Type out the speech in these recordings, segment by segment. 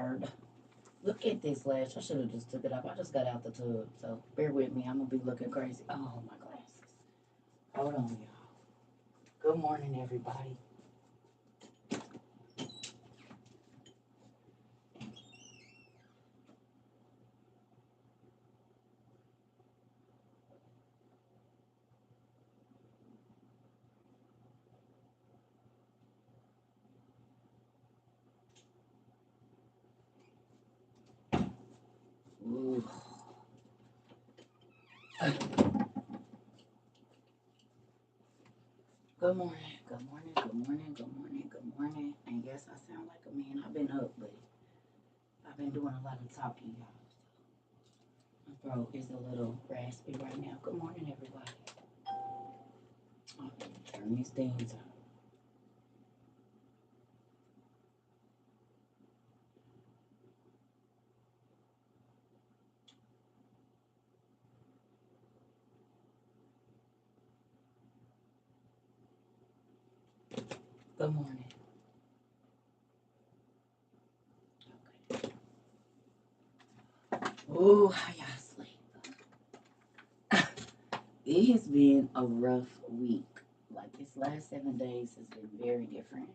hard. Look at this lash. I should have just took it off. I just got out the tub, so bear with me. I'm gonna be looking crazy. Oh, my glasses. Hold on, y'all. Good morning, everybody. Ooh. Good morning. Good morning. Good morning. Good morning. Good morning. And yes, I sound like a man. I've been up, but I've been doing a lot of talking, y'all. My throat is a little raspy right now. Good morning, everybody. Turn these things on. Good morning. Okay. Ooh, how y'all sleep? It has been a rough week. Like this last 7 days has been very different.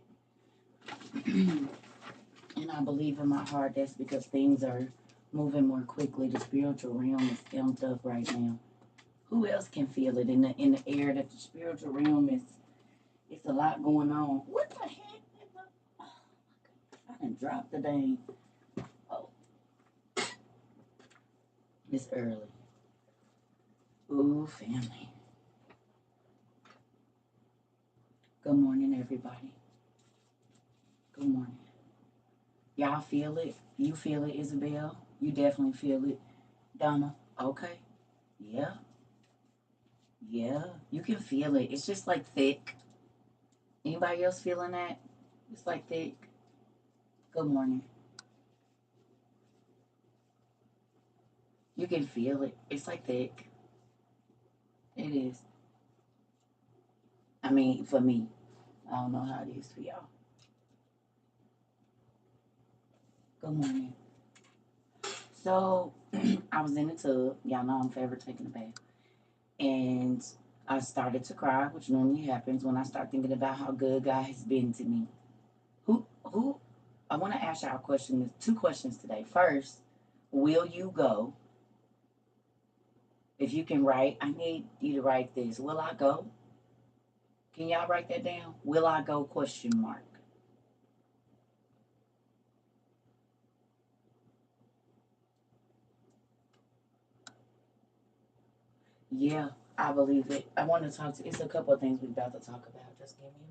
And I believe in my heart that's because things are moving more quickly. The spiritual realm is amped up right now. Who else can feel it in the air that the spiritual realm is? It's a lot going on. What the heck? Oh, I done dropped the dang. Oh, it's early. Ooh, family. Good morning, everybody. Good morning. Y'all feel it? You feel it, Isabel? You definitely feel it. Donna? Okay. Yeah. Yeah. You can feel it. It's just like thick. Anybody else feeling that? It's like thick. Good morning. You can feel it. It's like thick. It is. I mean, for me. I don't know how it is for y'all. Good morning. So, I was in the tub. Y'all know I'm forever taking a bath. And I started to cry, which normally happens when I start thinking about how good God has been to me. Who, I want to ask y'all a question, two questions today. First, will you go? If you can write, I need you to write this. Will I go? Can y'all write that down? Will I go? Question mark. Yeah, I believe it. I want to talk to. It's a couple of things we're about to talk about. Just give me a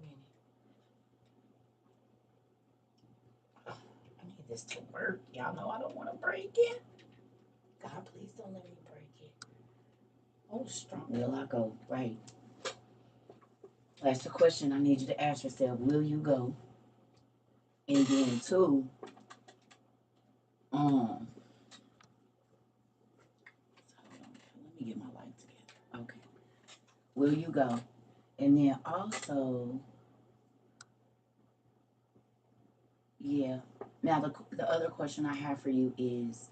minute. I need this to work. Y'all know I don't want to break it. God, please don't let me break it. Oh, strong. Will I go? Right. That's the question I need you to ask yourself. Will you go? And then two, um, let me get my life together. Okay. Will you go? And then also, yeah. Now the other question I have for you is,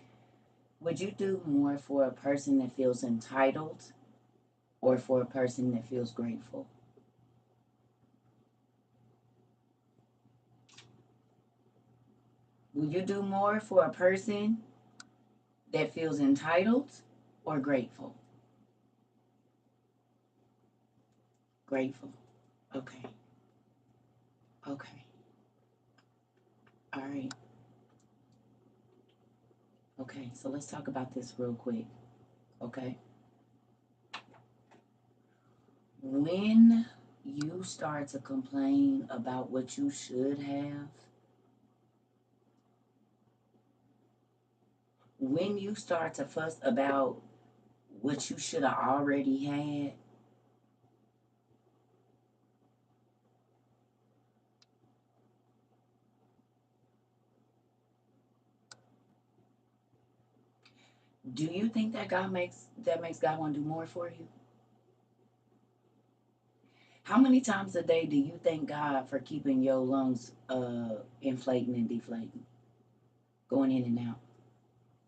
would you do more for a person that feels entitled or for a person that feels grateful? Will you do more for a person that feels entitled or grateful? Grateful. Okay. Okay. All right. Okay. So let's talk about this real quick. Okay. When you start to complain about what you should have, when you start to fuss about what you should have already had, do you think that makes God want to do more for you? How many times a day do you thank God for keeping your lungs inflating and deflating? going in and out.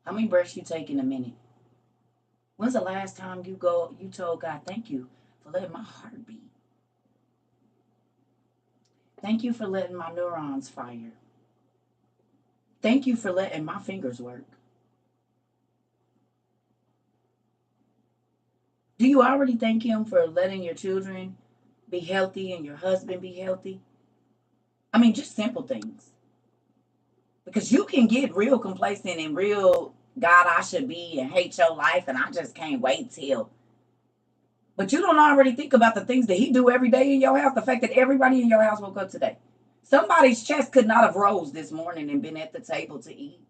How many breaths you take in a minute? When's the last time you told God, thank you for letting my heart beat? Thank you for letting my neurons fire. Thank you for letting my fingers work. Do you already thank him for letting your children be healthy and your husband be healthy? I mean, just simple things. Because you can get real complacent and real God, I should be, and hate your life, and I just can't wait till. But you don't already think about the things that he do every day in your house. The fact that everybody in your house woke up today. Somebody's chest could not have rose this morning and been at the table to eat.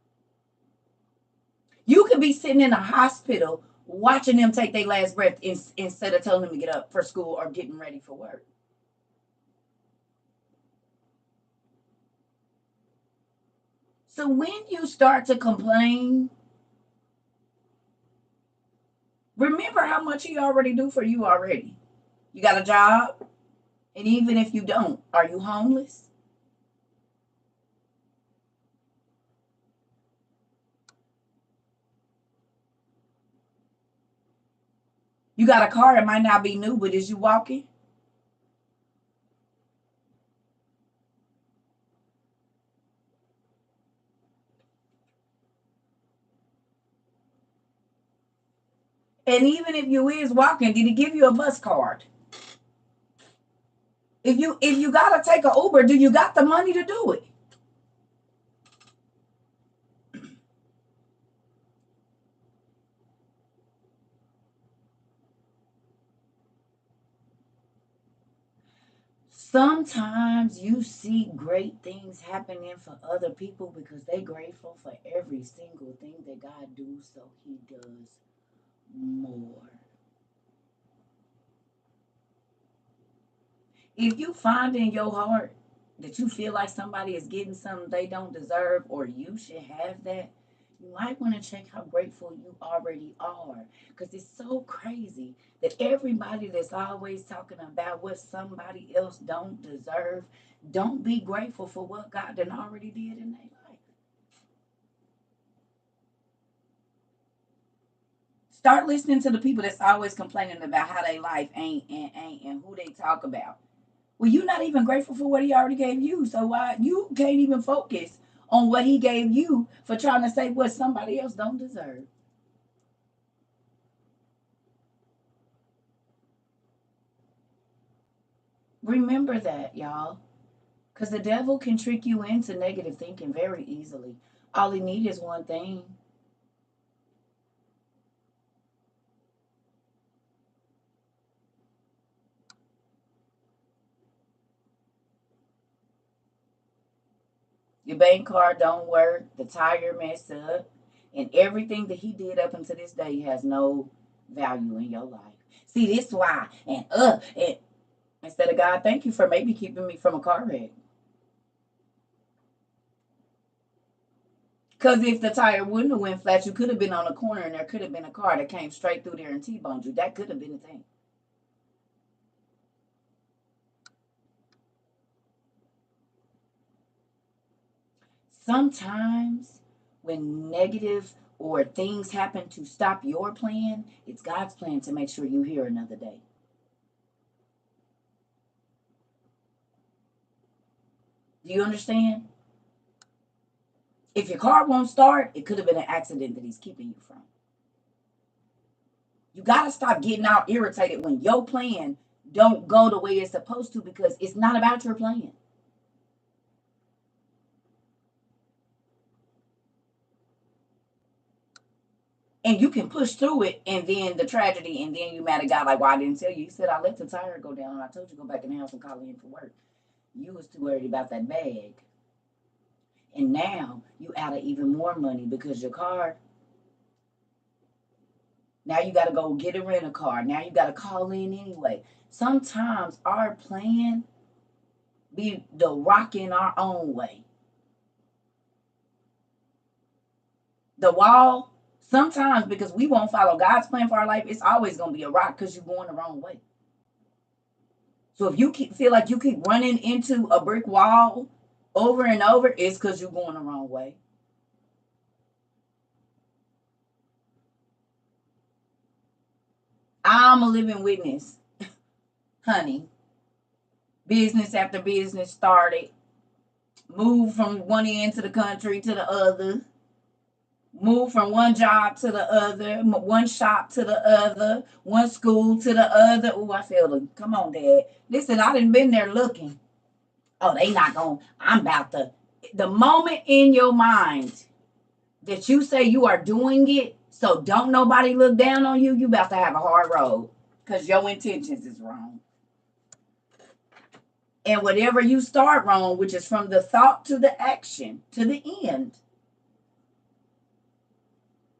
You could be sitting in a hospital watching them take their last breath instead of telling them to get up for school or getting ready for work. So when you start to complain, remember how much he already do for you already. You got a job, and even if you don't, are you homeless? You got a car, it might not be new, but is you walking? And even if you is walking, did he give you a bus card? If you gotta take a Uber, do you got the money to do it? Sometimes you see great things happening for other people because they grateful for every single thing that God do, so he does more. If you find in your heart that you feel like somebody is getting something they don't deserve or you should have that, you might want to check how grateful you already are. Because it's so crazy that everybody that's always talking about what somebody else don't deserve, don't be grateful for what God done already did in their life. Start listening to the people that's always complaining about how their life ain't and who they talk about. Well, you're not even grateful for what he already gave you. So why you can't even focus on what he gave you for trying to say what somebody else don't deserve? Remember that, y'all. Because the devil can trick you into negative thinking very easily. All he needs is one thing. Your bank card don't work, the tire messed up, and everything that he did up until this day has no value in your life. See, this why. And instead of God, thank you for maybe keeping me from a car wreck. Because if the tire wouldn't have went flat, you could have been on a corner and there could have been a car that came straight through there and T-boned you. That could have been the thing. Sometimes when negative or things happen to stop your plan, it's God's plan to make sure you hear another day. Do you understand? If your car won't start, it could have been an accident that he's keeping you from. You got to stop getting out irritated when your plan don't go the way it's supposed to because it's not about your plan. And you can push through it and then the tragedy and then you mad at God like, well, I didn't tell you. He said I let the tire go down and I told you to go back in the house and call in for work. You was too worried about that bag. And now you out of even more money because your car, now you got to go get a rental car. Now you got to call in anyway. Sometimes our plan be the rock in our own way. The wall, sometimes because we won't follow God's plan for our life, it's always going to be a rock because you're going the wrong way. So if you feel like you keep running into a brick wall over and over, it's because you're going the wrong way. I'm a living witness, honey. Business after business started. Moved from one end to the country to the other. Moved from one job to the other, one shop to the other, one school to the other. Oh, I feel it. Come on, Dad. Listen, I done been there looking. Oh, they not going. I'm about to. The moment in your mind that you say you are doing it, so don't nobody look down on you, you about to have a hard road because your intentions is wrong. And whatever you start wrong, which is from the thought to the action to the end,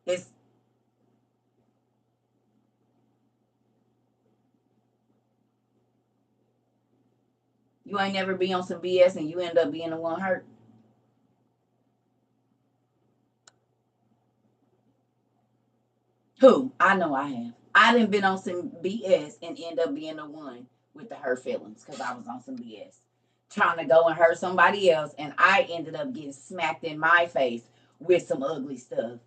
it's you ain't never be on some BS and you end up being the one hurt. Who? I know I have. I done been on some BS and end up being the one with the hurt feelings because I was on some BS. Trying to go and hurt somebody else, and I ended up getting smacked in my face with some ugly stuff.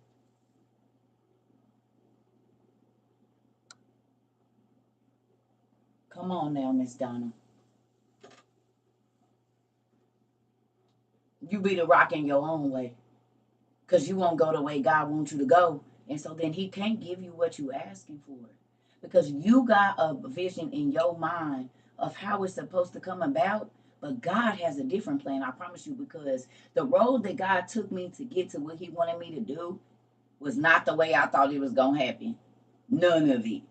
Come on now, Miss Donna. You be the rock in your own way. Because you won't go the way God wants you to go. And so then he can't give you what you asking for. Because you got a vision in your mind of how it's supposed to come about. But God has a different plan, I promise you, because the road that God took me to get to what he wanted me to do was not the way I thought it was going to happen. None of it.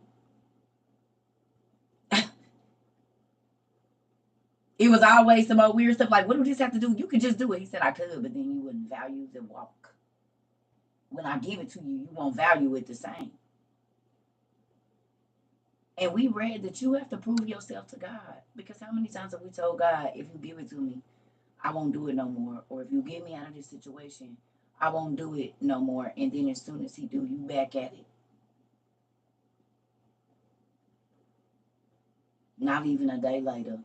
It was always some old weird stuff like, what do we just have to do? You could just do it. He said I could, but then you wouldn't value the walk. When I give it to you, you won't value it the same. And we read that you have to prove yourself to God. Because how many times have we told God, if you give it to me, I won't do it no more. Or if you get me out of this situation, I won't do it no more. And then as soon as he do, you back at it. Not even a day later.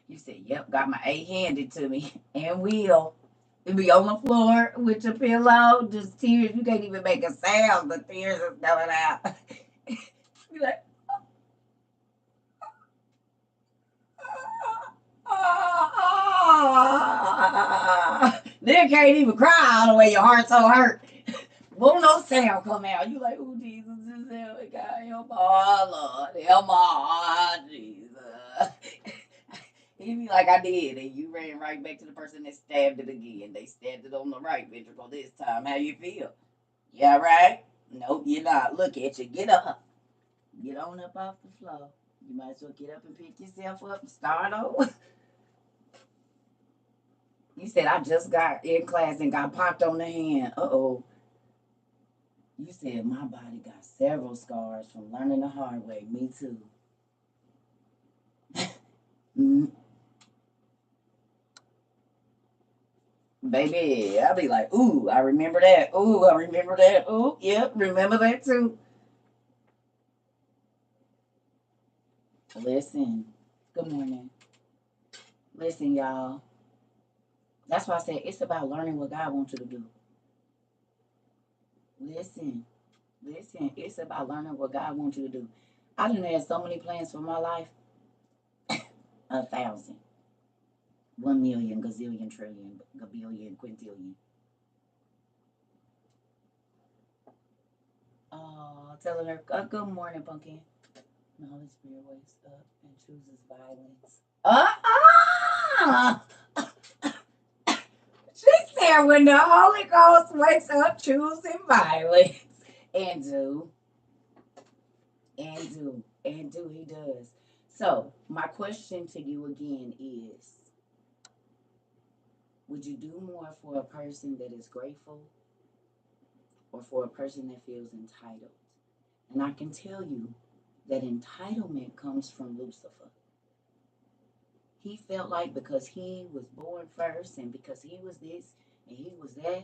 You said, yep, got my A handed to me. And will. It be on the floor with your pillow, just tears. You can't even make a sound. The tears is coming out. You like, they can't even cry all the way your heart so hurt. Won't no sound come out. You like, oh Jesus, just help me, God, help my Lord, help my heart, Jesus. He be like, I did, and you ran right back to the person that stabbed it again. They stabbed it on the right ventricle this time. How you feel? Yeah, right? Nope, you're not. Look at you. Get up. Get on up off the floor. You might as well get up and pick yourself up and start over. You said I just got in class and got popped on the hand. Uh-oh. You said my body got several scars from learning the hard way. Me too. Mm, baby, I'll be like, ooh, I remember that. Ooh, I remember that. Ooh, yep, remember that too. Listen, good morning. Listen, y'all. That's why I said it's about learning what God wants you to do. Listen, listen, it's about learning what God wants you to do. I done had so many plans for my life. 1,000, 1,000,000, gazillion, trillion, gabillion, quintillion. Oh, telling her, good morning, pumpkin. The Holy Spirit wakes up and chooses violence. She said, when the Holy Ghost wakes up, choosing violence. And do, he does. So, my question to you again is, would you do more for a person that is grateful or for a person that feels entitled? And I can tell you, That entitlement comes from Lucifer. He felt like because he was born first and because he was this and he was that,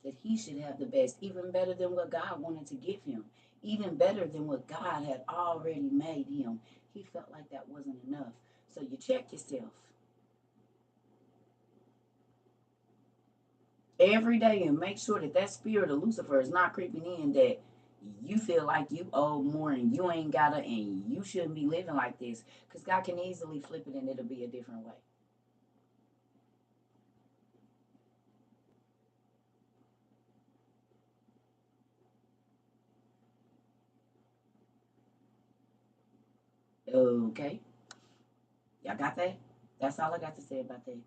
that he should have the best, even better than what God wanted to give him, even better than what God had already made him. He felt like that wasn't enough. So you check yourself every day and make sure that that spirit of Lucifer is not creeping in, that you feel like you owe more and you ain't got it and you shouldn't be living like this, because God can easily flip it and it'll be a different way. Okay, y'all got that? That's all I got to say about that.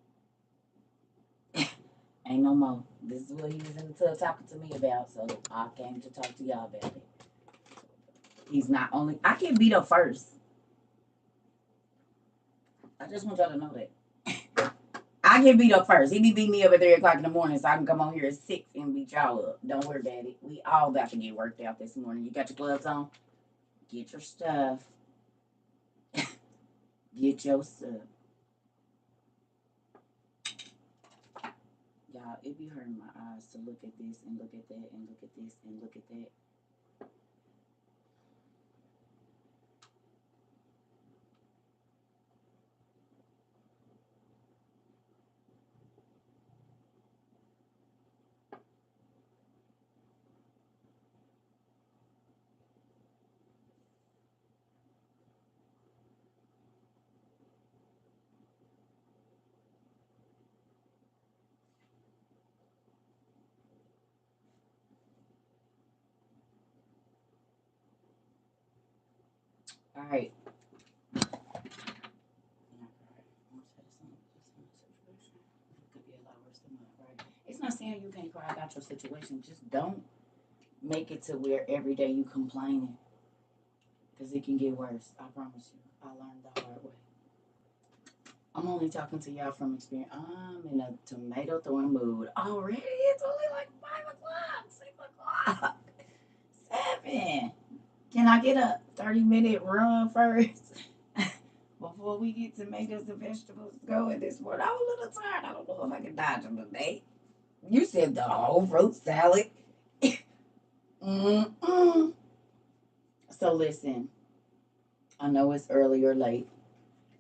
Ain't no more. This is what he was in the tub talking to me about, so I came to talk to y'all about it. He's not only, I get beat up first. I just want y'all to know that. I get beat up first. He be beating me up at 3 o'clock in the morning, so I can come on here at 6 and beat y'all up. Don't worry about it. We all about to get worked out this morning. You got your gloves on? Get your stuff. Get your stuff. Y'all, it be hurting my eyes to look at this and look at that and look at this and look at that. All right. Could be a lot worse than mine, right? It's not saying you can't cry about your situation. Just don't make it to where every day you complaining, because it can get worse. I promise you. I learned the hard way. I'm only talking to y'all from experience. I'm in a tomato throwing mood already. It's only like 5 o'clock, 6 o'clock, 7. Can I get a 30-minute run first before we get tomatoes and vegetables going this morning? I'm a little tired. I don't know if I can dodge them today. You said the whole fruit salad. Mm-mm. So listen, I know it's early or late,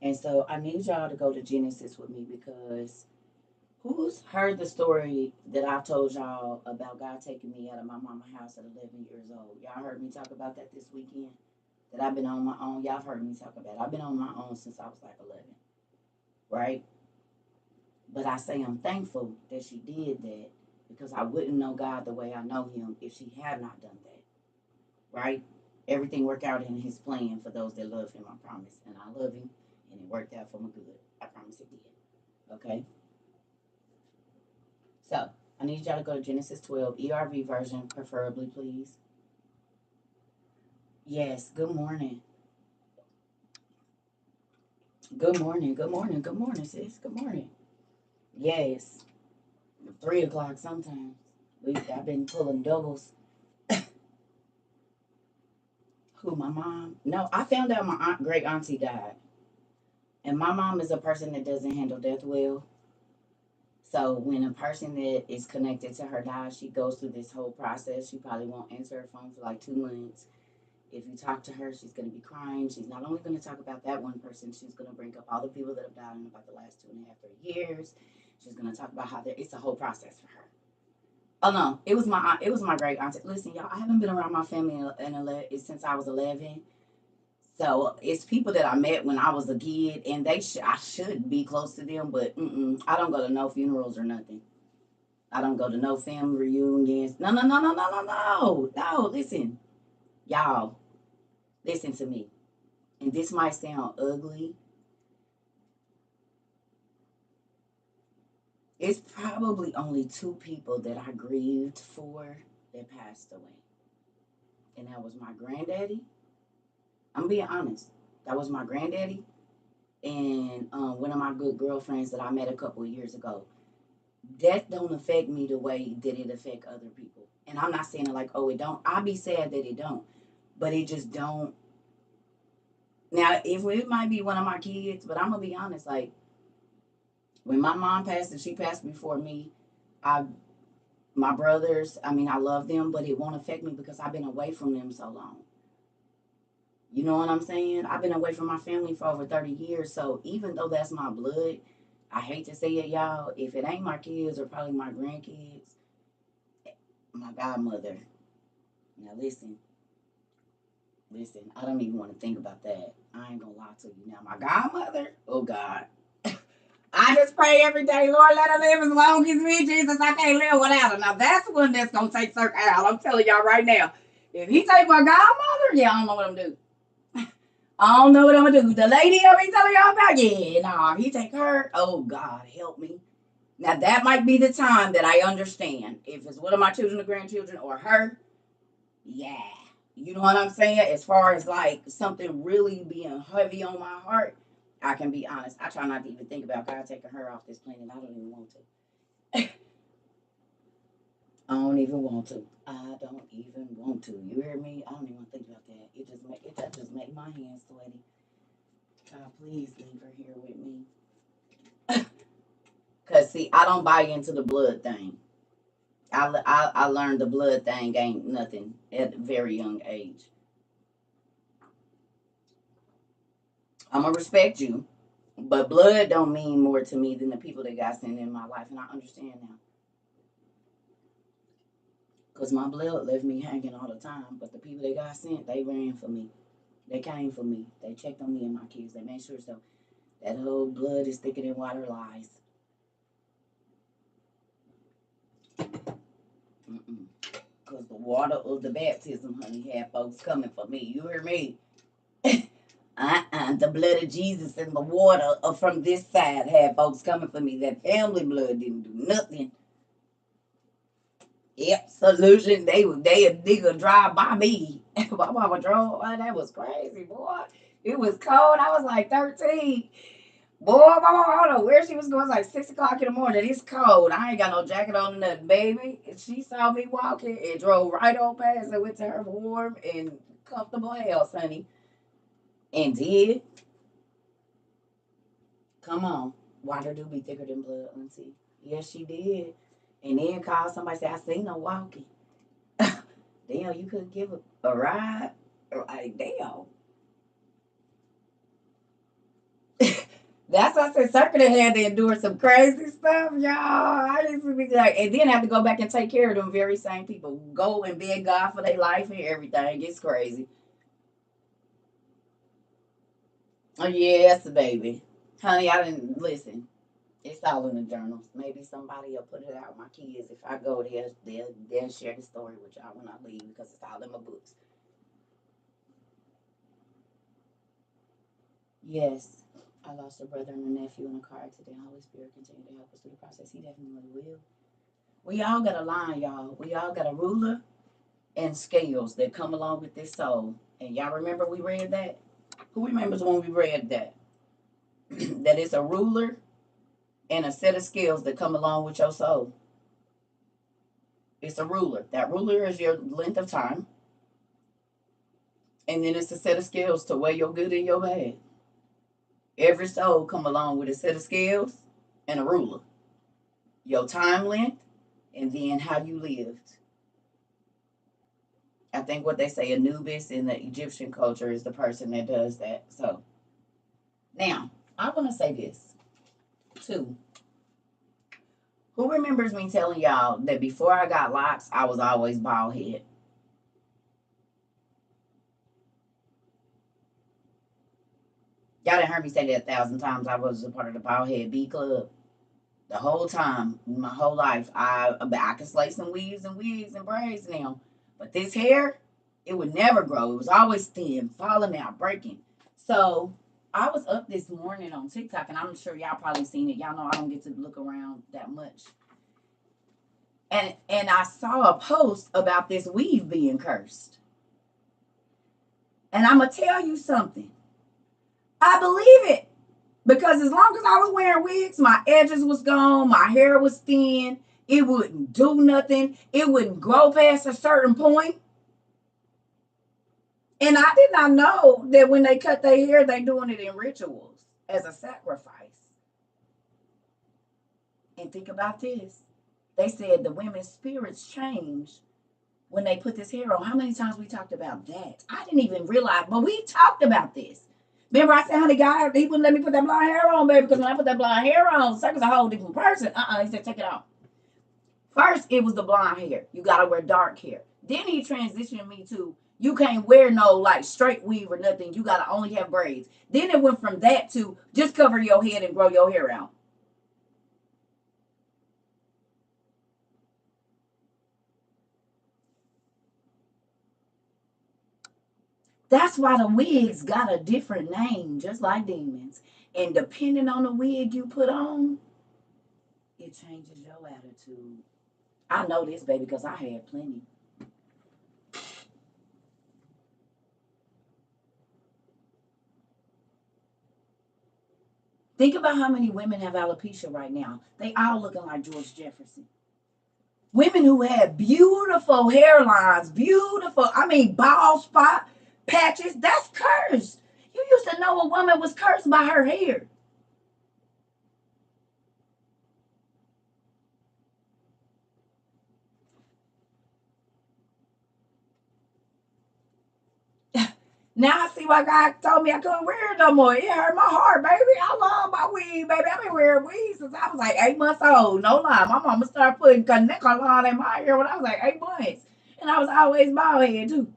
and so I need y'all to go to Genesis with me, because who's heard the story that I told y'all about God taking me out of my mama's house at 11 years old? Y'all heard me talk about that this weekend? That I've been on my own. Y'all have heard me talk about it. I've been on my own since I was like 11, right? But I say I'm thankful that she did that, because I wouldn't know God the way I know him if she had not done that, right? Everything worked out in his plan for those that love him, I promise. And I love him, and it worked out for my good. I promise it did. Okay? So, I need y'all to go to Genesis 12, ERV version, preferably, please. Yes, good morning. Good morning, good morning, good morning, sis. Good morning. Yes, 3 o'clock sometimes. I've been pulling doubles. Who, my mom? No, I found out my great auntie died. And my mom is a person that doesn't handle death well. So when a person that is connected to her dies, she goes through this whole process. She probably won't answer her phone for like 2 months. If you talk to her, she's going to be crying. She's not only going to talk about that one person, she's going to bring up all the people that have died in about the last 2.5, 3 years. She's going to talk about how it's a whole process for her. Oh no, it was my aunt, it was my great auntie. Listen, y'all, I haven't been around my family since I was 11. So it's people that I met when I was a kid, and I should be close to them, but I don't go to no funerals or nothing. I don't go to no family reunions. No, no, no, no, no, no, no, no. Listen, y'all, listen to me. And this might sound ugly. It's probably only two people that I grieved for that passed away, and that was my granddaddy. I'm being honest. That was my granddaddy and one of my good girlfriends that I met a couple of years ago. Death don't affect me the way that it affect other people. And I'm not saying it like, oh, it don't. I be sad that it don't, but it just don't. Now, if it might be one of my kids, but I'm gonna be honest, like when my mom passed and she passed before me, I my brothers, I mean, I love them, but it won't affect me because I've been away from them so long. You know what I'm saying? I've been away from my family for over 30 years. So even though that's my blood, I hate to say it, y'all. If it ain't my kids or probably my grandkids, my godmother. Now listen, I don't even want to think about that. I ain't gonna lie to you. Now, my godmother, oh God. I just pray every day, Lord, let her live as long as me, Jesus. I can't live without her. Now, that's one that's gonna take CERCA out. I'm telling y'all right now. If he take my godmother, yeah, I don't know what I'm doing. I don't know what I'm gonna do. The lady I be telling y'all about, yeah, nah, he take her. Oh God, help me. Now that might be the time that I understand if it's one of my children or grandchildren or her. Yeah, you know what I'm saying. As far as like something really being heavy on my heart, I can be honest. I try not to even think about God taking her off this planet. I don't even want to. I don't even want to. I don't even want to. You hear me? I don't even want to think about that. That just make my hands sweaty. God, please leave her here with me. Cause see, I don't buy into the blood thing. I learned the blood thing ain't nothing at a very young age. I'm gonna respect you, but blood don't mean more to me than the people that got sent in my life, and I understand now. Cause my blood left me hanging all the time, but the people that got sent, they ran for me. They came for me. They checked on me and my kids. They made sure so that whole blood is thicker than water lies. Mm-mm. Cause the water of the baptism, honey, had folks coming for me. You hear me? The blood of Jesus and the water from this side had folks coming for me. That family blood didn't do nothing. Yep, solution. They a nigga drive by me. My mama drove. Oh, that was crazy, boy. It was cold. I was like 13. Boy, my mama, I don't know where she was going. It was like 6 o'clock in the morning. It's cold. I ain't got no jacket on or nothing, baby. And she saw me walking and drove right on past and went to her warm and comfortable house, honey. And did. Come on. Water do be thicker than blood, auntie. Yes, she did. And then called somebody, say, I seen her walking. Damn, you couldn't give a ride? Like, damn. That's why I said CERCA had to endure some crazy stuff, y'all. I used to be like, and then have to go back and take care of them very same people. Go and beg God for their life and everything. It's crazy. Oh, yes, baby. Honey, I didn't listen. It's all in the journals. Maybe somebody will put it out. My kids, if I go there, they'll share the story with y'all when I leave because it's all in my books. Yes, I lost a brother and a nephew in a car accident. Holy Spirit continue to help us through the process. He definitely will. We all got a line, y'all. We all got a ruler and scales that come along with this soul. And y'all remember we read that? Who remembers when we read that? That it's a ruler and a set of scales that come along with your soul. It's a ruler. That ruler is your length of time. And then it's a set of scales to weigh your good and your bad. Every soul come along with a set of scales and a ruler. Your time length and then how you lived. I think what they say Anubis in the Egyptian culture is the person that does that. So now I want to say this too. Who remembers me telling y'all that before I got locks, I was always bald head? Y'all didn't hear me say that 1,000 times. I was a part of the bald head B club the whole time, my whole life. I can slay some weaves and wigs and braids now, but this hair, it would never grow. It was always thin, falling out, breaking. So I was up this morning on TikTok, and I'm sure y'all probably seen it. Y'all know I don't get to look around that much. And I saw a post about this weave being cursed. And I'm gonna tell you something. I believe it. Because as long as I was wearing wigs, my edges was gone, my hair was thin, it wouldn't do nothing, it wouldn't grow past a certain point. And I did not know that when they cut their hair, they doing it in rituals as a sacrifice. And think about this. They said the women's spirits change when they put this hair on. How many times we talked about that? I didn't even realize, but we talked about this. Remember, I said, honey, guy, he wouldn't let me put that blonde hair on, baby, because when I put that blonde hair on, Circa's a whole different person. He said, take it off. First, it was the blonde hair. You got to wear dark hair. Then he transitioned me to, you can't wear no like straight weave or nothing. You got to only have braids. Then it went from that to just cover your head and grow your hair out. That's why the wigs got a different name, just like demons. And depending on the wig you put on, it changes your attitude. I know this, baby, because I had plenty. Think about how many women have alopecia right now. They all looking like George Jefferson. Women who had beautiful hairlines, beautiful, I mean, bald spot patches, that's cursed. You used to know a woman was cursed by her hair. Now I see why God told me I couldn't wear it no more. It hurt my heart, baby. I love my weave, baby. I've been wearing weave since I was like 8 months old. No lie. My mama started putting Connecticut in my hair when I was like 8 months. And I was always bald head too.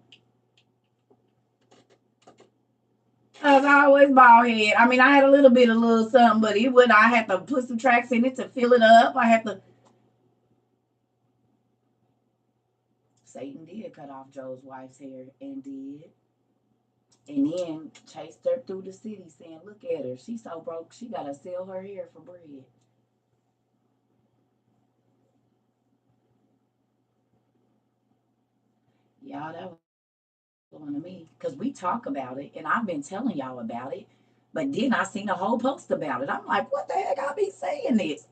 I was always bald head. I mean, I had a little bit of little something, but it would I had to put some tracks in it to fill it up. I had to. Satan did cut off Joe's wife's hair and did. And then chased her through the city saying, look at her. She's so broke, she got to sell her hair for bread. Y'all, that was going to me. Because we talk about it, and I've been telling y'all about it. But then I seen a whole post about it. I'm like, what the heck? I be saying this.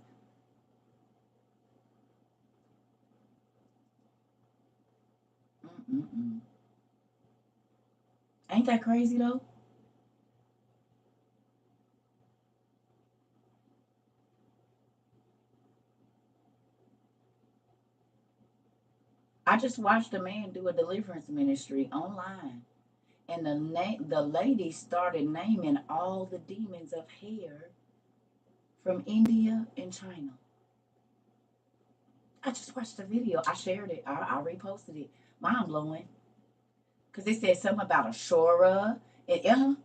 Mm-mm-mm. Ain't that crazy, though? I just watched a man do a deliverance ministry online. And the lady started naming all the demons of hair from India and China. I just watched the video. I shared it. I reposted it. Mind blowing. Because it said something about a Shora. And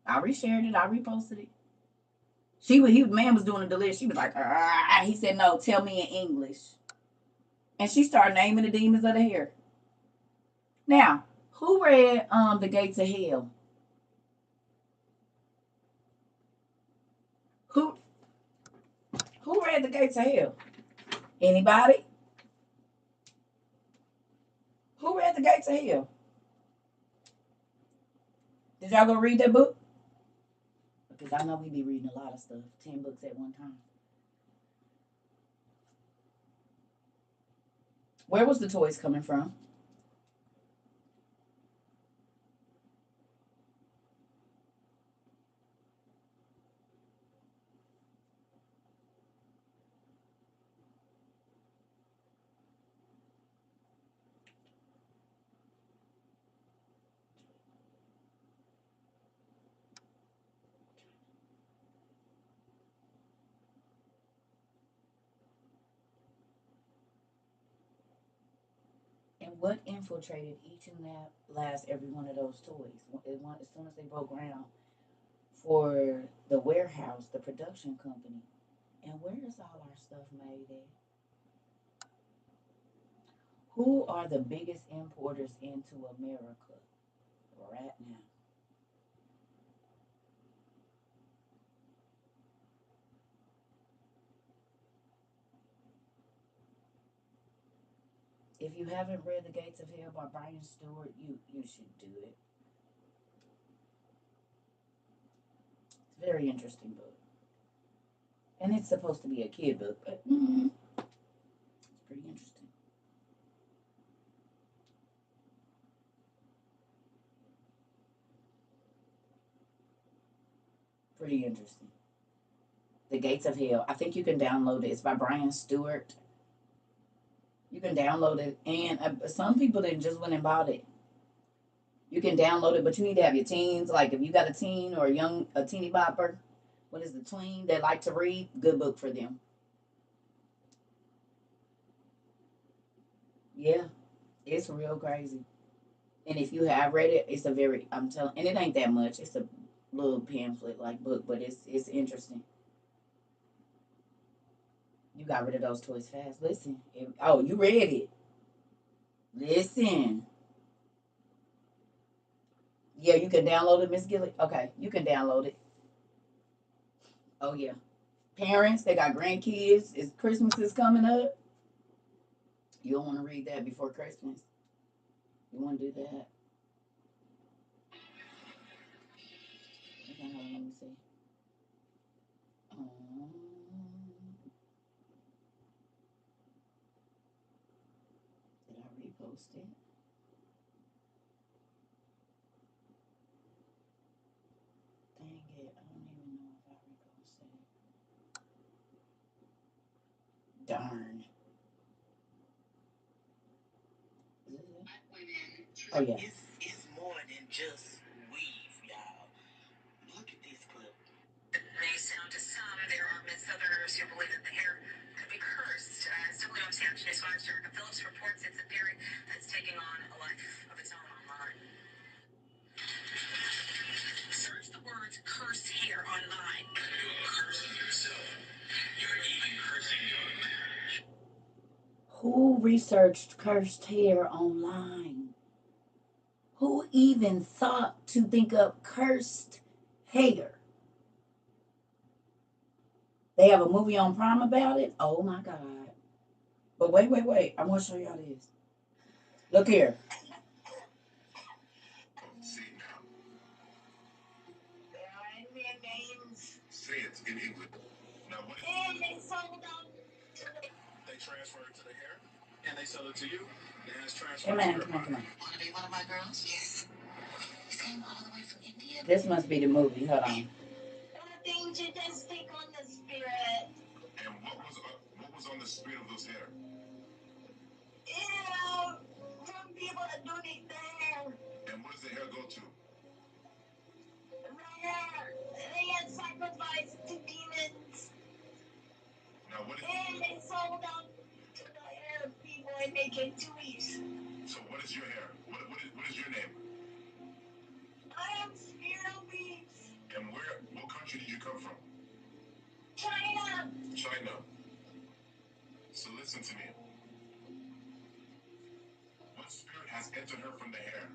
I reshared it. I reposted it. Man was doing a delivery. She was like, he said, no, tell me in English. And she started naming the demons of the hair. Now, who read The Gates of Hell? Who who read The Gates of Hell? Anybody? Who read The Gates of Hell? Did y'all go read that book? Because I know we be reading a lot of stuff. 10 books at one time. Where was the toys coming from? And what infiltrated each and that last every one of those toys? As soon as they broke ground for the warehouse, the production company. And where is all our stuff made at? Who are the biggest importers into America right now? If you haven't read The Gates of Hell by Brian Stewart, you should do it. It's a very interesting book. And it's supposed to be a kid book, but it's pretty interesting. Pretty interesting. The Gates of Hell. I think you can download it. It's by Brian Stewart. You can download it, and some people that just went and bought it. You can download it, but you need to have your teens. Like if you got a teen or a teeny bopper, what is the tween that like to read? Good book for them. Yeah, it's real crazy. And if you have read it, it's a very I'm telling, and it ain't that much. It's a little pamphlet like book, but it's interesting. You got rid of those toys fast. Listen, oh, you read it. Listen, yeah, you can download it, Miss Gilly. Okay, you can download it. Oh yeah, parents, they got grandkids. It's Christmas is coming up. You don't want to read that before Christmas. You want to do that? Okay, hold on, let me see. Um, did I repost it? Dang it, I don't even know if I reposted it. Darn. Is this it? Oh yeah. It's more than just weave, y'all. Look at this clip. May sound to some, there are mid-southerners who believe that the hair could be cursed. WMCH News 5 Erica Phillips reports it's a theory that's taking on a life of its own online. Search the words cursed hair online. You're cursing yourself. You're even cursing your marriage. Who researched cursed hair online? Who even thought to think of cursed hair? They have a movie on Prime about it. Oh my God. But wait. I want to show y'all this. Look here. See now. Say it in English. Now what is they transfer it to the hair and they sell it to you. Then it's transferred to your body. Want to be one of my girls? Yes. You came all the way from India? This must be the movie. Hold on. Things you just take on the spirit. And what was on the spirit of those hair? Ew, some people that donate their hair. And what does the hair go to? They get sacrificed to demons. Now what is and they sold out to the hair people and they get 2 weeks. So what is your hair? What is your name? I am Spirit of Beats. And what country did you come from? China. China. So listen to me. What spirit has entered her from the hair?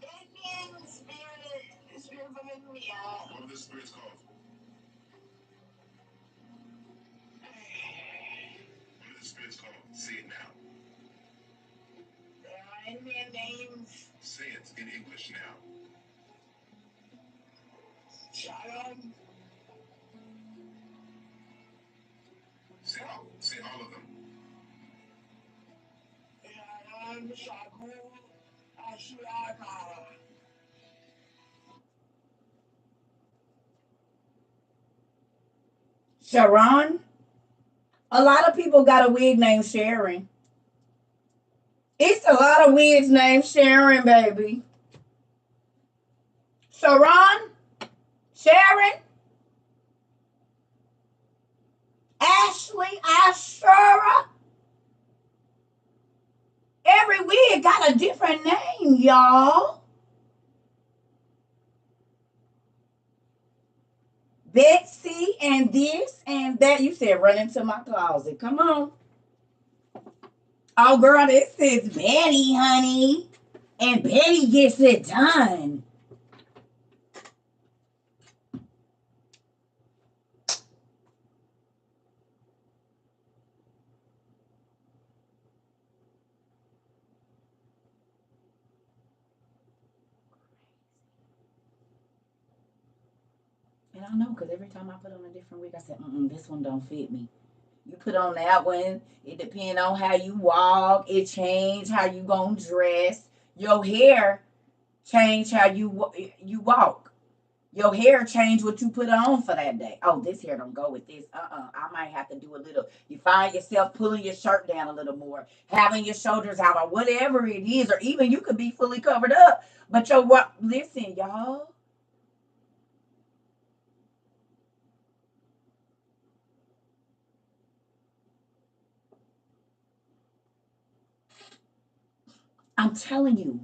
Indian spirit. The spirit from India. What are the spirits called? What are the spirits called? Say it now. There are Indian names. Say it in English now. Shalom. Say all of them. Shalom, Shaku, Ashiaka. Sharon? A lot of people got a wig named Sharon. It's a lot of wigs named Sharon, baby. Sharon? Sharon? Ashley? Ashura? Every wig got a different name, y'all. Betsy and this and that. You said run into my closet. Come on. Oh, girl, this is Betty, honey. And Betty gets it done. And I know, because every time I put on a different wig, I said, this one don't fit me. You put on that one, it depends on how you walk. It change how you gonna dress. Your hair change how you walk. Your hair change what you put on for that day. Oh, this hair don't go with this. I might have to do a little. You find yourself pulling your shirt down a little more, having your shoulders out, or whatever it is, or even you could be fully covered up. But your what? Listen, y'all. I'm telling you,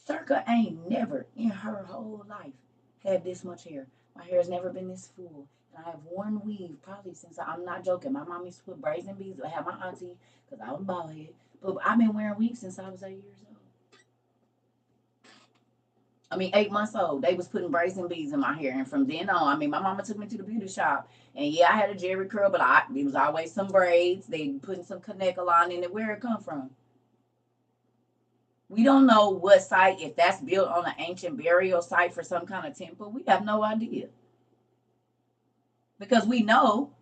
Circa ain't never in her whole life had this much hair. My hair has never been this full. And I have worn weave probably since I'm not joking. My mom used to put braids and beads. I had my auntie because I was bald head. But I've been wearing weave since I was 8 years old. I mean, 8 months old. They was putting braids and beads in my hair. And from then on, I mean, my mama took me to the beauty shop. And yeah, I had a jerry curl, but it was always some braids. They putting some connect line in it. Where it come from? We don't know what site, if that's built on an ancient burial site for some kind of temple. We have no idea. Because we know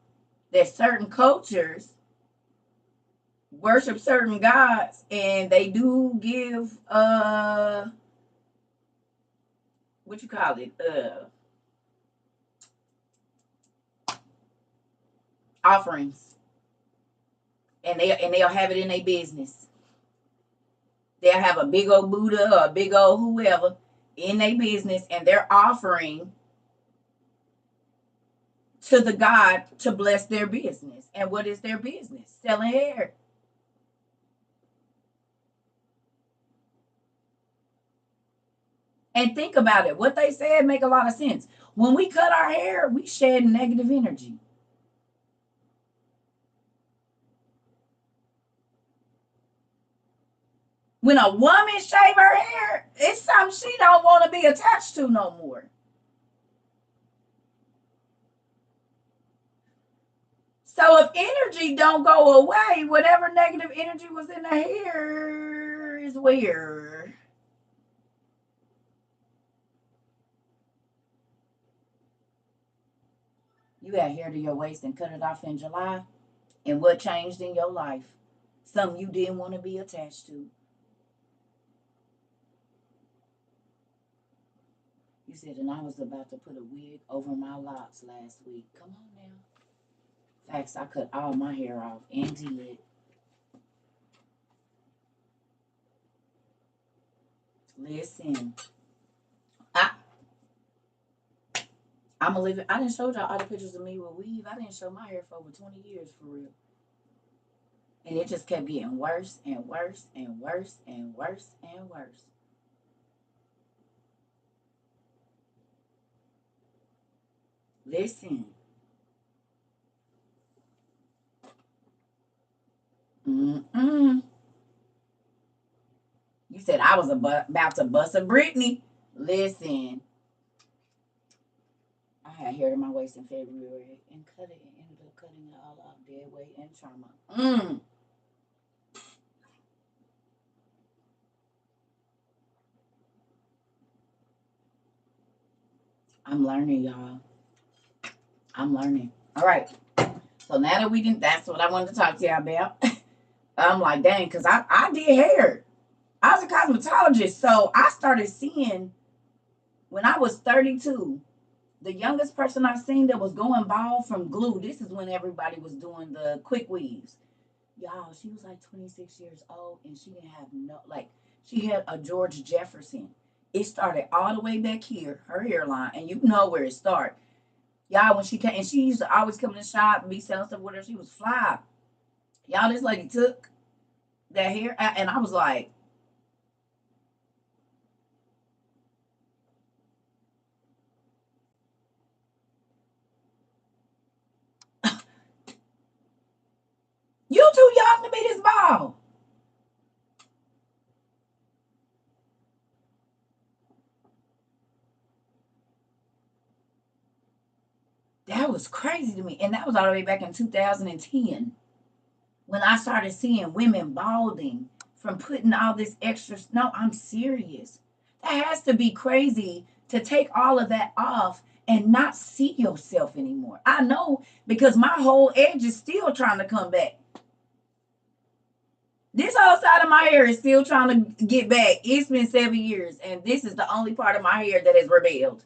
that certain cultures worship certain gods and they do give what you call it? Offerings. And they'll have it in their business. They'll have a big old Buddha or a big old whoever in their business, and they're offering to the God to bless their business. And what is their business? Selling hair. And think about it. What they said make a lot of sense. When we cut our hair, we shed negative energy. When a woman shave her hair, it's something she don't want to be attached to no more. So if energy don't go away, whatever negative energy was in the hair is where. You had hair to your waist and cut it off in July. And what changed in your life? Something you didn't want to be attached to. You said, and I was about to put a wig over my locks last week. Come on now. Facts, I cut all my hair off and did. Listen, I, I'm a living. I didn't show y'all all the pictures of me with weave. I didn't show my hair for over 20 years for real. And it just kept getting worse and worse and worse and worse and worse. Listen. Mm-mm. You said I was about to bust a Britney. Listen. I had hair in my waist in February and cut it and ended up cutting it all off dead weight and trauma. I'm learning, y'all. I'm learning. All right. So now that we didn't, that's what I wanted to talk to y'all about. I'm like, dang, because I did hair. I was a cosmetologist. So I started seeing when I was 32, the youngest person I seen that was going bald from glue. This is when everybody was doing the quick weaves. Y'all, she was like 26 years old and she didn't have no, like, she had a George Jefferson. It started all the way back here, her hairline, and you know where it started. Y'all, when she came, and she used to always come in the shop and be selling stuff with her. She was fly. Y'all, this lady took that hair, and I was like, you too young to be this bald. That was crazy to me. And that was all the way back in 2010 when I started seeing women balding from putting all this extra. No, I'm serious. That has to be crazy to take all of that off and not see yourself anymore. I know because my whole edge is still trying to come back. This whole side of my hair is still trying to get back. It's been 7 years, and this is the only part of my hair that has rebelled.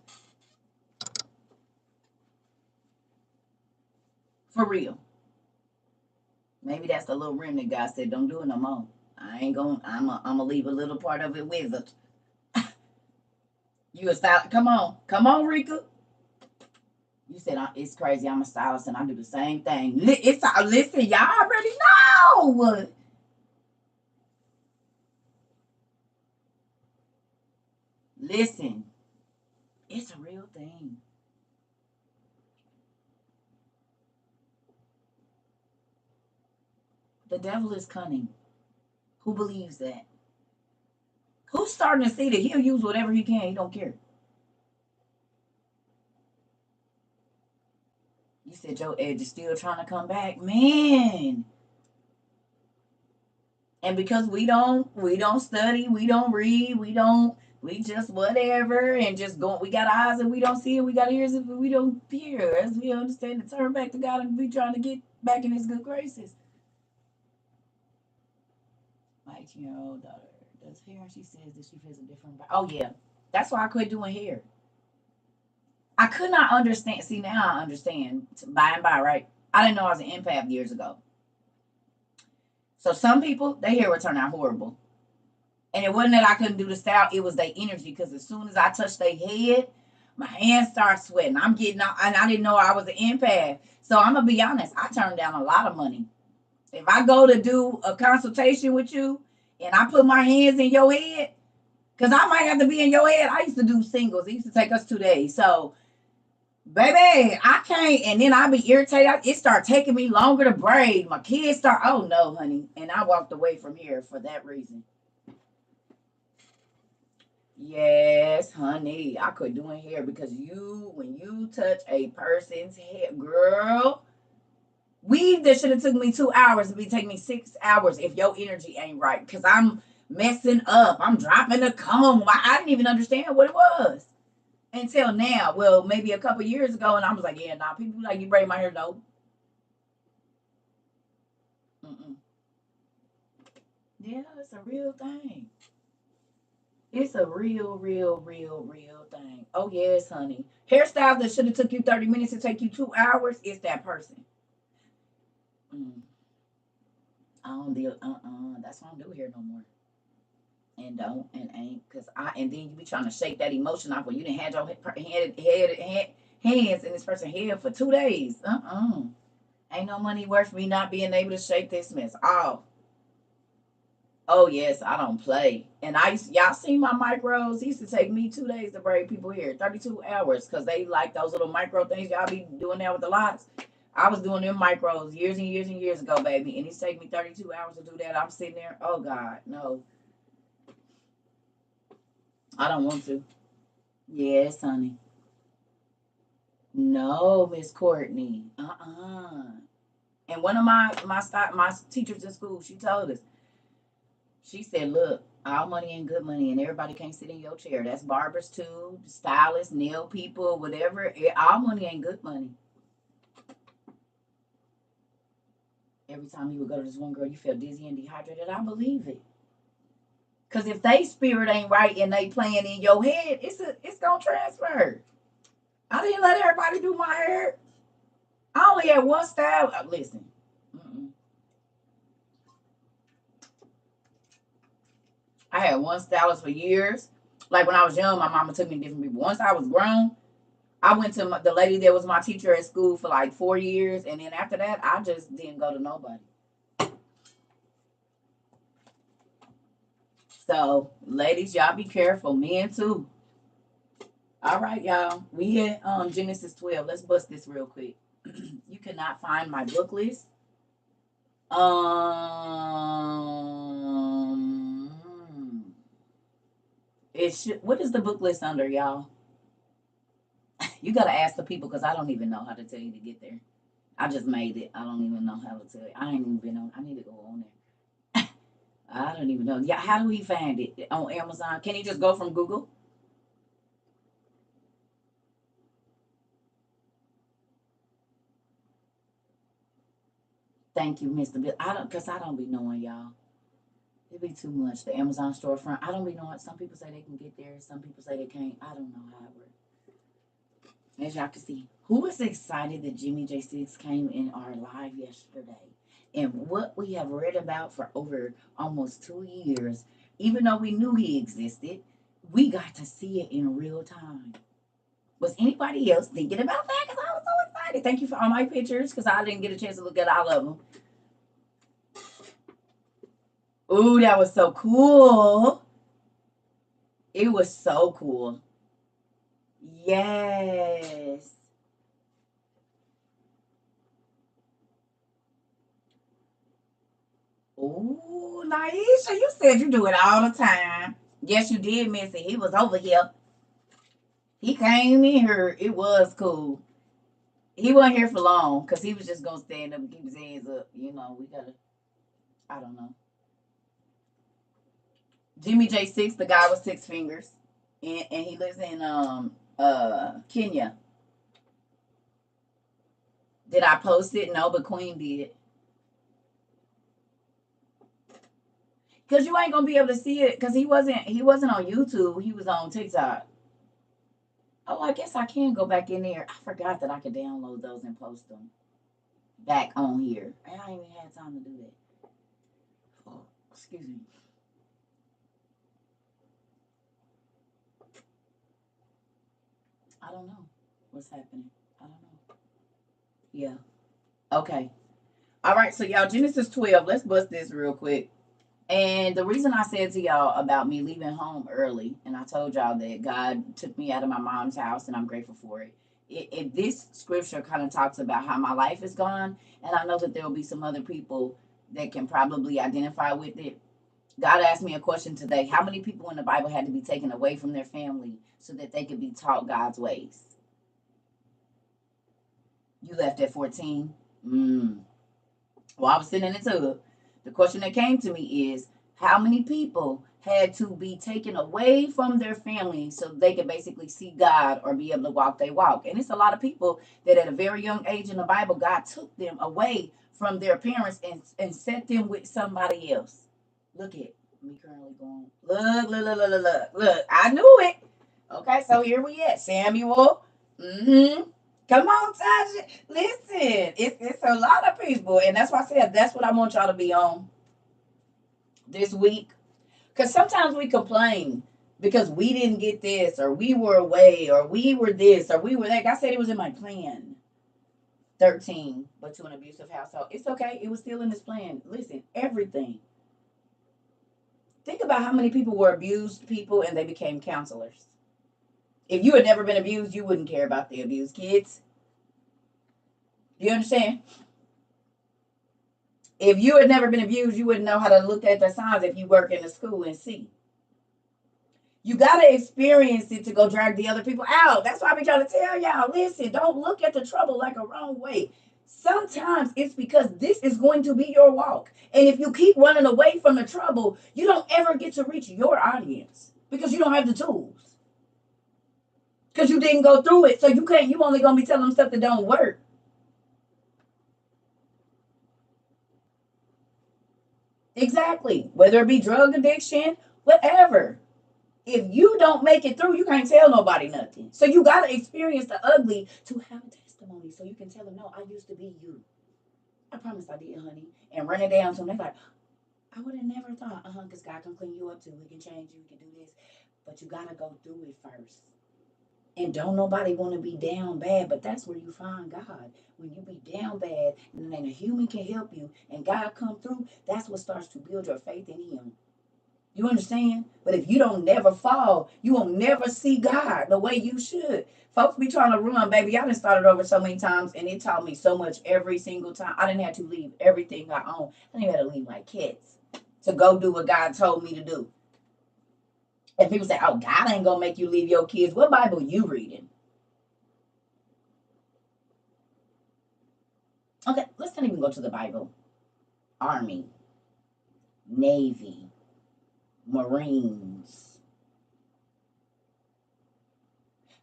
For real. Maybe that's the little remnant God said, don't do it no more. I ain't gonna, I'm gonna leave a little part of it with it. You a stylist? Come on, Rika. You said it's crazy. I'm a stylist and I do the same thing. Listen, y'all already know. Listen, it's a real thing. The devil is cunning. Who believes that? Who's starting to see that he'll use whatever he can? He don't care. You said your edge is still trying to come back, man. And because we don't study, we don't read, we just whatever and just go. We got eyes and we don't see it. We got ears and we don't hear. As we understand to turn back to God and be trying to get back in His good graces. My 18-year-old daughter does hair, and she says that she feels a different. Oh yeah, that's why I quit doing hair. I could not understand. See, now I understand. By and by, right? I didn't know I was an empath years ago. So some people, their hair would turn out horrible. And it wasn't that I couldn't do the style, it was their energy. Because as soon as I touched their head, my hands start sweating. I'm getting out, and I didn't know I was an empath. So I'm going to be honest, I turned down a lot of money. If I go to do a consultation with you and I put my hands in your head, because I might have to be in your head. I used to do singles. It used to take us 2 days. So baby, I can't, and then I be irritated. It start taking me longer to braid. My kids start, oh no, honey. And I walked away from here for that reason. Yes, honey. I quit doing hair because when you touch a person's hair, girl, weave that should have took me 2 hours to be taking me 6 hours if your energy ain't right. Because I'm messing up. I'm dropping the comb. I didn't even understand what it was until now. Well, maybe a couple years ago, and I was like, yeah, nah, people like, you braid my hair. No. Mm-mm. Yeah, it's a real thing. It's a real thing. Oh yes, honey. Hairstyles that should have took you 30 minutes to take you 2 hours, it's that person. Mm. I don't deal. That's why I don't do hair no more. And don't and ain't because and then you be trying to shake that emotion off when you didn't have your hands in this person's head for 2 days. Ain't no money worth me not being able to shake this mess off. Oh yes, I don't play. And y'all see my micros. It used to take me 2 days to braid people here, 32 hours, because they like those little micro things y'all be doing there with the lots. I was doing them micros years and years and years ago, baby, and it's taking me 32 hours to do that. I'm sitting there, oh God, no, I don't want to. Yes, honey. No, Miss Courtney. And one of my teachers in school, she told us. She said, "Look, all money ain't good money, and everybody can't sit in your chair. That's barbers too, stylists, nail people, whatever. All money ain't good money." Every time you would go to this one girl, you feel dizzy and dehydrated. I believe it. Cause if they spirit ain't right and they playing in your head, it's gonna transfer. I didn't let everybody do my hair. I only had one style. Listen, mm-mm. I had one stylist for years. Like when I was young, my mama took me to different people. Once I was grown, I went to the lady that was my teacher at school for like 4 years, and then after that, I just didn't go to nobody. So, ladies, y'all be careful. Men too. All right, y'all. We at Genesis 12. Let's bust this real quick. You cannot find my book list. It should. What is the book list under, y'all? You gotta ask the people because I don't even know how to tell you to get there. I just made it. I don't even know how to tell you. I ain't even been on. I need to go on there. I don't even know. Yeah, how do he find it on Amazon? Can he just go from Google? Thank you, Mr. Bill. I don't be knowing y'all. It be too much. The Amazon storefront. I don't be knowing. Some people say they can get there. Some people say they can't. I don't know how it works. As y'all can see, who was excited that Jimmy J6 came in our live yesterday? And what we have read about for over almost 2 years, even though we knew he existed, we got to see it in real time. Was anybody else thinking about that? Because I was so excited. Thank you for all my pictures because I didn't get a chance to look at all of them. Ooh, that was so cool. It was so cool. Yes. Ooh, Naisha, you said you do it all the time. Yes, you did, Missy. He was over here. He came in here. It was cool. He wasn't here for long because he was just gonna stand up and keep his hands up. You know, we gotta. I don't know. Jimmy J6, the guy with 6 fingers, and he lives in Kenya. Did I post it? No, but Queen did. Cause you ain't gonna be able to see it because he wasn't on YouTube. He was on TikTok. Oh, I guess I can go back in there. I forgot that I could download those and post them back on here. I ain't even had time to do that. Oh, excuse me. I don't know what's happening. I don't know. Yeah. Okay. All right. So y'all, Genesis 12. Let's bust this real quick. And the reason I said to y'all about me leaving home early, and I told y'all that God took me out of my mom's house, and I'm grateful for it. This scripture kind of talks about how my life is gone, and I know that there will be some other people that can probably identify with it. God asked me a question today: how many people in the Bible had to be taken away from their family so that they could be taught God's ways? You left at 14. Well, I was sitting in the tub. The question that came to me is how many people had to be taken away from their family so they could basically see God or be able to walk they walk? And it's a lot of people that at a very young age in the Bible, God took them away from their parents and set them with somebody else. Look at me currently going, look. I knew it. Okay, so here we at. Samuel. Mm-hmm. Come on, Tasha. Listen, it's a lot of people, and that's why I said that's what I want y'all to be on this week. Because sometimes we complain because we didn't get this, or we were away, or we were this, or we were that. I said it was in my plan. 13, but to an abusive household. It's okay. It was still in his plan. Listen, everything. Think about how many people were abused people and they became counselors. If you had never been abused, you wouldn't care about the abused kids. You understand? If you had never been abused, you wouldn't know how to look at the signs if you work in a school and see. You got to experience it to go drag the other people out. That's why I be trying to tell y'all, listen, don't look at the trouble like a wrong way. Sometimes it's because this is going to be your walk. And if you keep running away from the trouble, you don't ever get to reach your audience because you don't have the tools. Because you didn't go through it. So you only going to be telling them stuff that don't work. Exactly. Whether it be drug addiction, whatever. If you don't make it through, you can't tell nobody nothing. So you got to experience the ugly to have a testimony so you can tell them, no, I used to be you. I promise I did, honey. And run it down to them. They're like, I would have never thought, because God can clean you up too. He can change you. He can do this. But you got to go through it first. And don't nobody want to be down bad, but that's where you find God. When you be down bad, and then a human can help you, and God come through, that's what starts to build your faith in Him. You understand? But if you don't never fall, you will never see God the way you should. Folks be trying to run, baby. I done started over so many times, and it taught me so much every single time. I didn't have to leave everything I own. I didn't have to leave my kids to go do what God told me to do. And people say, oh, God ain't going to make you leave your kids. What Bible you reading? Okay, let's not even go to the Bible. Army, Navy, Marines,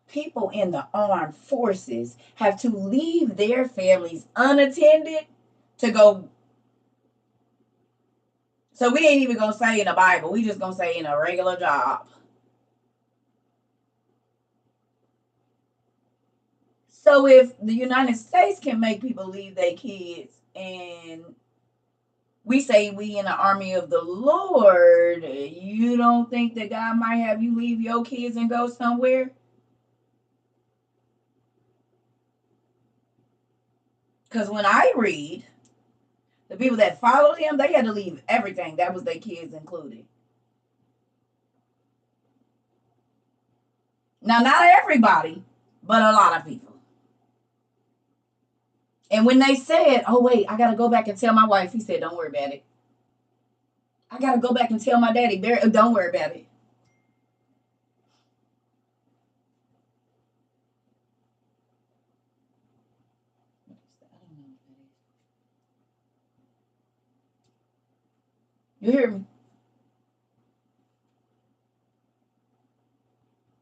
people in the armed forces have to leave their families unattended to go. So we ain't even gonna say in the Bible. We just gonna say in a regular job. So if the United States can make people leave their kids, and we say we in the army of the Lord, you don't think that God might have you leave your kids and go somewhere? Because when I read, the people that followed him, they had to leave everything. That was their kids included. Now, not everybody, but a lot of people. And when they said, oh, wait, I got to go back and tell my wife, he said, don't worry about it. I got to go back and tell my daddy, don't worry about it. You hear me?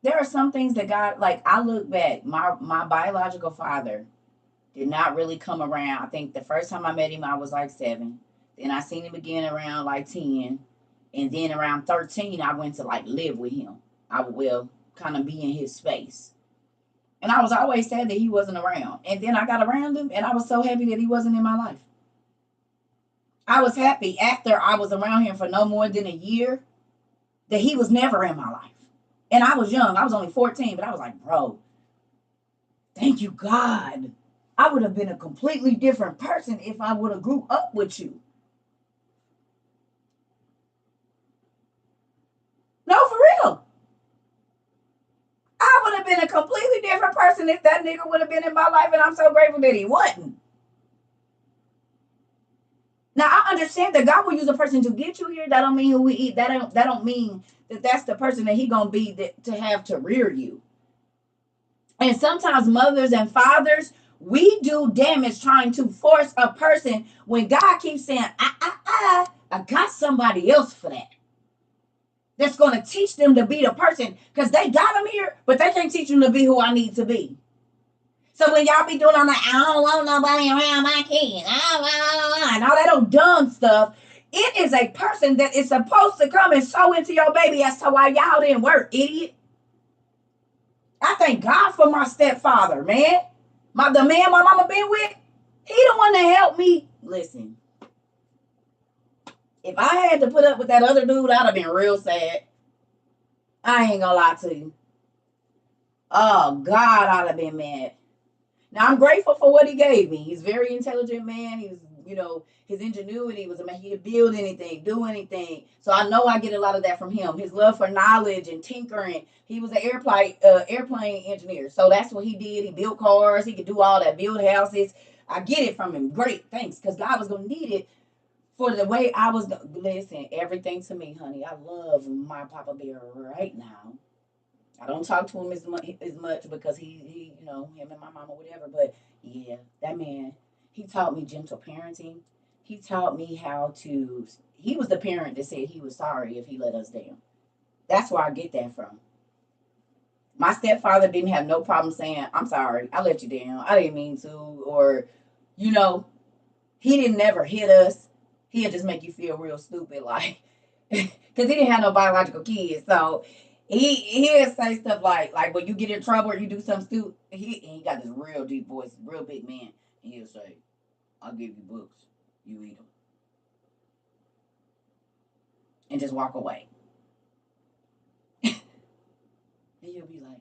There are some things that God, like I look back, my biological father did not really come around. I think the first time I met him, I was like 7. Then I seen him again around like 10. And then around 13, I went to like live with him. I will kind of be in his space. And I was always sad that he wasn't around. And then I got around him and I was so happy that he wasn't in my life. I was happy after I was around him for no more than a year that he was never in my life. And I was young. I was only 14, but I was like, bro, thank you, God. I would have been a completely different person if I would have grew up with you. No, for real. I would have been a completely different person if that nigga would have been in my life, and I'm so grateful that he wasn't. Now I understand that God will use a person to get you here. That don't mean who we eat. That don't mean that that's the person that he gonna be to have to rear you. And sometimes mothers and fathers, we do damage trying to force a person when God keeps saying, I got somebody else for that. That's going to teach them to be the person, because they got them here, but they can't teach them to be who I need to be. So when y'all be doing all that, I don't want nobody around my kids, and all that old dumb stuff, it is a person that is supposed to come and sow into your baby as to why y'all didn't work, idiot. I thank God for my stepfather, man. The man my mama been with, he the one that helped me. Listen, if I had to put up with that other dude, I'd have been real sad. I ain't gonna lie to you. Oh, God, I'd have been mad. Now, I'm grateful for what he gave me. He's a very intelligent man. He's, his ingenuity was amazing. He could build anything, do anything. So I know I get a lot of that from him. His love for knowledge and tinkering. He was an airplane engineer. So that's what he did. He built cars. He could do all that, build houses. I get it from him. Great, thanks. Because God was going to need it for the way I was. Listen, everything to me, honey. I love my Papa Bear right now. I don't talk to him as much because he him and my mama, whatever. But yeah, that man, he taught me gentle parenting. He taught me how to. He was the parent that said he was sorry if he let us down. That's where I get that from. My stepfather didn't have no problem saying, "I'm sorry, I let you down. I didn't mean to," or, he didn't never hit us. He'll just make you feel real stupid, like, because he didn't have no biological kids, so. He'll say stuff like when you get in trouble or you do something stupid, he got this real deep voice, real big man, and he'll say, I'll give you books, you eat them. And just walk away. And you'll be like,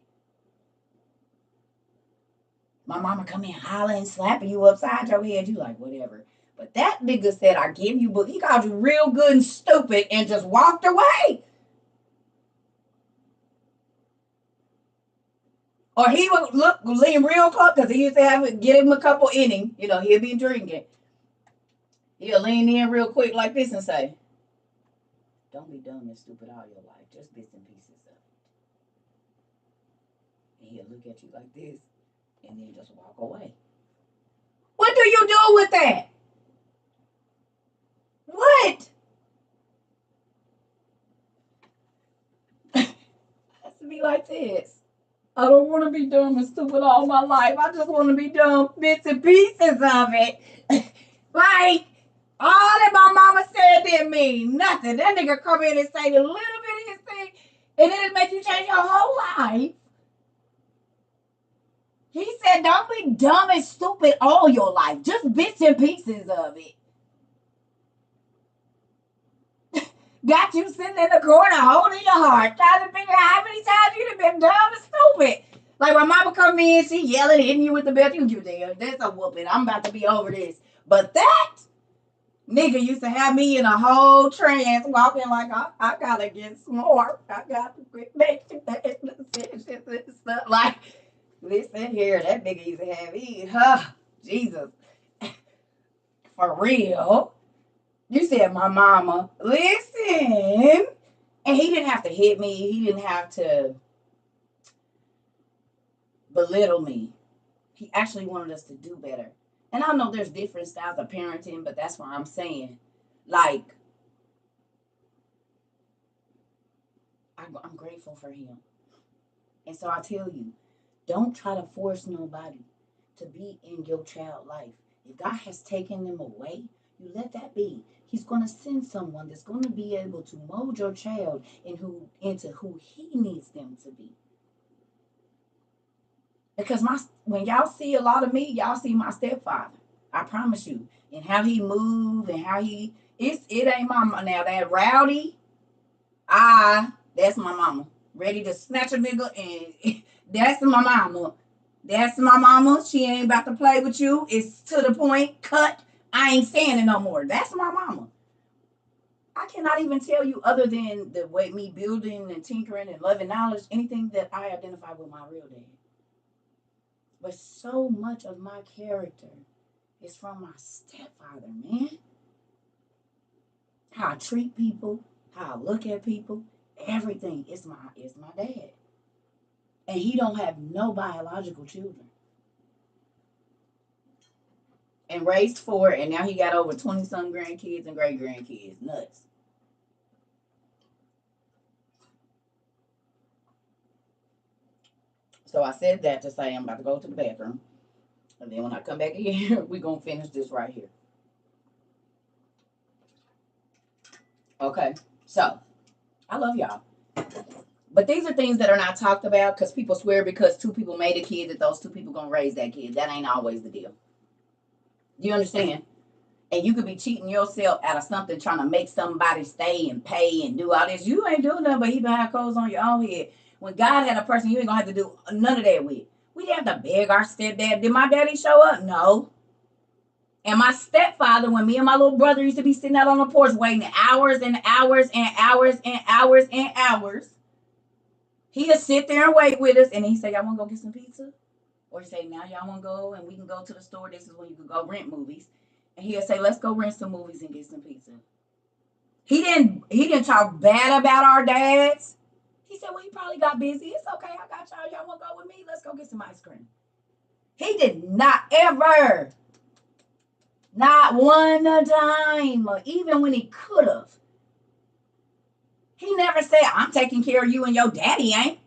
my mama come in hollering, slapping you upside your head, you like, whatever. But that nigga said, I give you books. He called you real good and stupid and just walked away. Or he would lean real close, because he used to get him a couple innings. He'll be drinking. He'll lean in real quick like this and say, don't be dumb and stupid all your life. Just bits and pieces of it. And he'll look at you like this and then just walk away. What do you do with that? What? It has to be like this. I don't want to be dumb and stupid all my life. I just want to be dumb bits and pieces of it. Like, all that my mama said didn't mean nothing. That nigga come in and say a little bit of his thing, and then it make you change your whole life. He said, don't be dumb and stupid all your life. Just bits and pieces of it. Got you sitting in the corner holding your heart, trying to figure out how many times you'd have been dumb and stupid. Like when mama come in, she yelling, hitting you with the belt. You there. That's a whooping. I'm about to be over this. But that nigga used to have me in a whole trance, walking like I gotta get smart. I got to quit making stuff. Like, listen here, that nigga used to have me. Jesus. For real. You said my mama. Listen. And he didn't have to hit me. He didn't have to belittle me. He actually wanted us to do better. And I know there's different styles of parenting, but that's what I'm saying. Like, I'm grateful for him. And so I tell you, don't try to force nobody to be in your child life. If God has taken them away, you let that be. He's going to send someone that's going to be able to mold your child into who he needs them to be. Because when y'all see a lot of me, y'all see my stepfather. I promise you. And how he moved and how it ain't my mama. Now that rowdy, that's my mama. Ready to snatch a nigga, and that's my mama. That's my mama. She ain't about to play with you. It's to the point, cut. I ain't standing no more. That's my mama. I cannot even tell you, other than the way me building and tinkering and loving knowledge, anything that I identify with my real dad. But so much of my character is from my stepfather, man. How I treat people, how I look at people, everything is my dad. And he don't have no biological children. And raised 4, and now he got over 20-some grandkids and great-grandkids. Nuts. So I said that to say I'm about to go to the bathroom. And then when I come back here, we're going to finish this right here. Okay. So, I love y'all. But these are things that are not talked about because people swear because 2 people made a kid that those 2 people going to raise that kid. That ain't always the deal. You understand? And you could be cheating yourself out of something, trying to make somebody stay and pay and do all this. You ain't doing nothing but heaping hot coals on your own head. When God had a person, you ain't going to have to do none of that with. We didn't have to beg our stepdad. Did my daddy show up? No. And my stepfather, when me and my little brother used to be sitting out on the porch waiting hours and hours and hours and hours and hours, he'd sit there and wait with us. And he'd say, y'all want to go get some pizza? Or he'd say, now y'all want to go and we can go to the store. This is when you can go rent movies. And he'll say, let's go rent some movies and get some pizza. He didn't talk bad about our dads. He said, well, he probably got busy. It's okay. I got y'all. Y'all want to go with me? Let's go get some ice cream. He did not ever, not one time, or even when he could have. He never said, I'm taking care of you and your daddy ain't.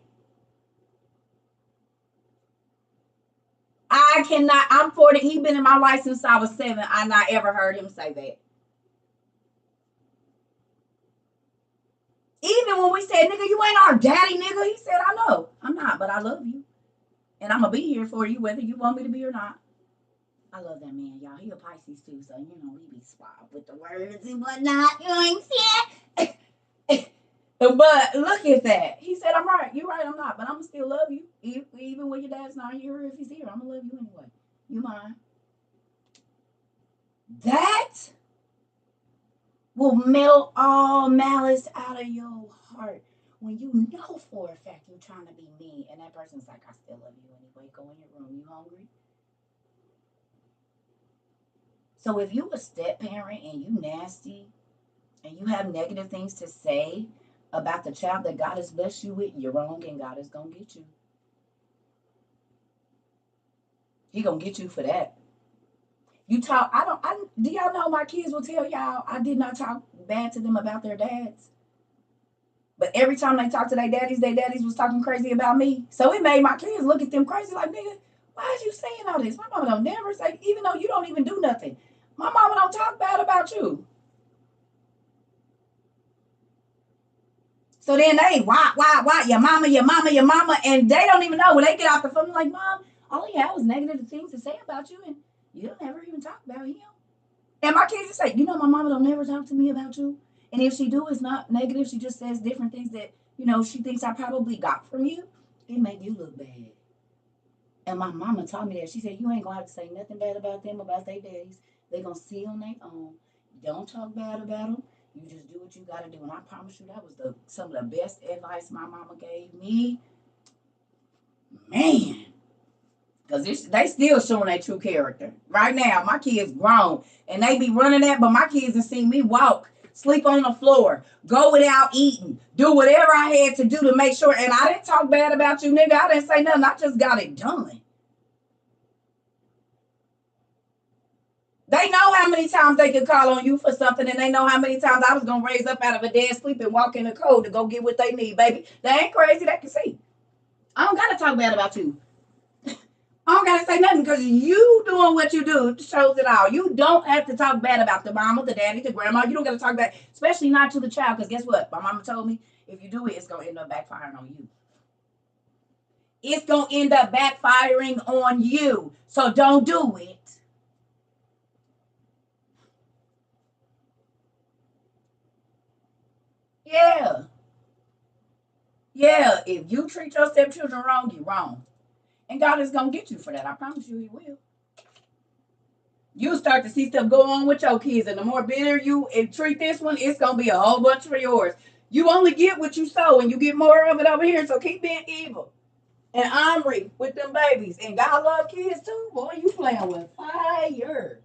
I'm 40. He been in my life since I was 7. I not ever heard him say that. Even when we said, nigga, you ain't our daddy, nigga. He said, I know. I'm not, but I love you. And I'm going to be here for you, whether you want me to be or not. I love that man, y'all. He a Pisces, too, so, you know, he be suave with the words and whatnot. You know what I'm saying? But look at that. He said, I'm right. You're right, I'm not. But I'm going to still love you. Even when your dad's not here, if he's here, I'm going to love you anyway. You mine. That will melt all malice out of your heart when you know for a fact you're trying to be mean and that person's like, I still love you anyway. Go in your room. You hungry? So if you a step parent and you nasty and you have negative things to say about the child that God has blessed you with, you're wrong and God is going to get you. He going to get you for that. You talk, do y'all know my kids will tell y'all I did not talk bad to them about their dads. But every time they talk to their daddies was talking crazy about me. So it made my kids look at them crazy like, nigga, why is you saying all this? My mama don't never say, even though you don't even do nothing. My mama don't talk bad about you. So then they, why, your mama, and they don't even know. When they get off the phone, like, Mom, all he had was negative things to say about you, and you don't ever even talk about him. And my kids just say, you know, my mama don't never talk to me about you. And if she do, it's not negative. She just says different things that, you know, she thinks I probably got from you. It make you look bad. And my mama taught me that. She said, you ain't gonna have to say nothing bad about them, about their days. They gonna see on their own. Don't talk bad about them. You just do what you gotta do. And I promise you, that was some of the best advice my mama gave me. Man, because they still showing their true character. Right now, my kids grown, and they be running that, but my kids have seen me walk, sleep on the floor, go without eating, do whatever I had to do to make sure. And I didn't talk bad about you, nigga. I didn't say nothing. I just got it done. They know how many times they could call on you for something, and they know how many times I was going to raise up out of a dead sleep and walk in the cold to go get what they need, baby. They ain't crazy. They can see. I don't got to talk bad about you. I don't gotta say nothing because you doing what you do shows it all. You don't have to talk bad about the mama, the daddy, the grandma. You don't gotta talk bad, especially not to the child, because guess what? My mama told me if you do it, it's gonna end up backfiring on you. It's gonna end up backfiring on you. So don't do it. Yeah. Yeah. If you treat your stepchildren wrong, you're wrong. And God is gonna get you for that. I promise you he will. You start to see stuff go on with your kids, and the more bitter you treat this one, it's gonna be a whole bunch for yours. You only get what you sow, and you get more of it over here. So keep being evil and angry with them babies. And God love kids too. Boy, you playing with fire.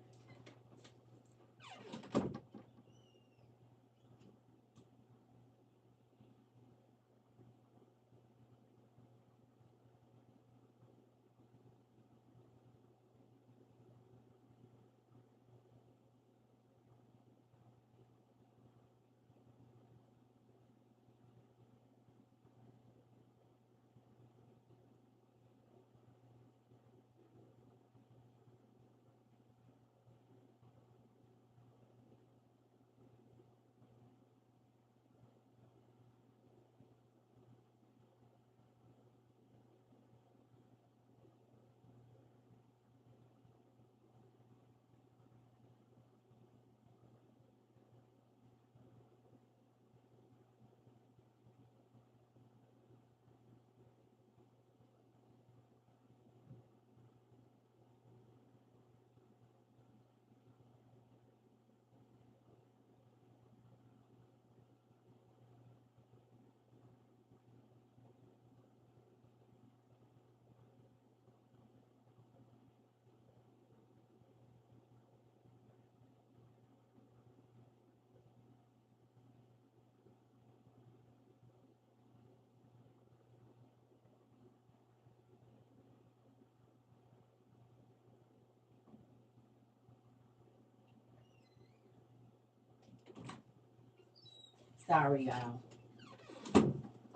Sorry, y'all.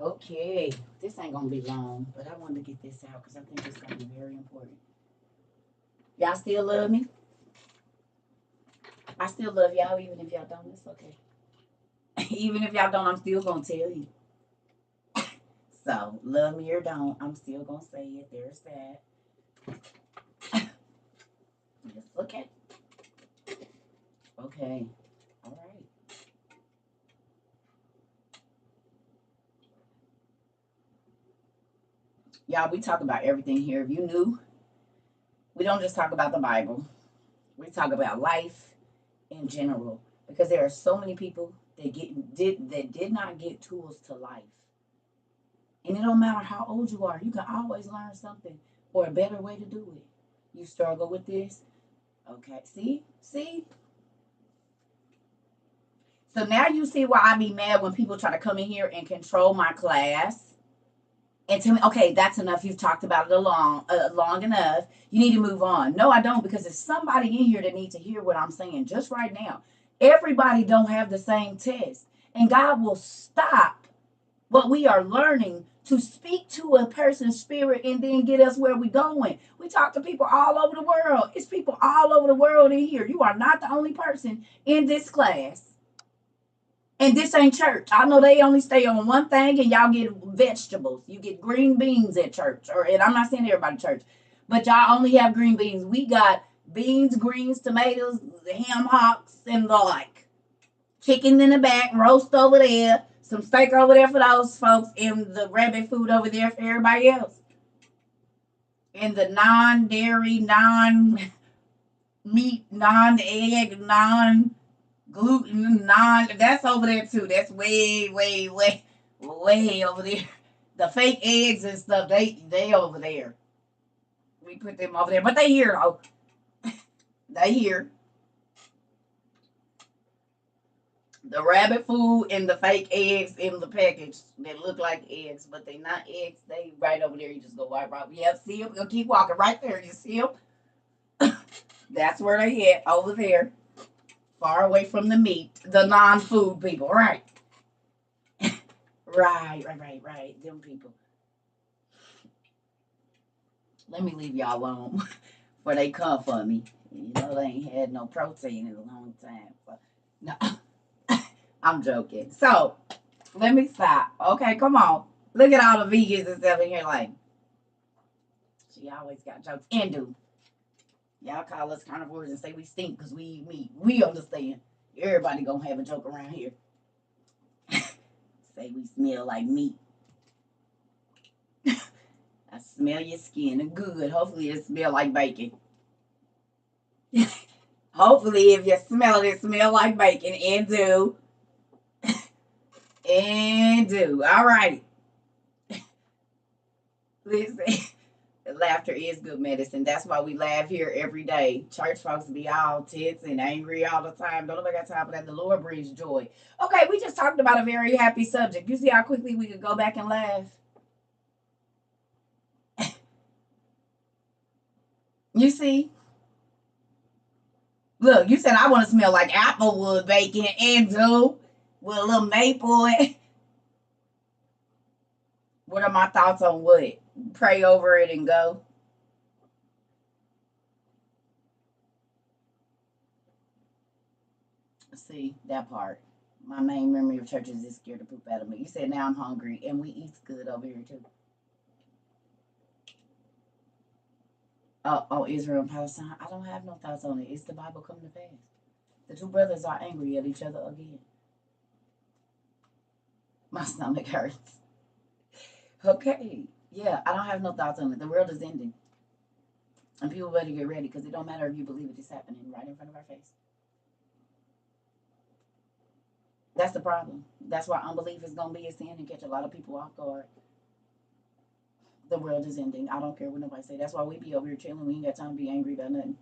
Okay, this ain't gonna be long, but I wanted to get this out because I think it's gonna be very important. Y'all still love me? I still love y'all, even if y'all don't. It's okay. Even if y'all don't, I'm still gonna tell you. So, love me or don't, I'm still gonna say it. There's that. Just look at. Okay. All right. Y'all, we talk about everything here. If you knew, we don't just talk about the Bible. We talk about life in general because there are so many people that did not get tools to life. And it don't matter how old you are, you can always learn something or a better way to do it. You struggle with this. Okay. See? So now you see why I be mad when people try to come in here and control my class and tell me, okay, that's enough. You've talked about it long enough. You need to move on. No, I don't, because there's somebody in here that needs to hear what I'm saying just right now. Everybody don't have the same test, and God will stop what we are learning to speak to a person's spirit and then get us where we're going. We talk to people all over the world. It's people all over the world in here. You are not the only person in this class. And this ain't church. I know they only stay on one thing, and y'all get vegetables. You get green beans at church. And I'm not saying everybody church, But y'all only have green beans. We got beans, greens, tomatoes, ham hocks, and the like. Chicken in the back, roast over there, some steak over there for those folks, and the rabbit food over there for everybody else. And the non-dairy, non-meat, non-egg, non-gluten, that's over there too. That's way, way, way, way over there. The fake eggs and stuff, they over there. We put them over there, but they here though. They here. The rabbit food and the fake eggs in the package that look like eggs, but they not eggs. They right over there. You just go right. Yep, see them. You'll keep walking right there. You see them? That's where they at over there, far away from the meat, the non-food people. Right, right. Them people. Let me leave y'all alone, for they come for me. You know they ain't had no protein in a long time. So, no. I'm joking. So let me stop. Okay, come on. Look at all the vegans and stuff in here. Like, she always got jokes. And do. Y'all call us carnivores and say we stink because we eat meat. We understand. Everybody gonna have a joke around here. Say we smell like meat. I smell your skin. Good. Hopefully it smell like bacon. Hopefully if you smell it smell like bacon. And do. And do. All right. Listen, laughter is good medicine. That's why we laugh here every day. Church folks be all tense and angry all the time. Don't nobody got time for that. The Lord brings joy. Okay, we just talked about a very happy subject. You see how quickly we could go back and laugh? You see? Look, you said I want to smell like applewood bacon and do with a little maple. What are my thoughts on what? Pray over it and go. See, that part. My main memory of churches is scared to poop out of me. You said now I'm hungry and we eat good over here too. Oh, Israel and Palestine. I don't have no thoughts on it. It's the Bible coming to pass. The two brothers are angry at each other again. My stomach hurts. Okay. Yeah, I don't have no thoughts on it. The world is ending. And people better get ready because it don't matter if you believe it, it's happening right in front of our face. That's the problem. That's why unbelief is going to be a sin and catch a lot of people off guard. The world is ending. I don't care what nobody say. That's why we be over here chilling. We ain't got time to be angry about nothing.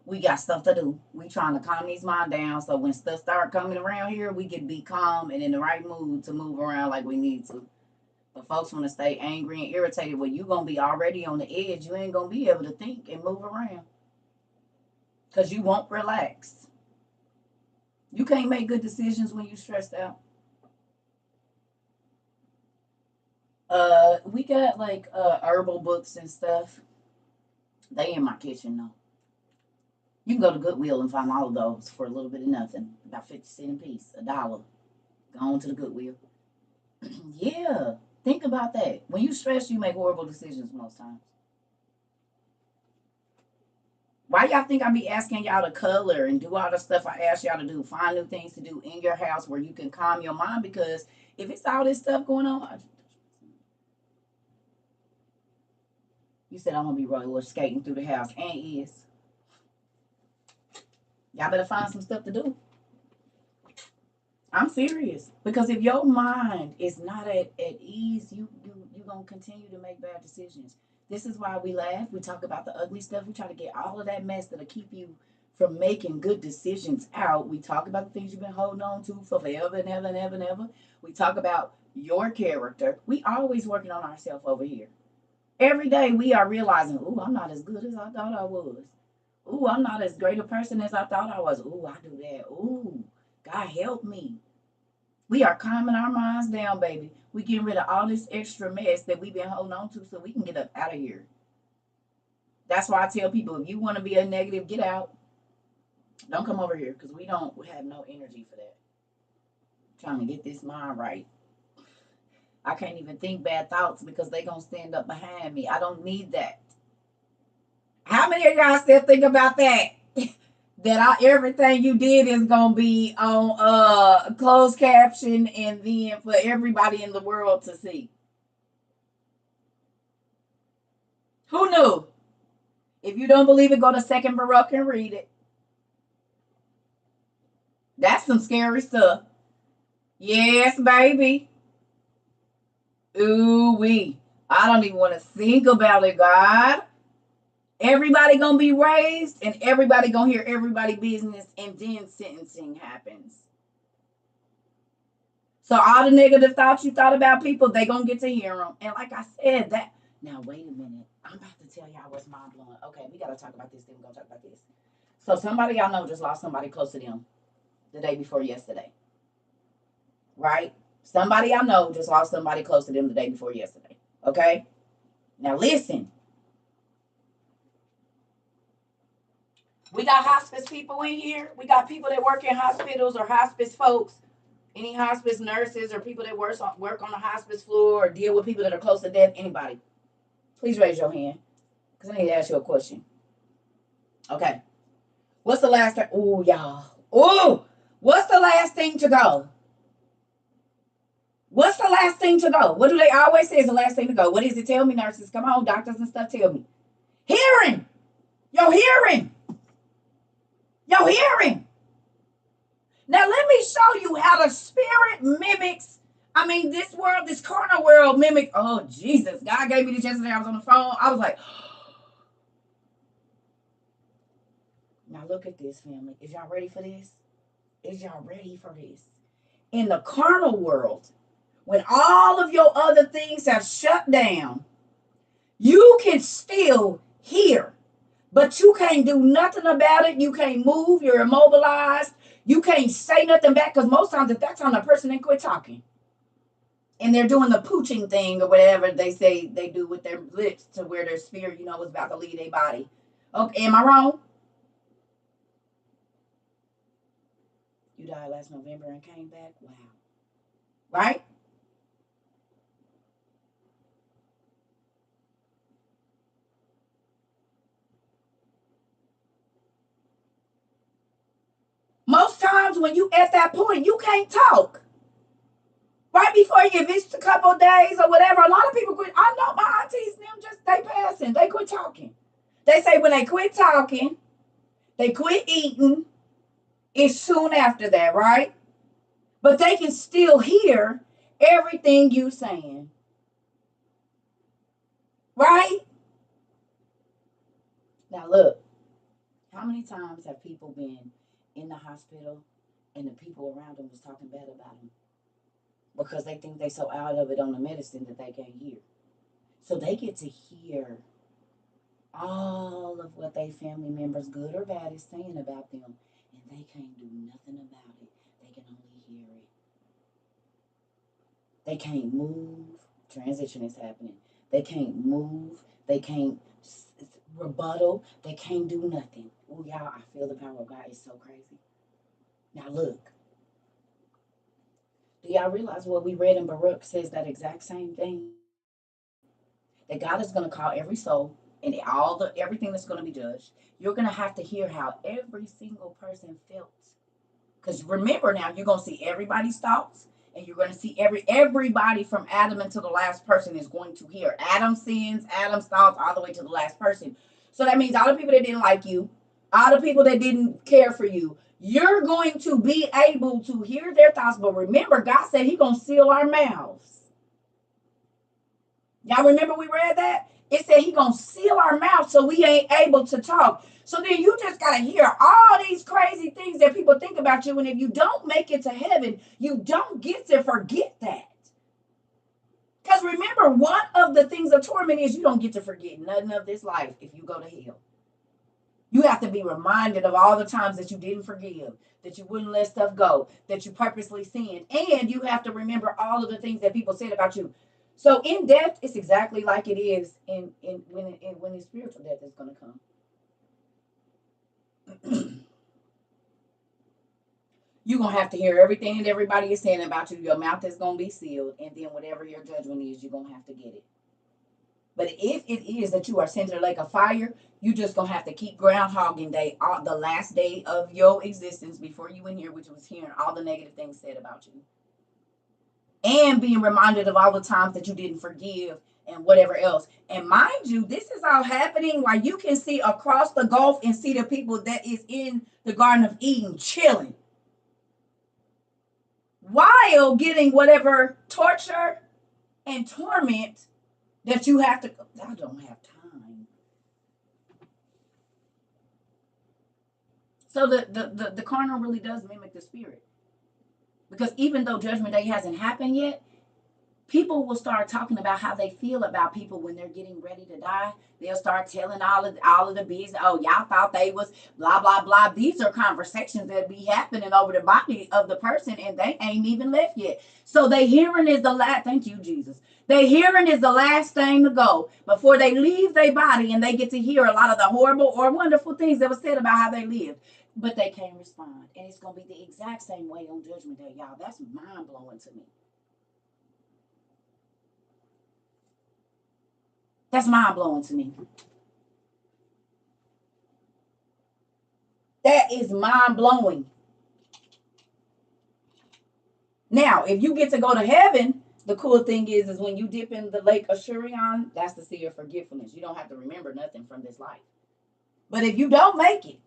We got stuff to do. We trying to calm these mind down so when stuff start coming around here, we can be calm and in the right mood to move around like we need to. But folks want to stay angry and irritated. Well, you going to be already on the edge. You ain't going to be able to think and move around because you won't relax. You can't make good decisions when you stressed out. We got like herbal books and stuff. They in my kitchen though. You can go to Goodwill and find all of those for a little bit of nothing. About 50 cents a piece, $1. Go on to the Goodwill. Yeah. Think about that. When you stress, you make horrible decisions most times. Why y'all think I be asking y'all to color and do all the stuff I ask y'all to do? Find new things to do in your house where you can calm your mind because if it's all this stuff going on, you said I'm gonna be roller skating through the house and is. Y'all better find some stuff to do. I'm serious. Because if your mind is not at ease, you gonna continue to make bad decisions. This is why we laugh. We talk about the ugly stuff. We try to get all of that mess that'll keep you from making good decisions out. We talk about the things you've been holding on to for forever and ever and ever and ever. We talk about your character. We always working on ourselves over here. Every day we are realizing, ooh, I'm not as good as I thought I was. Ooh, I'm not as great a person as I thought I was. Ooh, I do that. Ooh, God help me. We are calming our minds down, baby. We getting rid of all this extra mess that we've been holding on to so we can get up out of here. That's why I tell people, if you want to be a negative, get out. Don't come over here because we don't have no energy for that. I'm trying to get this mind right. I can't even think bad thoughts because they going to stand up behind me. I don't need that. How many of y'all still think about that? That everything you did is gonna be on closed caption and then for everybody in the world to see. Who knew? If you don't believe it, go to Second Baruch and read it. That's some scary stuff. Yes, baby. Ooh wee. I don't even want to think about it, God. Everybody gonna be raised and everybody gonna hear everybody business and then sentencing happens. So all the negative thoughts you thought about people, they gonna get to hear them. And like I said, that now wait a minute. I'm about to tell y'all what's mind blowing. Okay, we gotta talk about this. Then we're gonna talk about this. So somebody y'all know just lost somebody close to them the day before yesterday, right? Somebody I know just lost somebody close to them the day before yesterday. Okay, now listen. We got hospice people in here. We got people that work in hospitals or hospice folks. Any hospice nurses or people that work on the hospice floor or deal with people that are close to death. Anybody? Please raise your hand because I need to ask you a question. Okay. What's the last thing? Ooh, y'all. Ooh. What's the last thing to go? What's the last thing to go? What do they always say is the last thing to go? What is it? Tell me, nurses. Come on, doctors and stuff. Tell me. Hearing. Your hearing. Your hearing. Now, let me show you how the spirit mimics. I mean, this world, this carnal world mimics. Oh, Jesus. God gave me this yesterday. I was on the phone. I was like, now look at this, family. Is y'all ready for this? Is y'all ready for this? In the carnal world, when all of your other things have shut down, you can still hear, but you can't do nothing about it. You can't move. You're immobilized. You can't say nothing back because most times, if that's on the person, they quit talking. And they're doing the pooching thing or whatever they say they do with their lips to where their spirit, is about to leave their body. Okay, am I wrong? You died last November and came back? Wow. Right? Most times when you at that point, you can't talk. Right before you miss a couple of days or whatever, a lot of people quit. I know my aunties, them just, they passing. They quit talking. They say when they quit talking, they quit eating. It's soon after that, right? But they can still hear everything you saying. Right? Now look, how many times have people been in the hospital and the people around them was talking bad about them because they think they so out of it on the medicine that they can't hear. So they get to hear all of what they family members, good or bad, is saying about them, and they can't do nothing about it. They can only hear it. They can't move. Transition is happening. They can't move. They can't rebuttal. They can't do nothing. Oh, y'all, I feel the power of God. It's so crazy. Now, look. Do y'all realize what we read in Baruch says that exact same thing? That God is going to call every soul and everything that's going to be judged. You're going to have to hear how every single person felt. Because remember now, you're going to see everybody's thoughts, and you're going to see everybody from Adam until the last person is going to hear Adam's sins, Adam's thoughts, all the way to the last person. So that means all the people that didn't like you, all the people that didn't care for you, you're going to be able to hear their thoughts. But remember, God said He's going to seal our mouths. Y'all remember we read that? It said He's going to seal our mouths so we ain't able to talk. So then you just got to hear all these crazy things that people think about you. And if you don't make it to heaven, you don't get to forget that. Because remember, one of the things of torment is you don't get to forget nothing of this life if you go to hell. You have to be reminded of all the times that you didn't forgive, that you wouldn't let stuff go, that you purposely sinned. And you have to remember all of the things that people said about you. So in death, it's exactly like it is when the spiritual death is going to come. You're going to have to hear everything that everybody is saying about you. Your mouth is going to be sealed. And then whatever your judgment is, you're going to have to get it. But if it is that you are sent to the lake of fire, you just gonna have to keep groundhogging day, the last day of your existence before you went here, which was hearing all the negative things said about you, and being reminded of all the times that you didn't forgive and whatever else. And mind you, this is all happening while you can see across the gulf and see the people that is in the Garden of Eden chilling, while getting whatever torture and torment that you have to. I don't have time. So the carnal really does mimic the spirit. Because even though Judgment Day hasn't happened yet, people will start talking about how they feel about people when they're getting ready to die. They'll start telling all of the business. Oh, y'all thought they was blah blah blah. These are conversations that be happening over the body of the person, and they ain't even left yet. So they hearing is the last. Thank you, Jesus. They hearing is the last thing to go before they leave their body, and they get to hear a lot of the horrible or wonderful things that was said about how they lived. But they can't respond, and it's gonna be the exact same way on Judgment Day, y'all. That's mind blowing to me. That's mind blowing to me. That is mind blowing. Now, if you get to go to heaven, the cool thing is when you dip in the lake of Shurion, that's the sea of forgetfulness. You don't have to remember nothing from this life. But if you don't make it,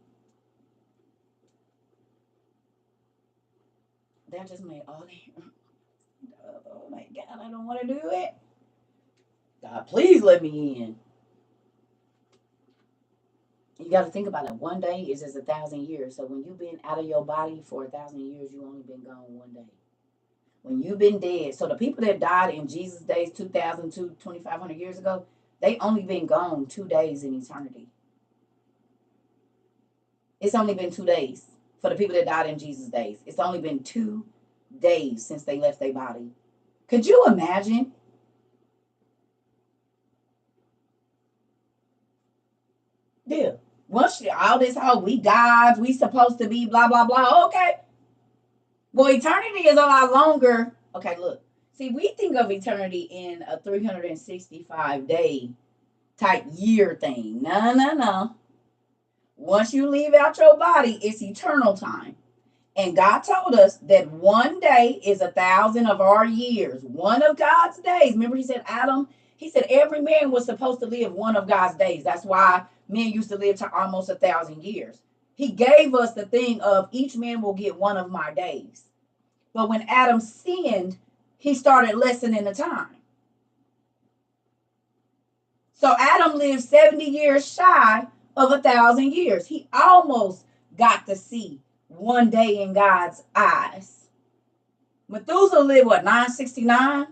that just made all the. Oh my God, I don't want to do it. God, please let me in. You got to think about it. One day is just 1,000 years. So when you've been out of your body for 1,000 years, you only been gone one day. When you've been dead, so the people that died in Jesus' days, 2,500 years ago, they only been gone 2 days in eternity. It's only been 2 days for the people that died in Jesus' days. It's only been 2 days since they left their body. Could you imagine? Yeah. Once all this whole we died, we supposed to be blah blah blah. Okay. Well, eternity is a lot longer. Okay, look. See, we think of eternity in a 365-day type year thing. No, no, no. Once you leave out your body, it's eternal time. And God told us that one day is 1,000 of our years. One of God's days. Remember, he said, Adam, he said every man was supposed to live one of God's days. That's why men used to live to almost 1,000 years. He gave us the thing of each man will get one of my days. But when Adam sinned, he started lessening the time. So Adam lived 70 years shy of 1,000 years. He almost got to see one day in God's eyes. Methuselah lived, what, 969?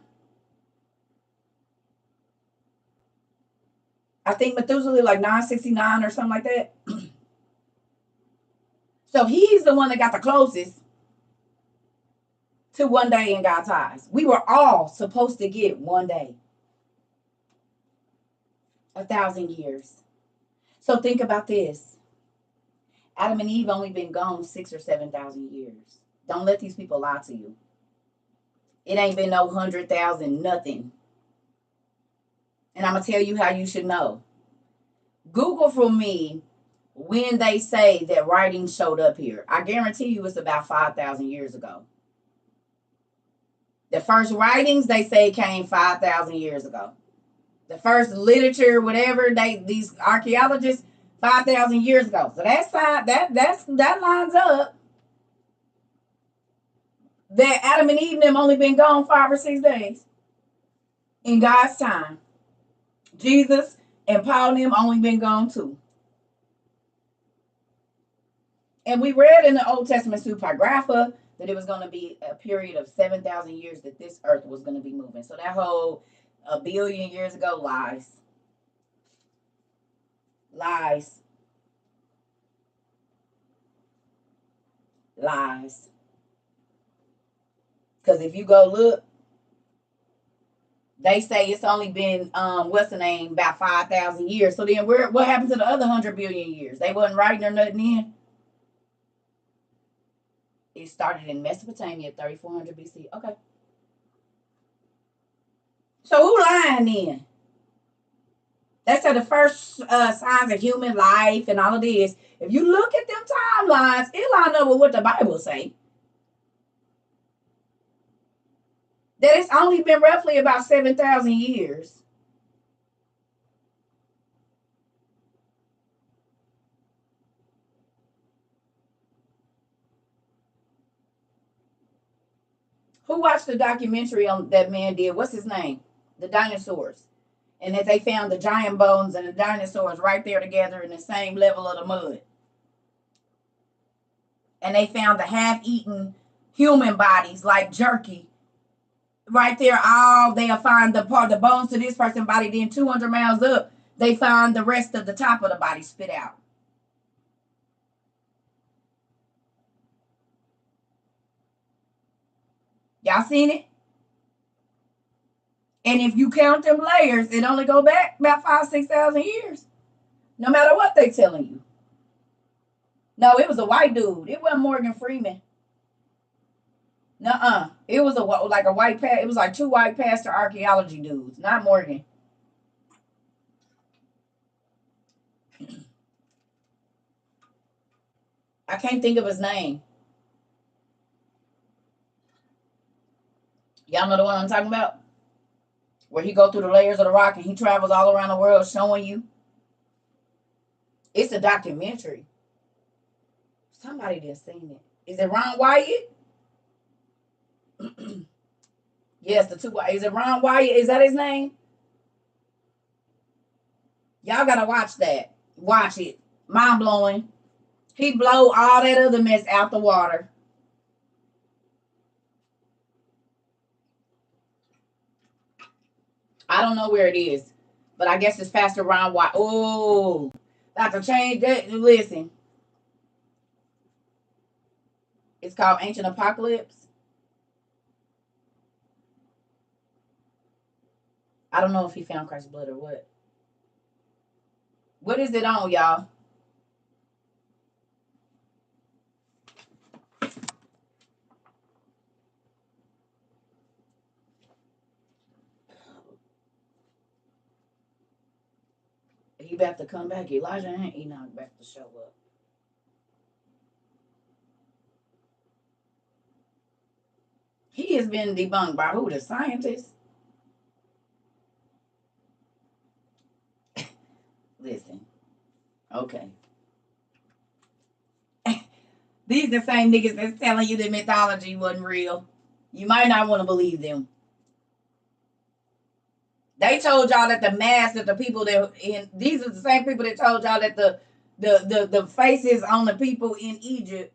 I think Methuselah lived like 969 or something like that. So he's the one that got the closest to one day in God's eyes. We were all supposed to get one day. 1,000 years. So think about this. Adam and Eve only been gone 6,000 or 7,000 years. Don't let these people lie to you. It ain't been no 100,000, nothing. And I'm going to tell you how you should know. Google for me when they say that writing showed up here. I guarantee you it's about 5,000 years ago. The first writings, they say, came 5,000 years ago. The first literature, whatever, these archaeologists, 5,000 years ago. So that lines up. That Adam and Eve have only been gone 5 or 6 days in God's time. Jesus and Paul and them only been gone 2. And we read in the Old Testament Supergrapha that it was going to be a period of 7,000 years that this earth was going to be moving. So that whole 1 billion years ago, lies. Lies. Lies. Because if you go look, they say it's only been, what's the name, about 5,000 years. So then what happened to the other 100 billion years? They wasn't writing or nothing in. It started in Mesopotamia, 3,400 BC. Okay. So who lying then? That's the first signs of human life and all of this. If you look at them timelines, it line up with what the Bible say. That it's only been roughly about 7,000 years. Who watched the documentary on that man did? What's his name? The dinosaurs. And that they found the giant bones and the dinosaurs right there together in the same level of the mud. And they found the half-eaten human bodies like jerky right there. All they'll find the bones to this person's body. Then 200 miles up, they find the rest of the top of the body spit out. Y'all seen it? And if you count them layers, it only go back about 5,000-6,000 years. No matter what they telling you. No, it was a white dude. It wasn't Morgan Freeman. Nuh-uh. It was like a white it was like two white pastor archaeology dudes, not Morgan. I can't think of his name. Y'all know the one I'm talking about? Where he go through the layers of the rock and he travels all around the world showing you. It's a documentary. Somebody just seen it. Is it Ron Wyatt? Yes, the two. Is it Ron Wyatt? Is that his name? Y'all gotta watch that. Watch it. Mind blowing. He blow all that other mess out the water. I don't know where it is, but I guess it's Pastor Ron Wyatt. Oh, I have to change that. Listen, it's called Ancient Apocalypse. I don't know if he found Christ's blood or what. What is it on, y'all? He about to come back. Elijah and Enoch about to show up. He has been debunked by who? The scientists? Listen. Okay. These the same niggas that's telling you that mythology wasn't real. You might not want to believe them. They told y'all that the mask that the people that in these are the same people that told y'all that the faces on the people in Egypt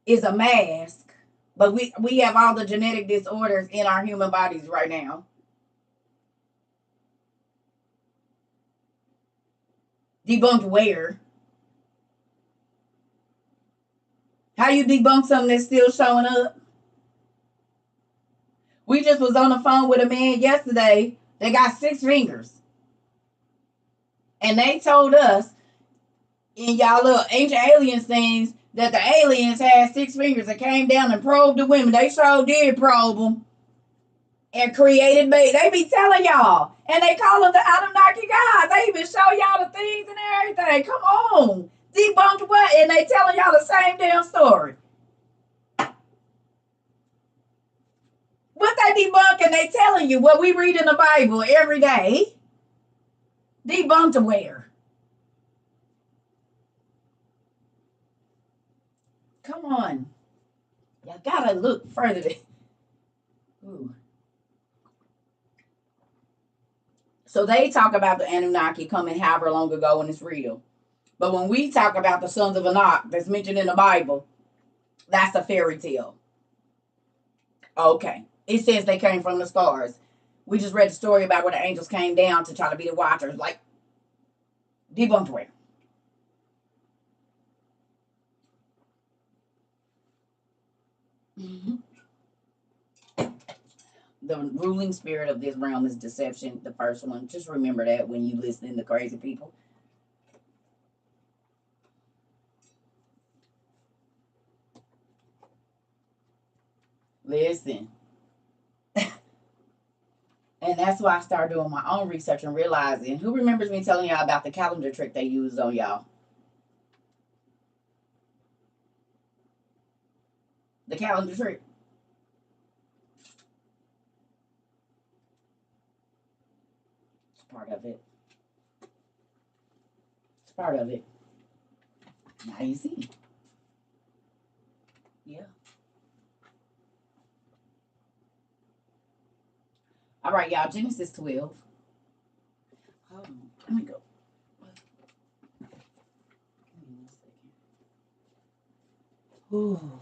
is a mask. But we have all the genetic disorders in our human bodies right now. Debunked where? How you debunk something that's still showing up? We just was on the phone with a man yesterday that got 6 fingers. And they told us in y'all little ancient aliens things that the aliens had 6 fingers and came down and probed the women. They sure did probe them and created babies. They be telling y'all. And they call them the Anunnaki gods. They even show y'all the things and everything. Come on. Debunked what? And they telling y'all the same damn story. What they debunking? They telling you what we read in the Bible every day. Debunked where? Come on. Y'all gotta look further. Ooh. So they talk about the Anunnaki coming however long ago and it's real. But when we talk about the sons of Anak that's mentioned in the Bible, that's a fairy tale. Okay. It says they came from the stars. We just read the story about where the angels came down to try to be the watchers. Like, debunked where? Mm-hmm. The ruling spirit of this realm is deception, the first one. Just remember that when you listen to crazy people. Listen. And that's why I started doing my own research and realizing, who remembers me telling y'all about the calendar trick they used on y'all? The calendar trick. It's part of it. It's part of it. Now you see. Yeah. All right, y'all. Genesis 12. Hold on. Let me go. Give me 1 second. Ooh.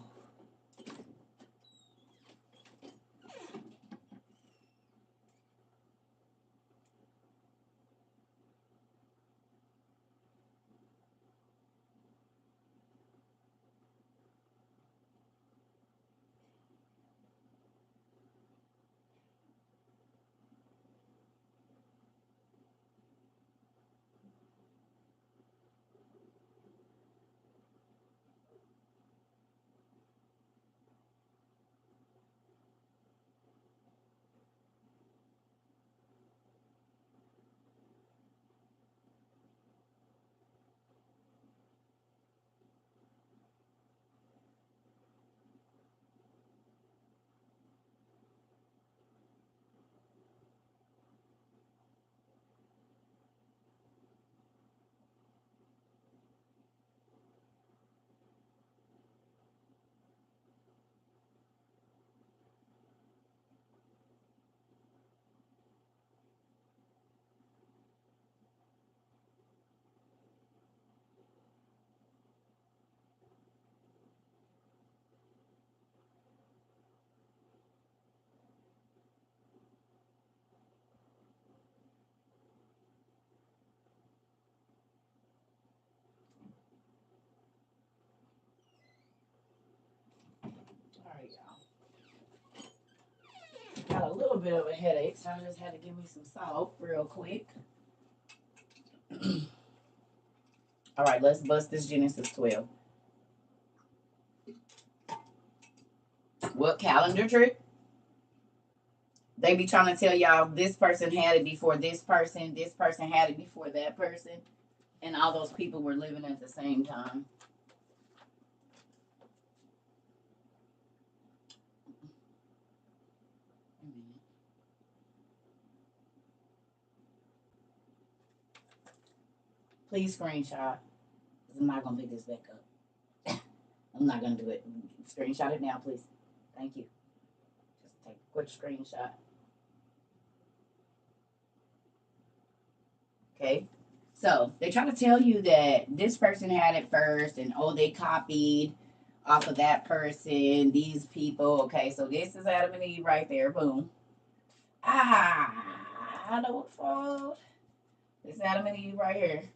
All right, y'all. Got a little bit of a headache, so I just had to give me some salt real quick. All right, let's bust this Genesis 12. What calendar trick? They be trying to tell y'all this person had it before this person had it before that person, and all those people were living at the same time. Please screenshot. I'm not gonna pick this back up. I'm not gonna do it. Screenshot it now, please. Thank you. Just take a quick screenshot. Okay. So they try to tell you that this person had it first, and oh, they copied off of that person, these people. Okay, so this is Adam and Eve right there. Boom. I know what fault. It's Adam and Eve right here.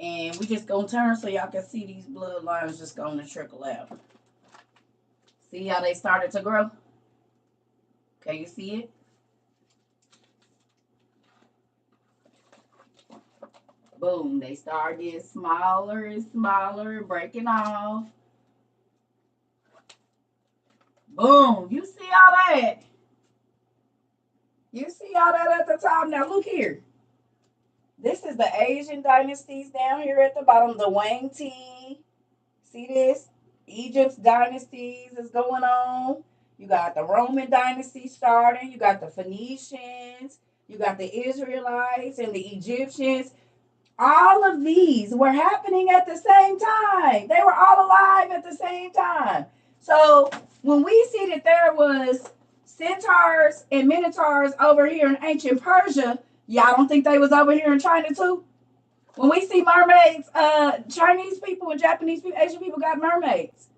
And we just gonna turn so y'all can see these bloodlines just gonna trickle out. See how they started to grow? Can you see it? Boom, they start getting smaller and smaller, breaking off. Boom, you see all that? You see all that at the top? Now look here. This is the Asian dynasties down here at the bottom. The Wang T. See this? Egypt's dynasties is going on. You got the Roman dynasty starting. You got the Phoenicians. You got the Israelites and the Egyptians. All of these were happening at the same time. They were all alive at the same time. So when we see that there was centaurs and minotaurs over here in ancient Persia, y'all don't think they was over here in China too? When we see mermaids, Chinese people and Japanese people, Asian people got mermaids.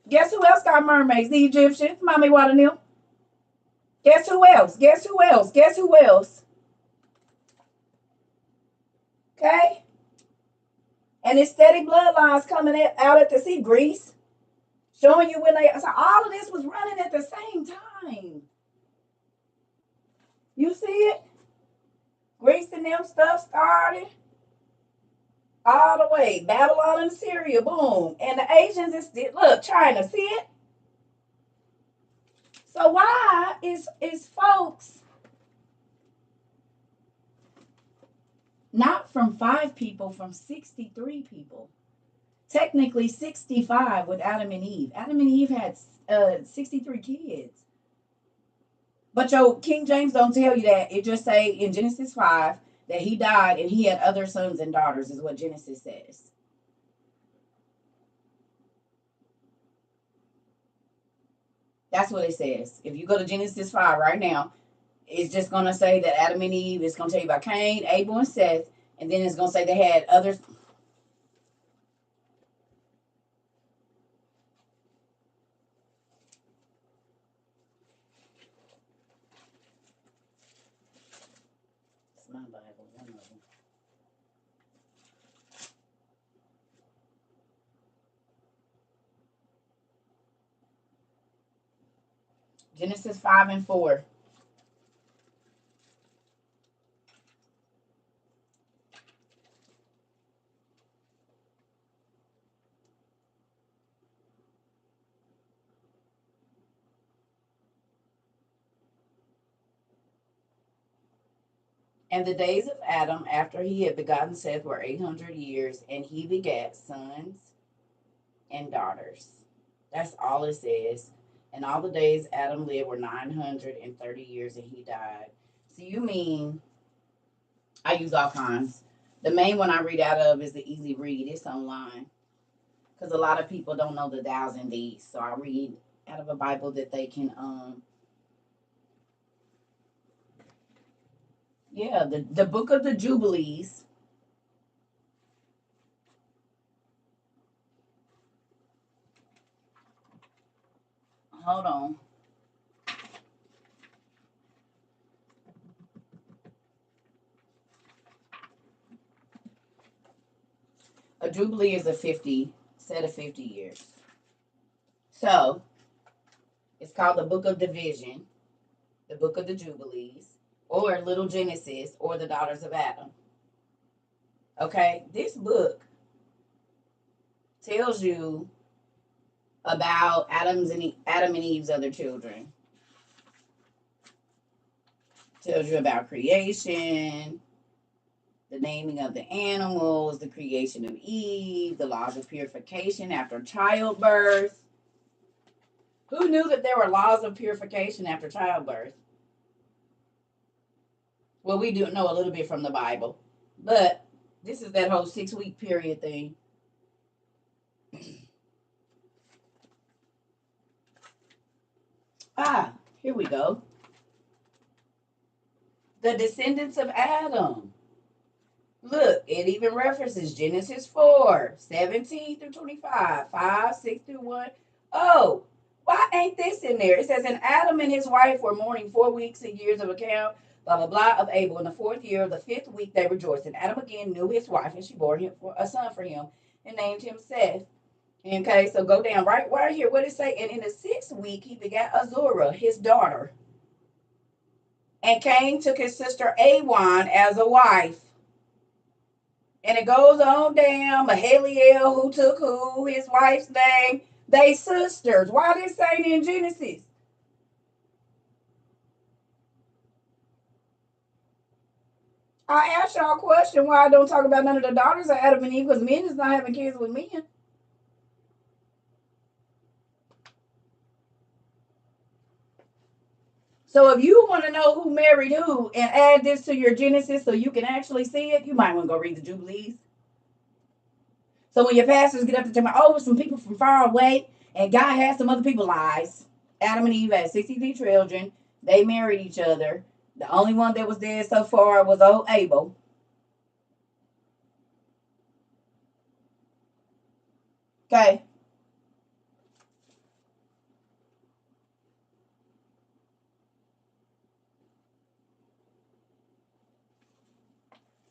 Guess who else got mermaids? The Egyptians. Mommy water them. Guess who else? Guess who else? Guess who else? Okay? And it's steady bloodlines coming out at the sea. Greece. Showing you when they, so all of this was running at the same time. You see it? Greece and them stuff started all the way. Babylon and Syria, boom. And the Asians is still, look, China, see it? So why is folks not from 5 people, from 63 people? Technically 65 with Adam and Eve. Adam and Eve had 63 kids. But your King James don't tell you that. It just say in Genesis 5 that he died and he had other sons and daughters, is what Genesis says. That's what it says. If you go to Genesis 5 right now, it's just going to say that Adam and Eve. It's going to tell you about Cain, Abel, and Seth. And then it's going to say they had others. It's my Bible, one of them. Genesis 5 and 4. And the days of Adam after he had begotten Seth were 800 years, and he begat sons and daughters. That's all it says. And all the days Adam lived were 930 years, and he died. So you mean, I use all kinds. The main one I read out of is the easy read. It's online. Because a lot of people don't know the thous and these. So I read out of a Bible that they can, yeah, the book of the Jubilees. Hold on. A Jubilee is a 50, set of 50 years. So it's called the Book of Division, the Book of the Jubilees, or Little Genesis, or the Daughters of Adam. Okay, this book tells you about Adam and Eve's other children. Tells you about creation, the naming of the animals, the creation of Eve, the laws of purification after childbirth. Who knew that there were laws of purification after childbirth? Well, we do know a little bit from the Bible, but this is that whole 6-week period thing. Here we go. The descendants of Adam. Look, it even references Genesis 4, 17 through 25, 5, 6 through 1. Oh, why ain't this in there? It says, and Adam and his wife were mourning 4 weeks and years of account, blah, blah, blah, of Abel. In the 4th year of the 5th week, they rejoiced. And Adam again knew his wife, and she bore him a son for him, and named him Seth. Okay, so go down right here. What did it say? And in the 6th week, he begat Azurah, his daughter. And Cain took his sister Awan as a wife. And it goes on down. Mahaliel, who took who, his wife's name. They sisters. Why this ain't in Genesis? I asked y'all a question why I don't talk about none of the daughters of Adam and Eve, because men is not having kids with men. So if you want to know who married who and add this to your Genesis so you can actually see it, you might want to go read the Jubilees. So when your pastors get up to tell me, oh, some people from far away, and God has some other people, lies. Adam and Eve had 63 children. They married each other. The only one that was dead so far was old Abel. Okay.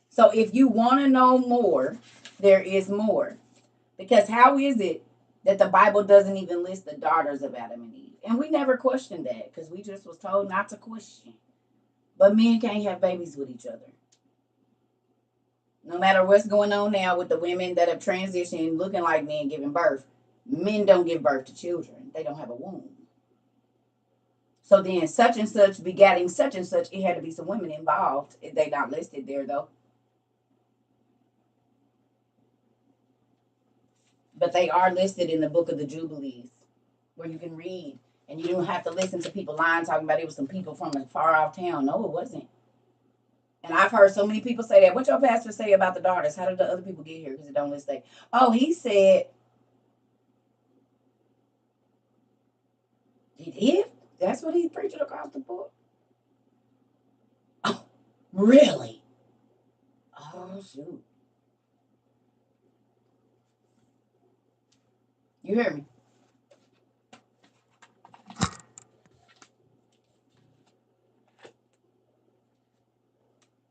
So if you want to know more, there is more. Because how is it that the Bible doesn't even list the daughters of Adam and Eve? And we never questioned that because we just was told not to question. But men can't have babies with each other. No matter what's going on now with the women that have transitioned looking like men giving birth, men don't give birth to children. They don't have a womb. So then such and such begatting such and such, it had to be some women involved. They not listed there though. But they are listed in the book of the Jubilees, where you can read and you don't have to listen to people lying talking about it was some people from a far off town. No, it wasn't. And I've heard so many people say that. What your pastor say about the daughters? How did the other people get here? Because it don't list that. Oh, he said he did. That's what he's preaching across the book. Oh, really? Oh shoot. You hear me?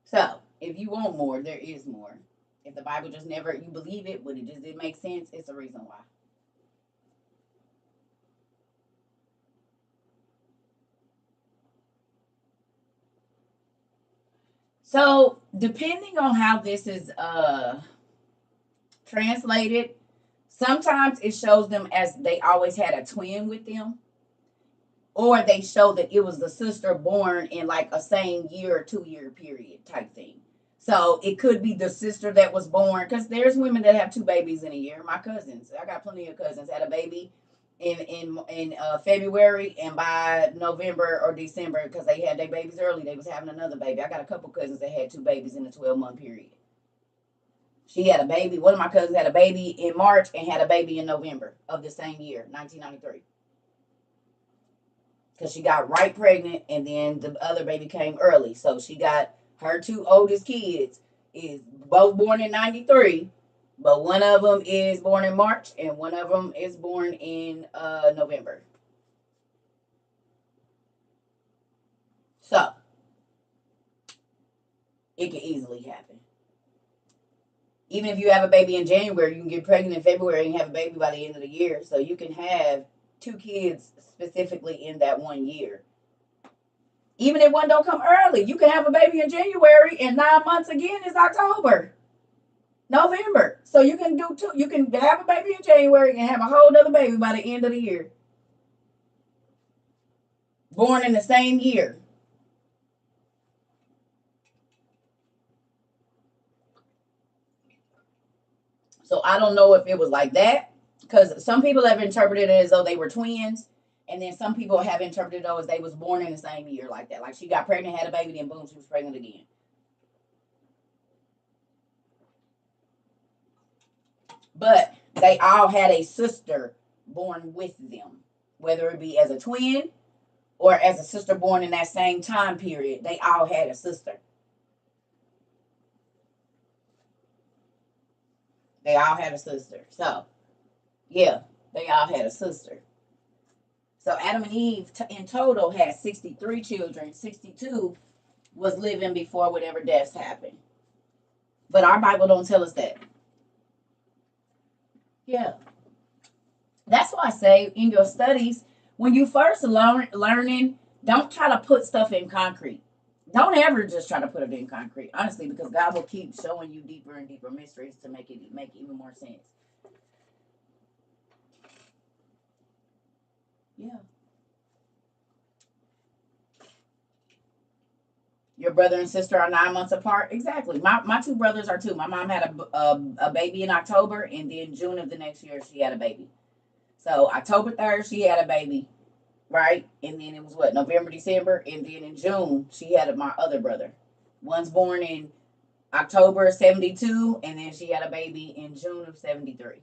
So if you want more, there is more. If the Bible just never you believe it, but it just didn't make sense, it's a reason why. So depending on how this is translated, sometimes it shows them as they always had a twin with them, or they show that it was the sister born in like a same year or 2 year period type thing. So it could be the sister that was born, because there's women that have two babies in a year. My cousins, I got plenty of cousins, had a baby in February, and by November or December, because they had their babies early, they was having another baby. I got a couple cousins that had two babies in a 12-month period. She had a baby. One of my cousins had a baby in March and had a baby in November of the same year, 1993. Because she got right pregnant, and then the other baby came early. So she got her two oldest kids is both born in 93, but one of them is born in March and one of them is born in November. So it can easily happen. Even if you have a baby in January, you can get pregnant in February and have a baby by the end of the year. So you can have two kids specifically in that 1 year. Even if one don't come early, you can have a baby in January and 9 months again is October, November. So you can do two. You can have a baby in January and have a whole other baby by the end of the year, born in the same year. So I don't know if it was like that, because some people have interpreted it as though they were twins, and then some people have interpreted it as they was born in the same year like that. Like she got pregnant, had a baby, then boom, she was pregnant again. But they all had a sister born with them, whether it be as a twin or as a sister born in that same time period. They all had a sister. They all had a sister. So, yeah, they all had a sister. So Adam and Eve in total had 63 children. 62 was living before whatever deaths happened. But our Bible don't tell us that. Yeah. That's why I say in your studies, when you first learning, don't try to put stuff in concrete. Don't ever just try to put it in concrete, honestly, because God will keep showing you deeper and deeper mysteries to make it make even more sense. Yeah. Your brother and sister are 9 months apart. Exactly. My two brothers are too. My mom had a baby in October, and then June of the next year she had a baby. So October 3rd she had a baby, right? And then it was what, November, December, and then in June she had my other brother. One's born in October 72, and then she had a baby in June of 73.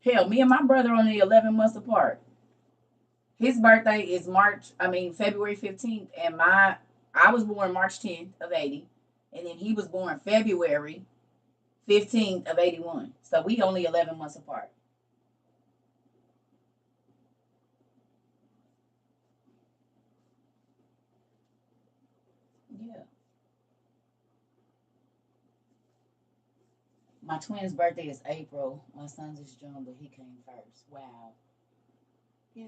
Hell, me and my brother only 11 months apart. His birthday is February 15th, and I was born March 10th of 80, and then he was born February 15th of 81. So we only 11 months apart. Yeah. My twin's birthday is April. My son's is June, but he came first. Wow. Yeah.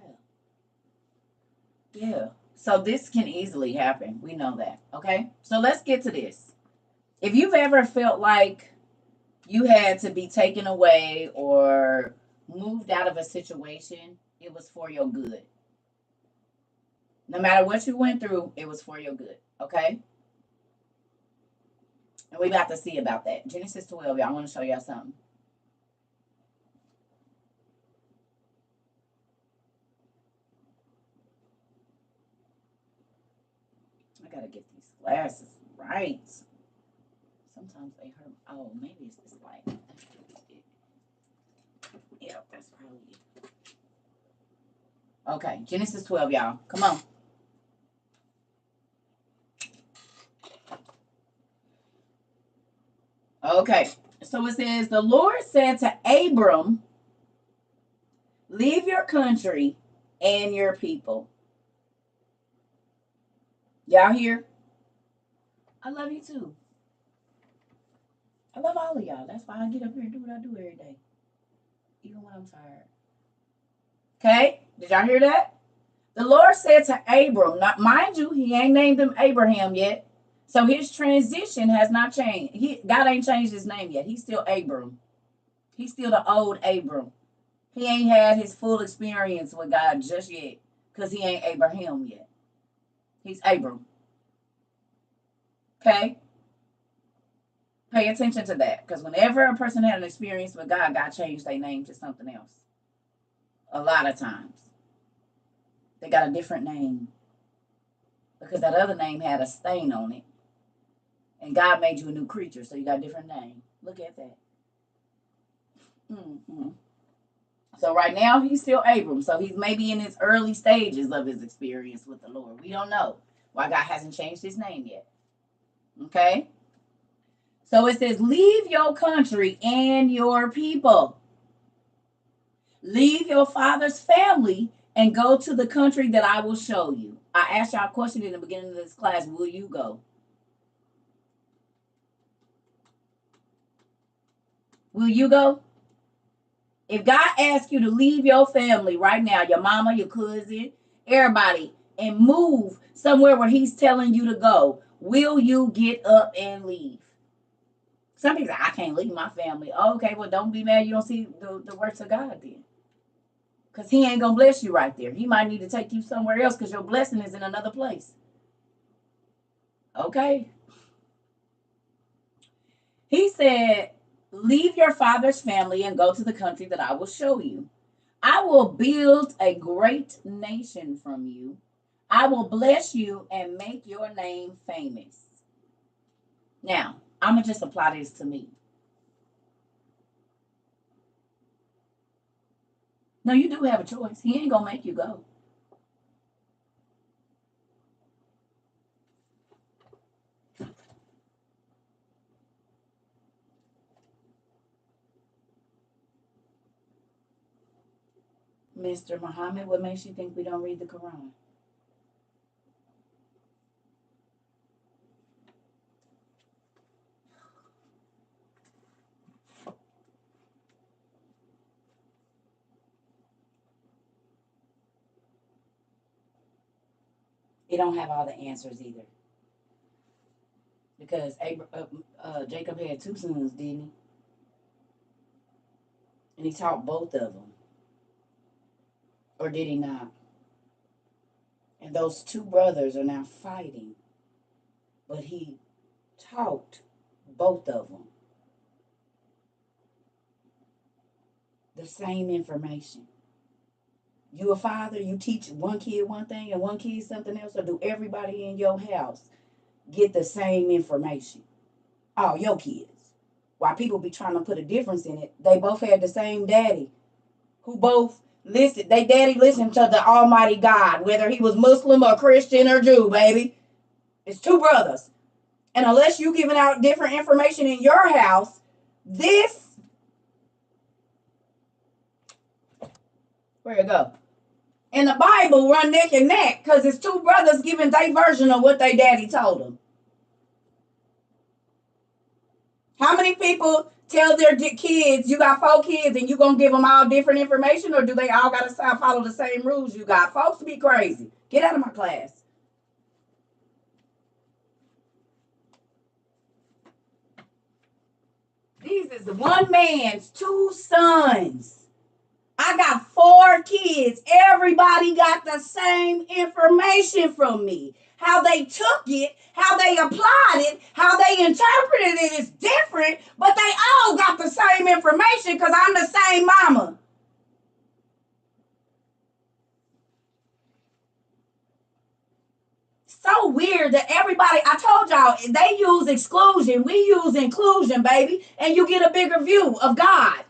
Yeah. So this can easily happen. We know that. Okay. So let's get to this. If you've ever felt like you had to be taken away or moved out of a situation, it was for your good. No matter what you went through, it was for your good. Okay? And we about to see about that. Genesis 12, y'all. I want to show y'all something. I gotta get these glasses right. Sometimes they hurt. Oh, maybe it's this light. Yeah, that's probably it. Okay, Genesis 12, y'all. Come on. Okay, so it says, the Lord said to Abram, leave your country and your people. Y'all here? I love you too. I love all of y'all. That's why I get up here and do what I do every day, even when I'm tired. Okay, did y'all hear that? The Lord said to Abram, not mind you, he ain't named him Abraham yet. So his transition has not changed. God ain't changed his name yet. He's still Abram. He's still the old Abram. He ain't had his full experience with God just yet because he ain't Abraham yet. He's Abram. Okay? Pay attention to that because whenever a person had an experience with God, God changed their name to something else. A lot of times. They got a different name because that other name had a stain on it. And God made you a new creature, so you got a different name. Look at that. Mm-hmm. So right now, he's still Abram. So he's maybe in his early stages of his experience with the Lord. We don't know why God hasn't changed his name yet. Okay? So it says, leave your country and your people. Leave your father's family and go to the country that I will show you. I asked y'all a question in the beginning of this class. Will you go? Will you go? If God asks you to leave your family right now, your mama, your cousin, everybody, and move somewhere where he's telling you to go, will you get up and leave? Some people say, I can't leave my family. Oh, okay, well, don't be mad you don't see the works of God then. Because he ain't going to bless you right there. He might need to take you somewhere else because your blessing is in another place. Okay? He said, leave your father's family and go to the country that I will show you. I will build a great nation from you. I will bless you and make your name famous. Now, I'm going to just apply this to me. No, you do have a choice. He ain't going to make you go. Mr. Muhammad, what makes you think we don't read the Quran? It don't have all the answers either. Because Jacob had two sons, didn't he? And he taught both of them. Or did he not? And those two brothers are now fighting. But he taught both of them the same information. You a father, you teach one kid one thing and one kid something else, or do everybody in your house get the same information? All your kids. Why people be trying to put a difference in it, they both had the same daddy who both listened. They daddy listened to the Almighty God, whether he was Muslim or Christian or Jew, baby. It's two brothers. And unless you giving out different information in your house, this, where it go? In the Bible run neck and neck because it's two brothers giving their version of what their daddy told them. How many people tell their kids, you got 4 kids and you going to give them all different information, or do they all got to follow the same rules you got? Folks be crazy. Get out of my class. These is the one man's 2 sons. I got 4 kids. Everybody got the same information from me. How they took it, how they applied it, how they interpreted it is different, but they all got the same information because I'm the same mama. So weird that everybody, I told y'all, they use exclusion. We use inclusion, baby, and you get a bigger view of God.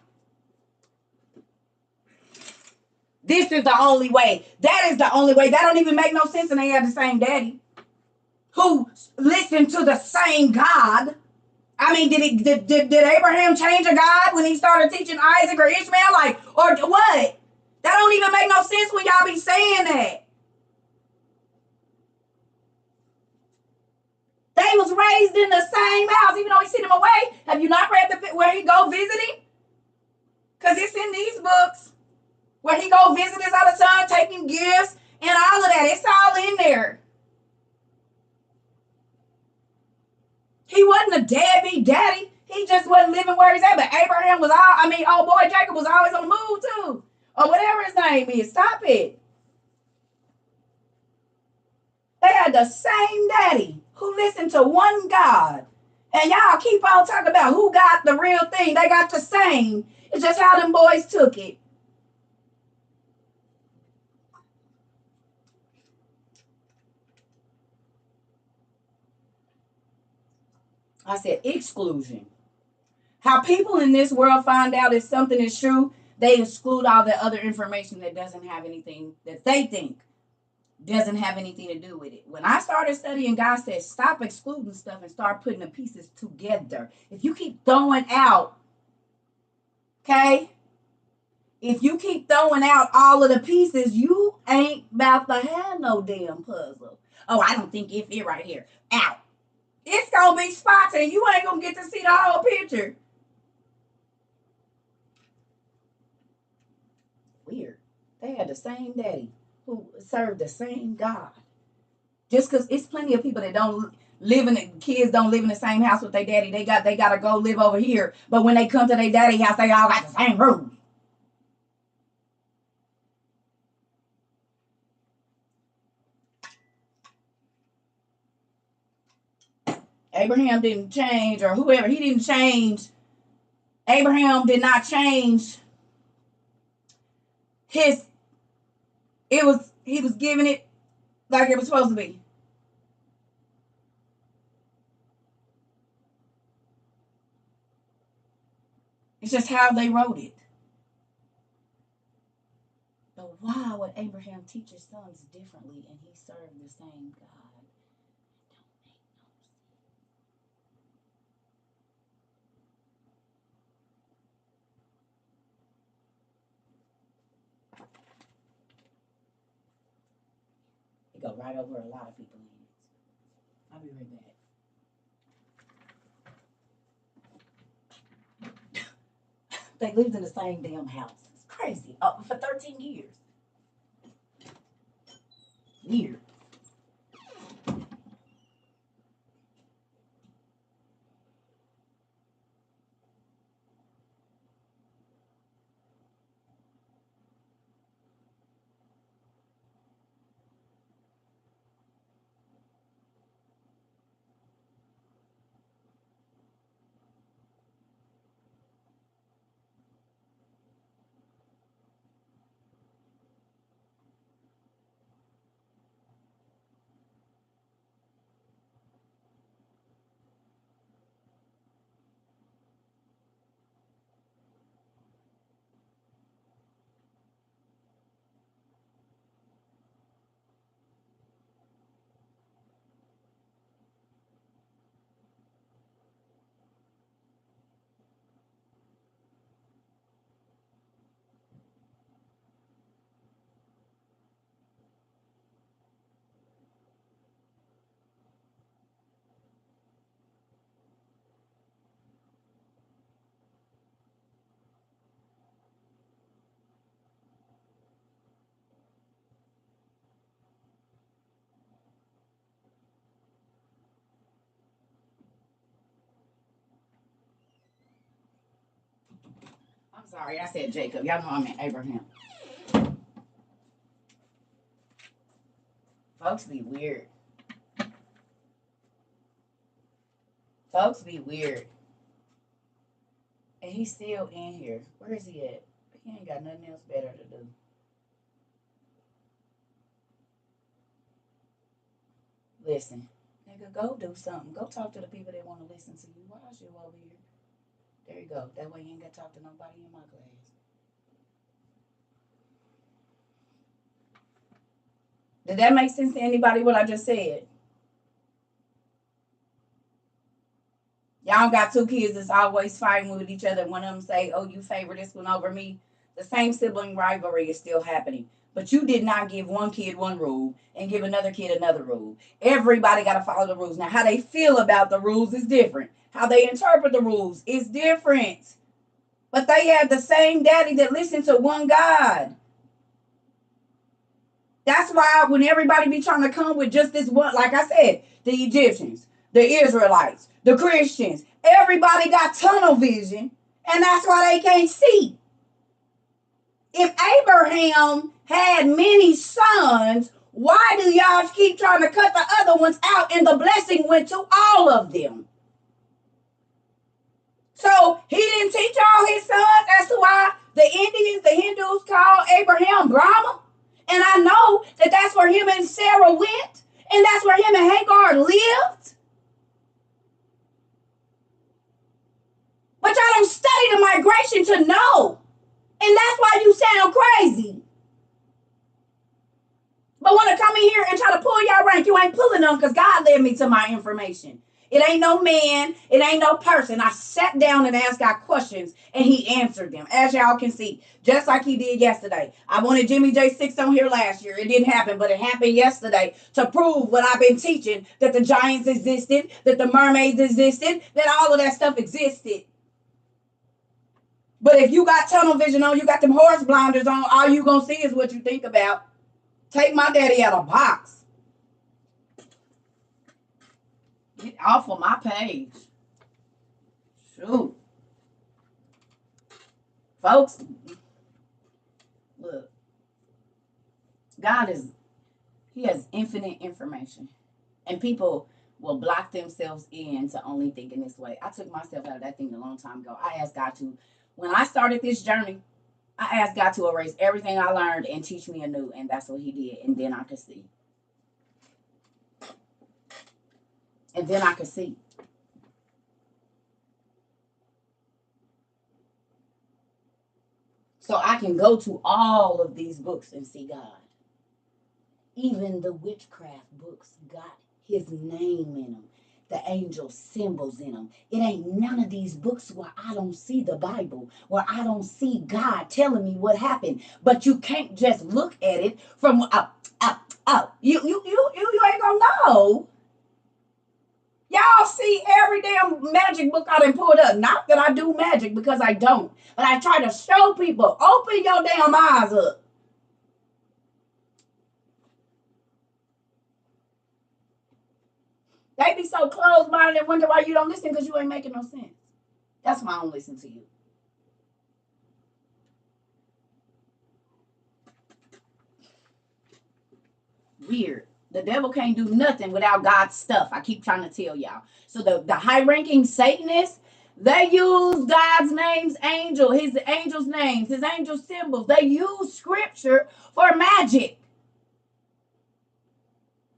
This is the only way. That is the only way. That don't even make no sense, and they have the same daddy who listened to the same God. I mean, did Abraham change a God when he started teaching Isaac or Ishmael? Like, or what? That don't even make no sense when y'all be saying that. They was raised in the same house, even though he sent him away. Have you not read where he go visiting? Because it's in these books where he go visit his other son, taking gifts and all of that. It's all in there. He wasn't a deadbeat daddy. He just wasn't living where he's at. But Abraham was old boy Jacob was always on the move too. Or whatever his name is. Stop it. They had the same daddy who listened to one God. And y'all keep on talking about who got the real thing. They got the same. It's just how them boys took it. I said exclusion. How people in this world find out if something is true, they exclude all the other information that doesn't have anything that they think doesn't have anything to do with it. When I started studying, God said, stop excluding stuff and start putting the pieces together. If you keep throwing out, okay? If you keep throwing out all of the pieces, you ain't about to have no damn puzzle. Oh, I don't think it fit right here. Out. It's gonna be spots and you ain't gonna get to see the whole picture. Weird. They had the same daddy who served the same God. Just because it's plenty of people that don't live in the kids don't live in the same house with their daddy. They gotta go live over here. But when they come to their daddy house, they all got the same rules. Abraham didn't change, or whoever, he didn't change. Abraham did not change his he was giving it like it was supposed to be. It's just how they wrote it. But why would Abraham teach his sons differently and he served the same God? It go right over a lot of people in it. I'll be right back. They lived in the same damn house. It's crazy. For 13 years. Weird. I'm Sorry, I said Jacob. Y'all know I meant Abraham. Folks be weird. Folks be weird. And he's still in here. Where is he at? He ain't got nothing else better to do. Listen, nigga, go do something. Go talk to the people that want to listen to you. Why is you over here? There you go. That way you ain't got to talk to nobody in my class. Did that make sense to anybody what I just said? Y'all got two kids that's always fighting with each other. One of them say, oh, you favor this one over me. The same sibling rivalry is still happening. But you did not give one kid one rule and give another kid another rule. Everybody got to follow the rules. Now, how they feel about the rules is different. How they interpret the rules is different. But they have the same daddy that listens to one God. That's why when everybody be trying to come with just this one, like I said, the Egyptians, the Israelites, the Christians, everybody got tunnel vision, and that's why they can't see. If Abraham had many sons, why do y'all keep trying to cut the other ones out and the blessing went to all of them? So he didn't teach all his sons as to why the Indians, the Hindus call Abraham Brahma. And I know that that's where him and Sarah went. And that's where him and Hagar lived. But y'all don't study the migration to know. And that's why you sound crazy. But want to come in here and try to pull y'all rank, you ain't pulling them because God led me to my information. It ain't no man. It ain't no person. I sat down and asked God questions, and he answered them, as y'all can see, just like he did yesterday. I wanted Jimmy J6 on here last year. It didn't happen, but it happened yesterday to prove what I've been teaching, that the giants existed, that the mermaids existed, that all of that stuff existed. But if you got tunnel vision on, you got them horse blinders on, all you going to see is what you think about. Take my daddy out of box. Get off of my page. Shoot. Folks, look. He has infinite information. And people will block themselves in to only thinking this way. I took myself out of that thing a long time ago. I asked God to, when I started this journey, I asked God to erase everything I learned and teach me anew. And that's what he did. And then I could see. And then I could see. So I can go to all of these books and see God. Even the witchcraft books got his name in them. The angel symbols in them. It ain't none of these books where I don't see the Bible, where I don't see God telling me what happened. But you can't just look at it from You ain't gonna know. Y'all see every damn magic book I done pulled up. Not that I do magic, because I don't. But I try to show people, open your damn eyes up. They be so closed-minded and wonder why you don't listen, because you ain't making no sense. That's why I don't listen to you. Weird. The devil can't do nothing without God's stuff. I keep trying to tell y'all. So the high-ranking Satanists, they use God's names, his angels' names, his angel symbols. They use scripture for magic.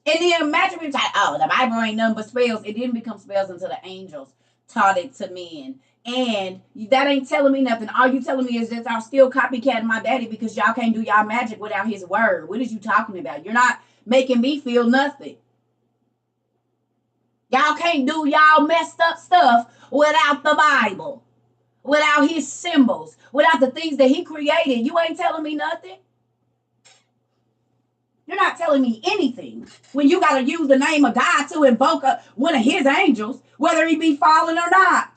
And then magic was like, oh, the Bible ain't nothing but spells. It didn't become spells until the angels taught it to men. And that ain't telling me nothing. All you telling me is that I'm still copycatting my daddy because y'all can't do y'all magic without his word. What is you talking about? You're not making me feel nothing. Y'all can't do y'all messed up stuff without the Bible, without his symbols, without the things that he created. You ain't telling me nothing. You're not telling me anything when you got to use the name of God to invoke one of his angels, whether he be fallen or not.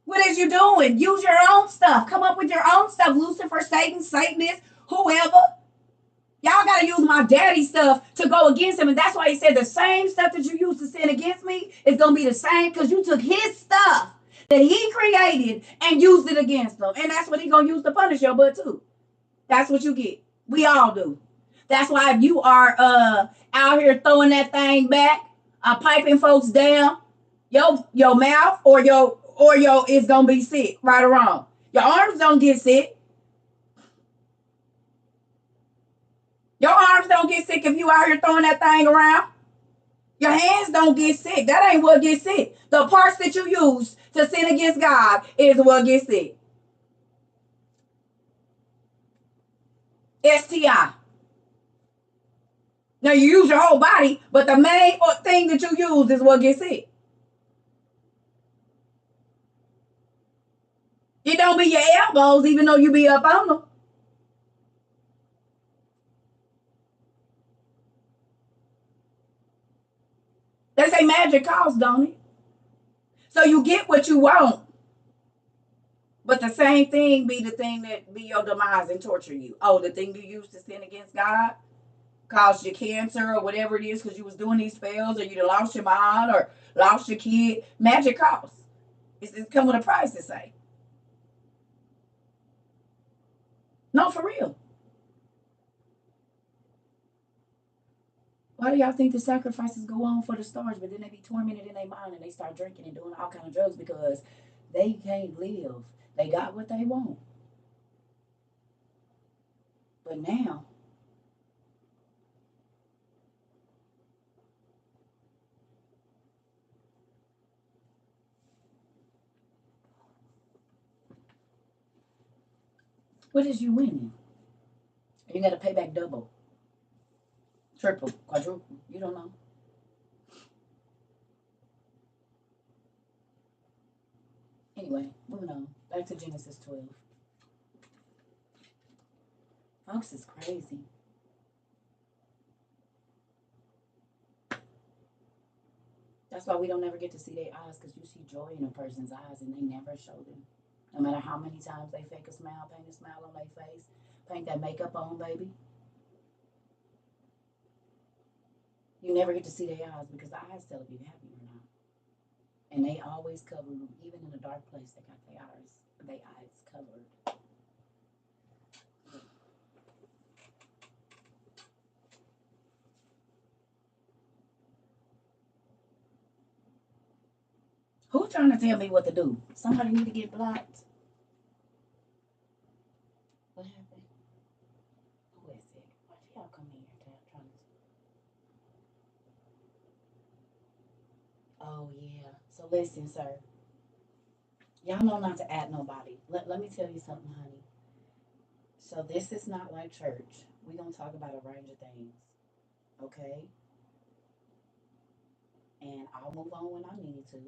What is you doing? Use your own stuff. Come up with your own stuff. Lucifer, Satan, Satanist, whoever. Y'all got to use my daddy stuff to go against him. And that's why he said the same stuff that you used to sin against me is going to be the same because you took his stuff. that he created and used it against them. And that's what he's going to use to punish your butt too. That's what you get. We all do. That's why if you are out here throwing that thing back, piping folks down, your mouth or your is gonna be sick, right or wrong. Your arms don't get sick. Your arms don't get sick if you out here throwing that thing around. Your hands don't get sick. That ain't what gets sick. The parts that you use to sin against God is what gets sick. STI. Now you use your whole body, but the main thing that you use is what gets sick. It don't be your elbows, even though you be up on them. They say magic costs, don't it? So you get what you want. But the same thing be the thing that be your demise and torture you. Oh, the thing you used to sin against God caused you cancer or whatever it is because you was doing these spells or you lost your mind or lost your kid. Magic costs. It's come with a price, to say. No, for real. Why do y'all think the sacrifices go on for the stars, but then they be tormented in their mind and they start drinking and doing all kind of drugs because they can't live. They got what they want. But now, what is you winning? You got to pay back double, triple, quadruple. You don't know. Anyway, moving on. Back to Genesis 12. Folks, is crazy. That's why we don't ever get to see their eyes, because you see joy in a person's eyes and they never show them. No matter how many times they fake a smile, paint a smile on their face, paint that makeup on, baby. You never get to see their eyes because the eyes tell if you're happy or not. And they always cover them. Even in a dark place, they got their eyes covered. Who trying to tell me what to do? Somebody need to get blocked. What happened? Who is it? Why do y'all come here trying to? Oh yeah. So listen, sir. Y'all know not to add nobody. Let me tell you something, honey. So this is not like church. We gonna talk about a range of things, okay? And I'll move on when I need to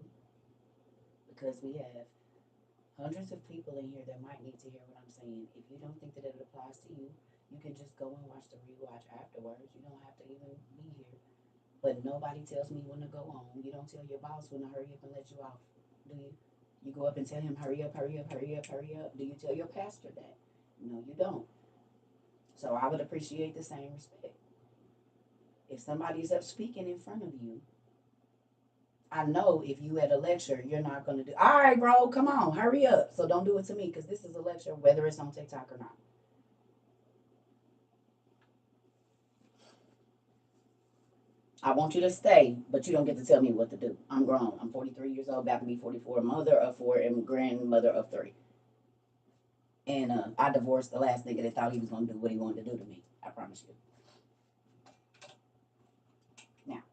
because we have hundreds of people in here that might need to hear what I'm saying. If you don't think that it applies to you, you can just go and watch the rewatch afterwards. You don't have to even be here. But nobody tells me when to go on. You don't tell your boss when to hurry up and let you off, do you? You go up and tell him, hurry up, hurry up, hurry up, hurry up. Do you tell your pastor that? No, you don't. So I would appreciate the same respect. If somebody's up speaking in front of you, I know if you at a lecture, you're not going to do, all right, bro, come on, hurry up. So don't do it to me because this is a lecture, whether it's on TikTok or not. I want you to stay, but you don't get to tell me what to do. I'm grown. I'm 43 years old, about to be 44, mother of 4, and grandmother of 3. And I divorced the last nigga that thought he was going to do what he wanted to do to me. I promise you. Now,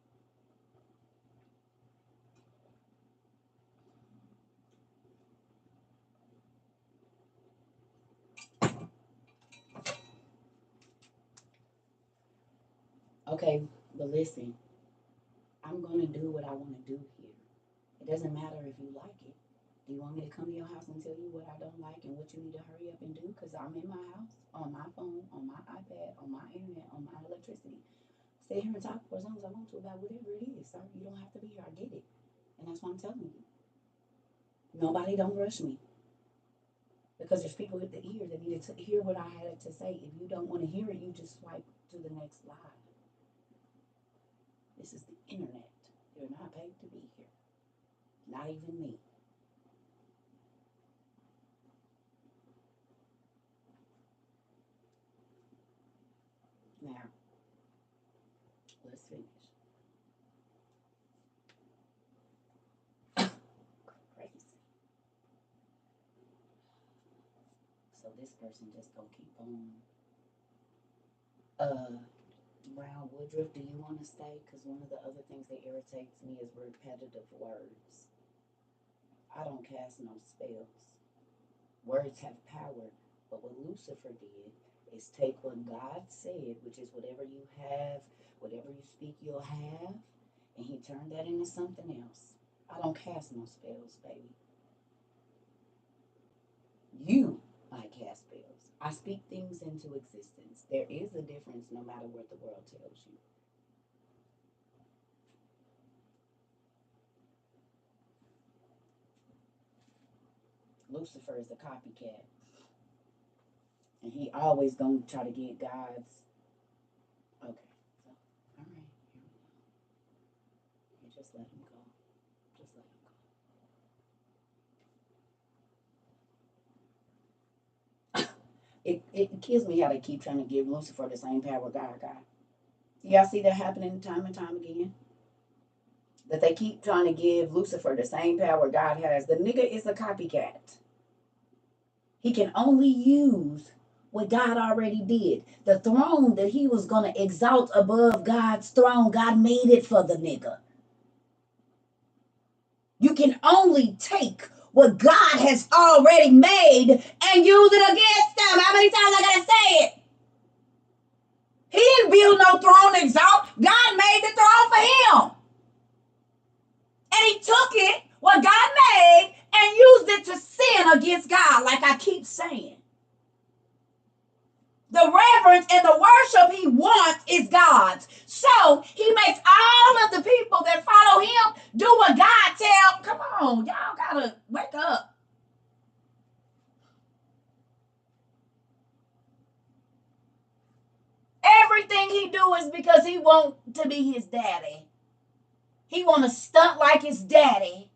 okay, but listen, I'm going to do what I want to do here. It doesn't matter if you like it. Do you want me to come to your house and tell you what I don't like and what you need to hurry up and do? Because I'm in my house, on my phone, on my iPad, on my internet, on my electricity. Stay here and talk for as long as I want to about whatever it is, sir. You don't have to be here. I get it. And that's what I'm telling you. Nobody don't rush me. Because there's people with the ear that needed to hear what I had to say. If you don't want to hear it, you just swipe to the next slide. This is the internet. You're not paid to be here. Not even me. finish. Crazy. So this person just gonna keep on. Brown Woodruff, do you want to stay? Because one of the other things that irritates me is repetitive words. I don't cast no spells. Words have power, but what Lucifer did is take what God said, which is whatever you have, whatever you speak, you'll have, and he turned that into something else. I don't cast no spells, baby. You might cast spells. I speak things into existence. There is a difference no matter what the world tells you. Lucifer is a copycat. And he always gonna try to get God's. Okay, so all right, you just let him go. Just let him go. It kills me how they keep trying to give Lucifer the same power God got. Y'all see that happening time and time again? That they keep trying to give Lucifer the same power God has. The nigga is a copycat. He can only use what God already did. The throne that he was going to exalt above God's throne, God made it for the nigga. You can only take what God has already made and use it against them. How many times I gotta say it? He didn't build no throne to exalt. God made the throne for him. And he took it, what God made, and used it to sin against God, like I keep saying. The reverence and the worship he wants is God's. So he makes all of the people that follow him do what God tells. Come on, y'all gotta wake up. Everything he do is because he wants to be his daddy. He want to stunt like his daddy,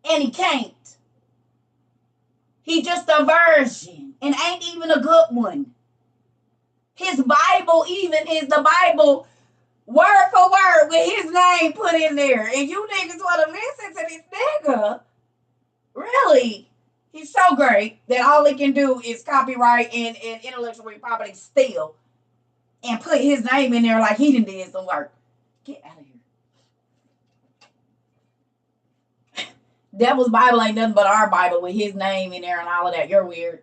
and he can't. He just a version, and ain't even a good one. His Bible even is the Bible word for word with his name put in there. And you niggas want to listen to this nigga. Really? He's so great that all he can do is copyright and intellectual property steal and put his name in there like he done did some work. Get out of here. Devil's Bible ain't nothing but our Bible with his name in there and all of that. You're weird.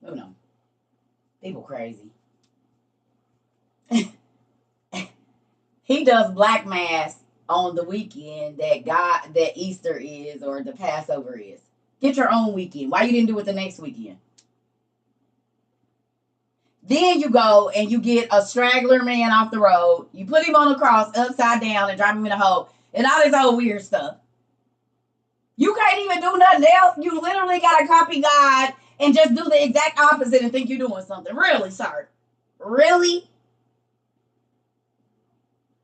Who knows? People crazy. He does black mass on the weekend that Easter is or the Passover is. Get your own weekend. Why you didn't do it the next weekend? Then you go and you get a straggler man off the road. You put him on a cross upside down and drop him in a hole and all this old weird stuff. You can't even do nothing else. You literally got to copy God and just do the exact opposite and think you're doing something. Really, sir? Really?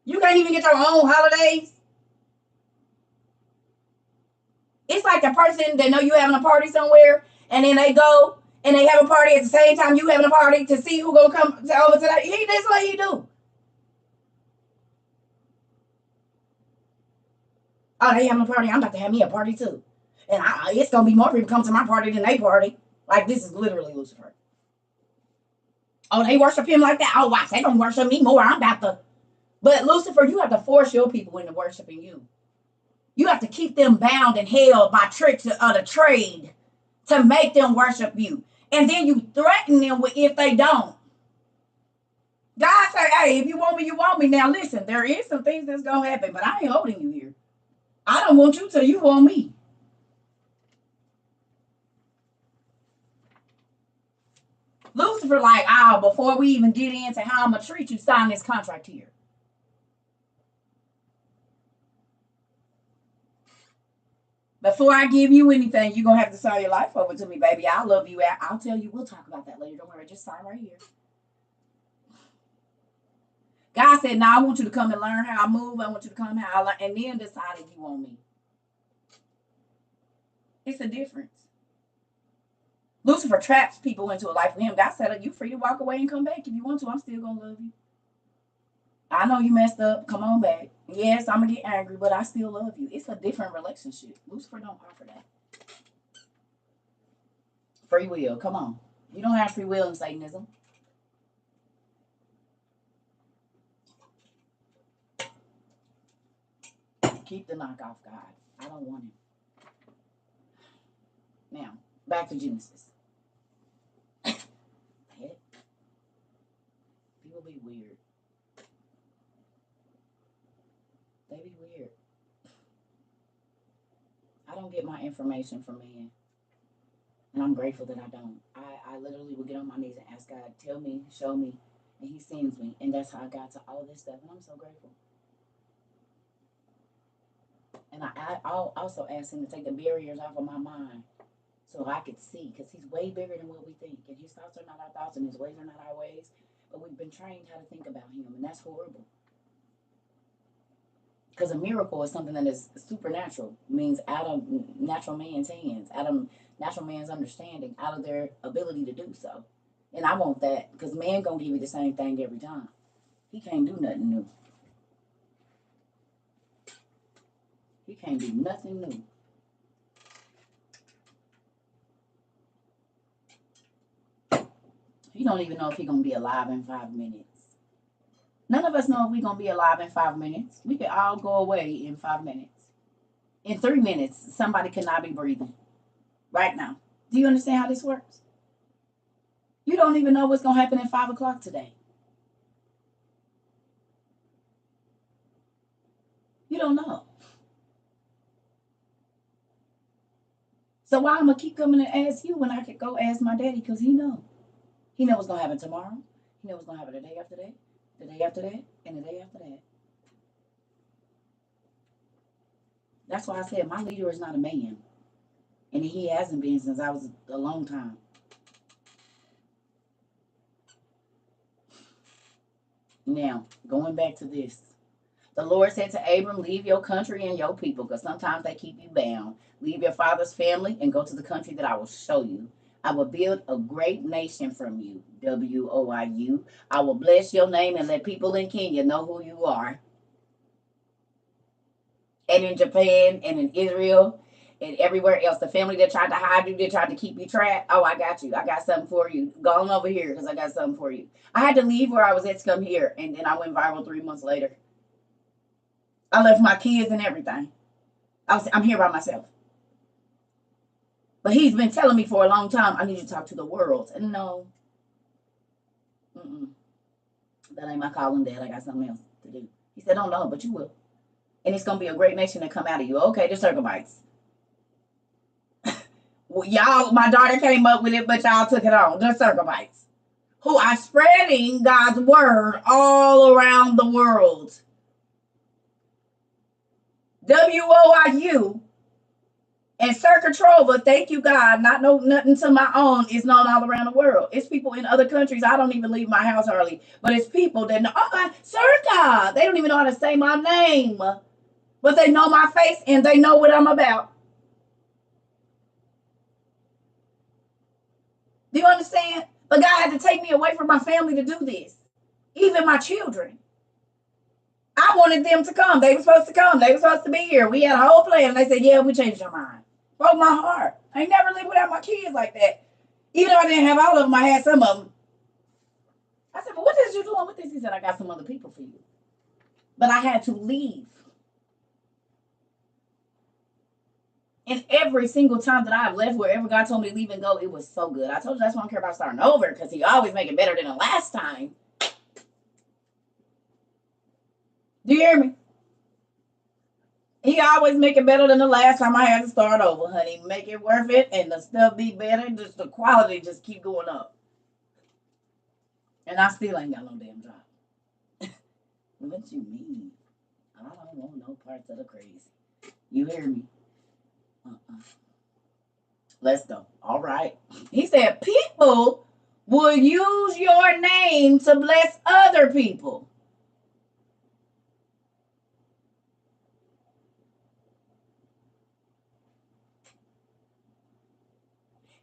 You can't even get your own holidays? It's like the person that know you having a party somewhere and then they go and they have a party at the same time you having a party to see who gonna come over to that. That's what he do. Oh, they having a party. I'm about to have me a party too. And it's gonna be more people come to my party than they party. Like this is literally Lucifer. Oh, they worship him like that. Oh, watch, they gonna worship me more. I'm about to. But Lucifer, you have to force your people into worshiping you. You have to keep them bound and held by tricks of the trade to make them worship you. And then you threaten them with if they don't. God say, hey, if you want me, you want me. Now listen, there is some things that's gonna happen, but I ain't holding you here. I don't want you till you want me. Lucifer like, before we even get into how I'm gonna treat you, sign this contract here. Before I give you anything, you're gonna have to sign your life over to me, baby. I love you. I'll tell you, we'll talk about that later. Don't worry, just sign right here. God said, "Now I want you to come and learn how I move. I want you to come how I learn, and then decide if you want me." It's a difference. Lucifer traps people into a life with him. God said, "You free to walk away and come back if you want to. I'm still gonna love you. I know you messed up. Come on back. Yes, I'm gonna get angry, but I still love you." It's a different relationship. Lucifer don't offer that. Free will. Come on. You don't have free will in Satanism. Keep the knockoff God. I don't want him. Now, back to Genesis. People be weird. They be weird. I don't get my information from men. And I'm grateful that I don't. I literally would get on my knees and ask God, tell me, show me. And he sends me. And that's how I got to all this stuff. And I'm so grateful. And I'll also ask him to take the barriers off of my mind so I could see. Because he's way bigger than what we think. And his thoughts are not our thoughts and his ways are not our ways. But we've been trained how to think about him. And that's horrible. Because a miracle is something that is supernatural. It means out of natural man's hands. Out of natural man's understanding. Out of their ability to do so. And I want that. Because man going to give you the same thing every time. He can't do nothing new. He can't do nothing new. He don't even know if he's going to be alive in 5 minutes. None of us know if we're going to be alive in 5 minutes. We could all go away in 5 minutes. In 3 minutes, somebody could not be breathing. Right now. Do you understand how this works? You don't even know what's going to happen at 5 o'clock today. You don't know. So why I'm going to keep coming and ask you when I could go ask my daddy? Because he knows. He knows what's going to happen tomorrow. He knows what's going to happen the day after that, the day after that, and the day after that. That's why I said my leader is not a man. And he hasn't been since I was a long time. Now, going back to this. The Lord said to Abram, leave your country and your people, because sometimes they keep you bound. Leave your father's family and go to the country that I will show you. I will build a great nation from you, WOIU. I will bless your name and let people in Kenya know who you are. And in Japan and in Israel and everywhere else, the family that tried to hide you, that tried to keep you trapped, oh, I got you. I got something for you. Go on over here because I got something for you. I had to leave where I was at to come here, and then I went viral 3 months later. I left my kids and everything. I'm here by myself. But he's been telling me for a long time, I need you to talk to the world. And no. That ain't my calling, Dad. I got something else to do. He said, oh, no, but you will. And it's going to be a great nation to come out of you. Okay, the Circumbites. Well, y'all, my daughter came up with it, but y'all took it on. The Circumbites. Who are spreading God's word all around the world. WOIU and CERCA TROVA, thank you God, not know nothing to my own, is known all around the world. It's people in other countries. I don't even leave my house early, but it's people that know, oh God, CERCA. They don't even know how to say my name, but they know my face and they know what I'm about. Do you understand? But God had to take me away from my family to do this, even my children. I wanted them to come. They were supposed to come. They were supposed to be here. We had a whole plan. And they said, yeah, we changed our mind. Broke my heart. I ain't never lived without my kids like that. Even though I didn't have all of them, I had some of them. I said, well, what is you doing with this? He said, I got some other people for you. But I had to leave. And every single time that I've left, wherever God told me to leave and go, it was so good. I told you that's why I don't care about starting over, because he always make it better than the last time. Do you hear me? He always make it better than the last time I had to start over, honey. Make it worth it and the stuff be better. Just the quality just keep going up. And I still ain't got no damn job. What you mean? I don't want no parts of the crazy. You hear me? Let's go. All right. He said, people will use your name to bless other people.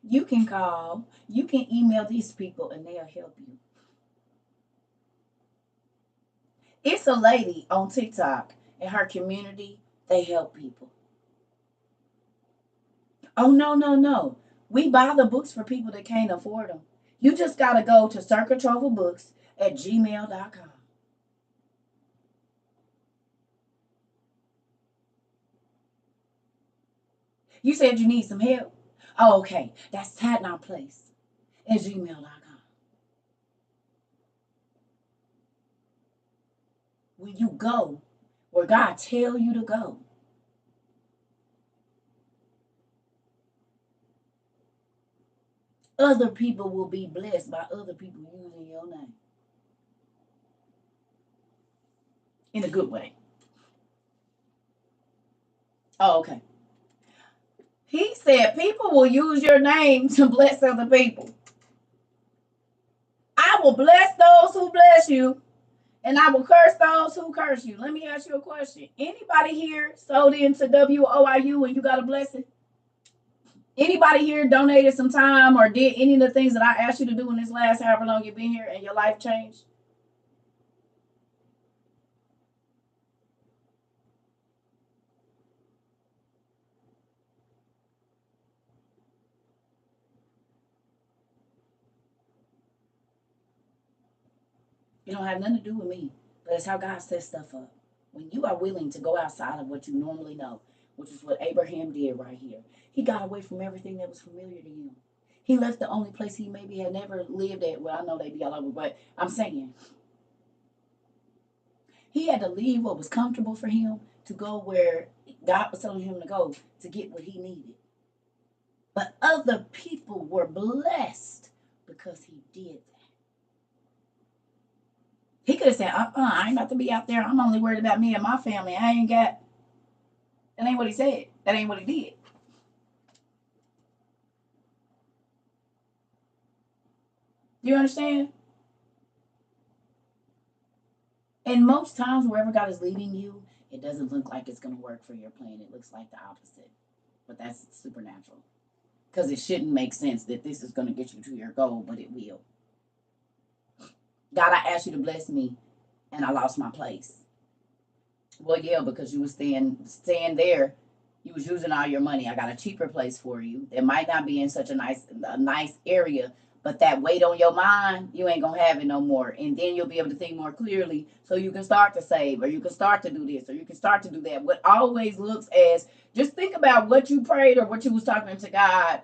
You can call, you can email these people, and they'll help you. It's a lady on TikTok in her community. They help people. Oh, no, no, no. We buy the books for people that can't afford them. You just got to go to CERCA TROVA books at gmail.com. You said you need some help? Oh, okay. That's Tatnot Place at gmail.com. When you go where God tell you to go, other people will be blessed by other people using your name in a good way. Oh, okay. He said people will use your name to bless other people. I will bless those who bless you, and I will curse those who curse you. Let me ask you a question. Anybody here sold into WOIU and you got a blessing? Anybody here donated some time or did any of the things that I asked you to do in this last however long you've been here and your life changed? It don't have nothing to do with me, but it's how God sets stuff up. When you are willing to go outside of what you normally know, which is what Abraham did right here, he got away from everything that was familiar to him. He left the only place he maybe had never lived at. Well, I know they be all over, but I'm saying he had to leave what was comfortable for him to go where God was telling him to go to get what he needed. But other people were blessed because he did that. He could have said, I ain't about to be out there. I'm only worried about me and my family. I ain't got. That ain't what he said. That ain't what he did. Do you understand? And most times, wherever God is leading you, it doesn't look like it's going to work for your plan. It looks like the opposite. But that's supernatural. Because it shouldn't make sense that this is going to get you to your goal, but it will. God, I asked you to bless me, and I lost my place. Well, yeah, because you were staying there, you was using all your money. I got a cheaper place for you. It might not be in such a nice area, but that weight on your mind, you ain't gonna have it no more. And then you'll be able to think more clearly, so you can start to save, or you can start to do this, or you can start to do that. What always looks as just think about what you prayed or what you was talking to God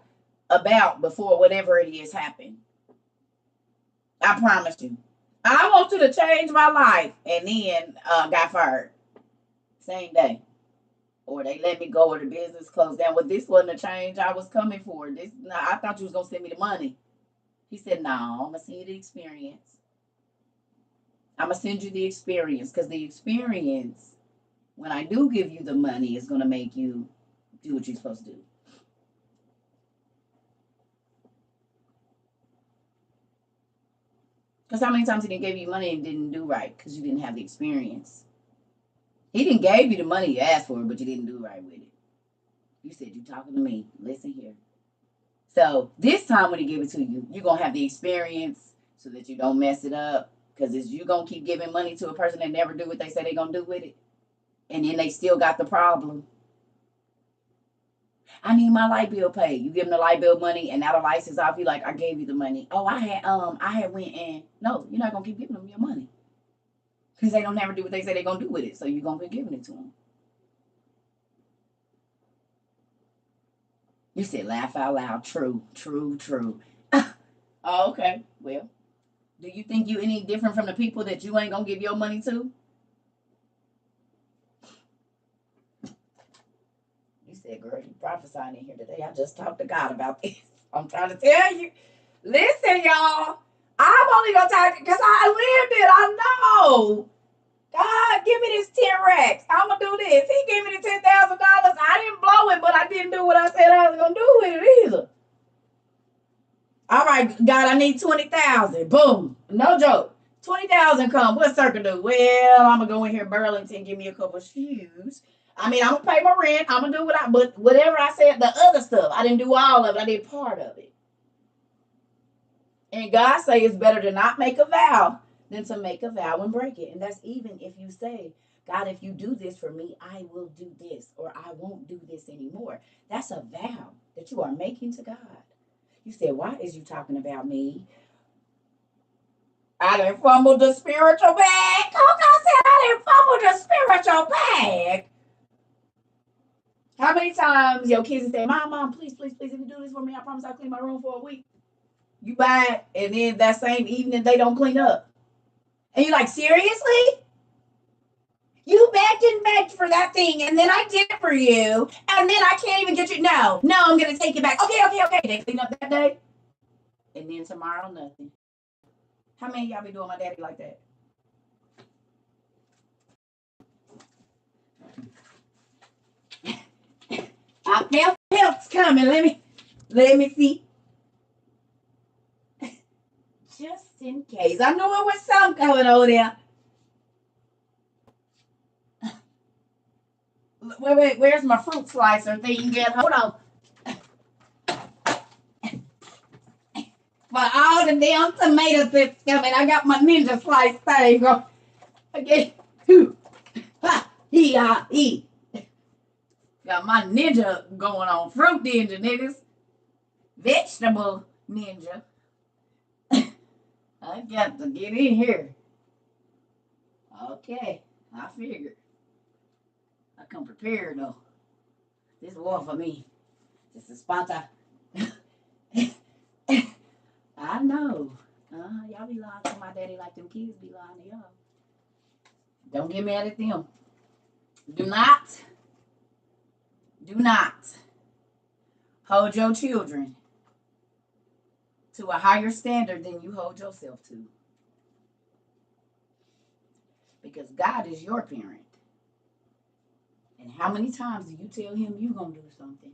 about before whatever it is happened. I promise you. I want you to change my life, and then got fired same day, or they let me go, or the business closed down. Well, this wasn't a change I was coming for. This, nah, I thought you was gonna send me the money. He said, "No, I'm gonna send you the experience. I'm gonna send you the experience because the experience, when I do give you the money, is gonna make you do what you're supposed to do." Because how many times he didn't give you money and didn't do right because you didn't have the experience? He didn't give you the money you asked for, but you didn't do right with it. You said, "You talking to me? Listen here." So this time when he give it to you, you're gonna have the experience so that you don't mess it up. Because is you gonna keep giving money to a person that never do what they say they're gonna do with it, and then they still got the problem. I need my light bill paid. You give them the light bill money, and now the lights is off. You like, I gave you the money. Oh, I had went and no, you're not gonna keep giving them your money because they don't never do what they say they're gonna do with it. So you're gonna be giving it to them. You said laugh out loud. True, true, true. Oh, okay. Well, do you think you any different from the people that you ain't gonna give your money to? You said, girl, you prophesying in here today. I just talked to God about this. I'm trying to tell you. Listen, y'all. I'm only gonna talk because I lived it. I know. God, give me this 10 racks. I'm gonna do this. He gave me the $10,000. I didn't blow it, but I didn't do what I said I was gonna do with it either. All right, God, I need 20,000. Boom. No joke. 20,000 come. What's CERCA do? Well, I'm gonna go in here, Burlington, give me a couple shoes. I mean, I'm gonna pay my rent. I'm gonna do but whatever I said, the other stuff, I didn't do all of it. I did part of it. And God say it's better to not make a vow than to make a vow and break it. And that's even if you say, God, if you do this for me, I will do this, or I won't do this anymore. That's a vow that you are making to God. You said, why is you talking about me? I done fumbled the spiritual bag. Coco said I done fumbled the spiritual bag. How many times your kids say, Mom, please, if you do this for me, I promise I'll clean my room for a week. You buy it, and then that same evening they don't clean up. And you're like, seriously? You begged for that thing, and then I did it for you, and then I can't even get you. No, I'm going to take it back. Okay. They clean up that day, and then tomorrow, nothing. How many of y'all be doing my daddy like that? I felt help's coming. Let me see. Just in case. I knew it was some coming over there. Wait, where's my fruit slicer thing? Hold on. But all the damn tomatoes that's coming. I got my ninja slice thing going. Okay. He. Got my ninja going on. Fruit ninja, niggas. Vegetable ninja. I got to get in here. Okay. I figured. I come prepared though. This is war for me. This is Sparta. I know. Y'all be lying to my daddy like them kids be lying to y'all. Don't get mad at them. Do not hold your children to a higher standard than you hold yourself to. Because God is your parent. And how many times do you tell him you're going to do something?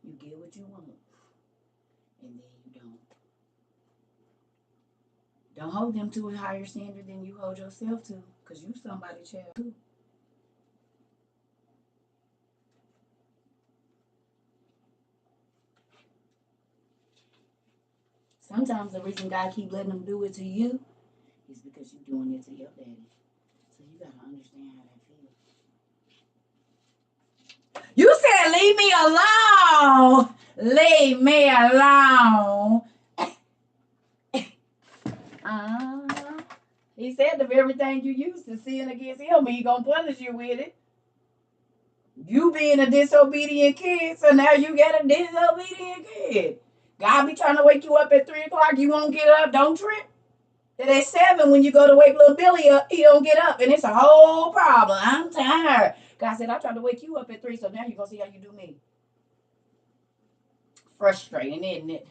You get what you want. And then you don't. Don't hold them to a higher standard than you hold yourself to. Because you somebody's child too. Sometimes the reason God keep letting them do it to you is because you're doing it to your daddy. So you got to understand how that feels. You said leave me alone. Leave me alone. He said the very thing you used to sin against him, he gonna punish you with it. You being a disobedient kid, so now you got a disobedient kid. God be trying to wake you up at 3 o'clock, you won't get up, don't trip. And at 7, when you go to wake little Billy up, he don't get up, and it's a whole problem. I'm tired. God said, I tried to wake you up at 3, so now you're gonna see how you do me. Frustrating, isn't it?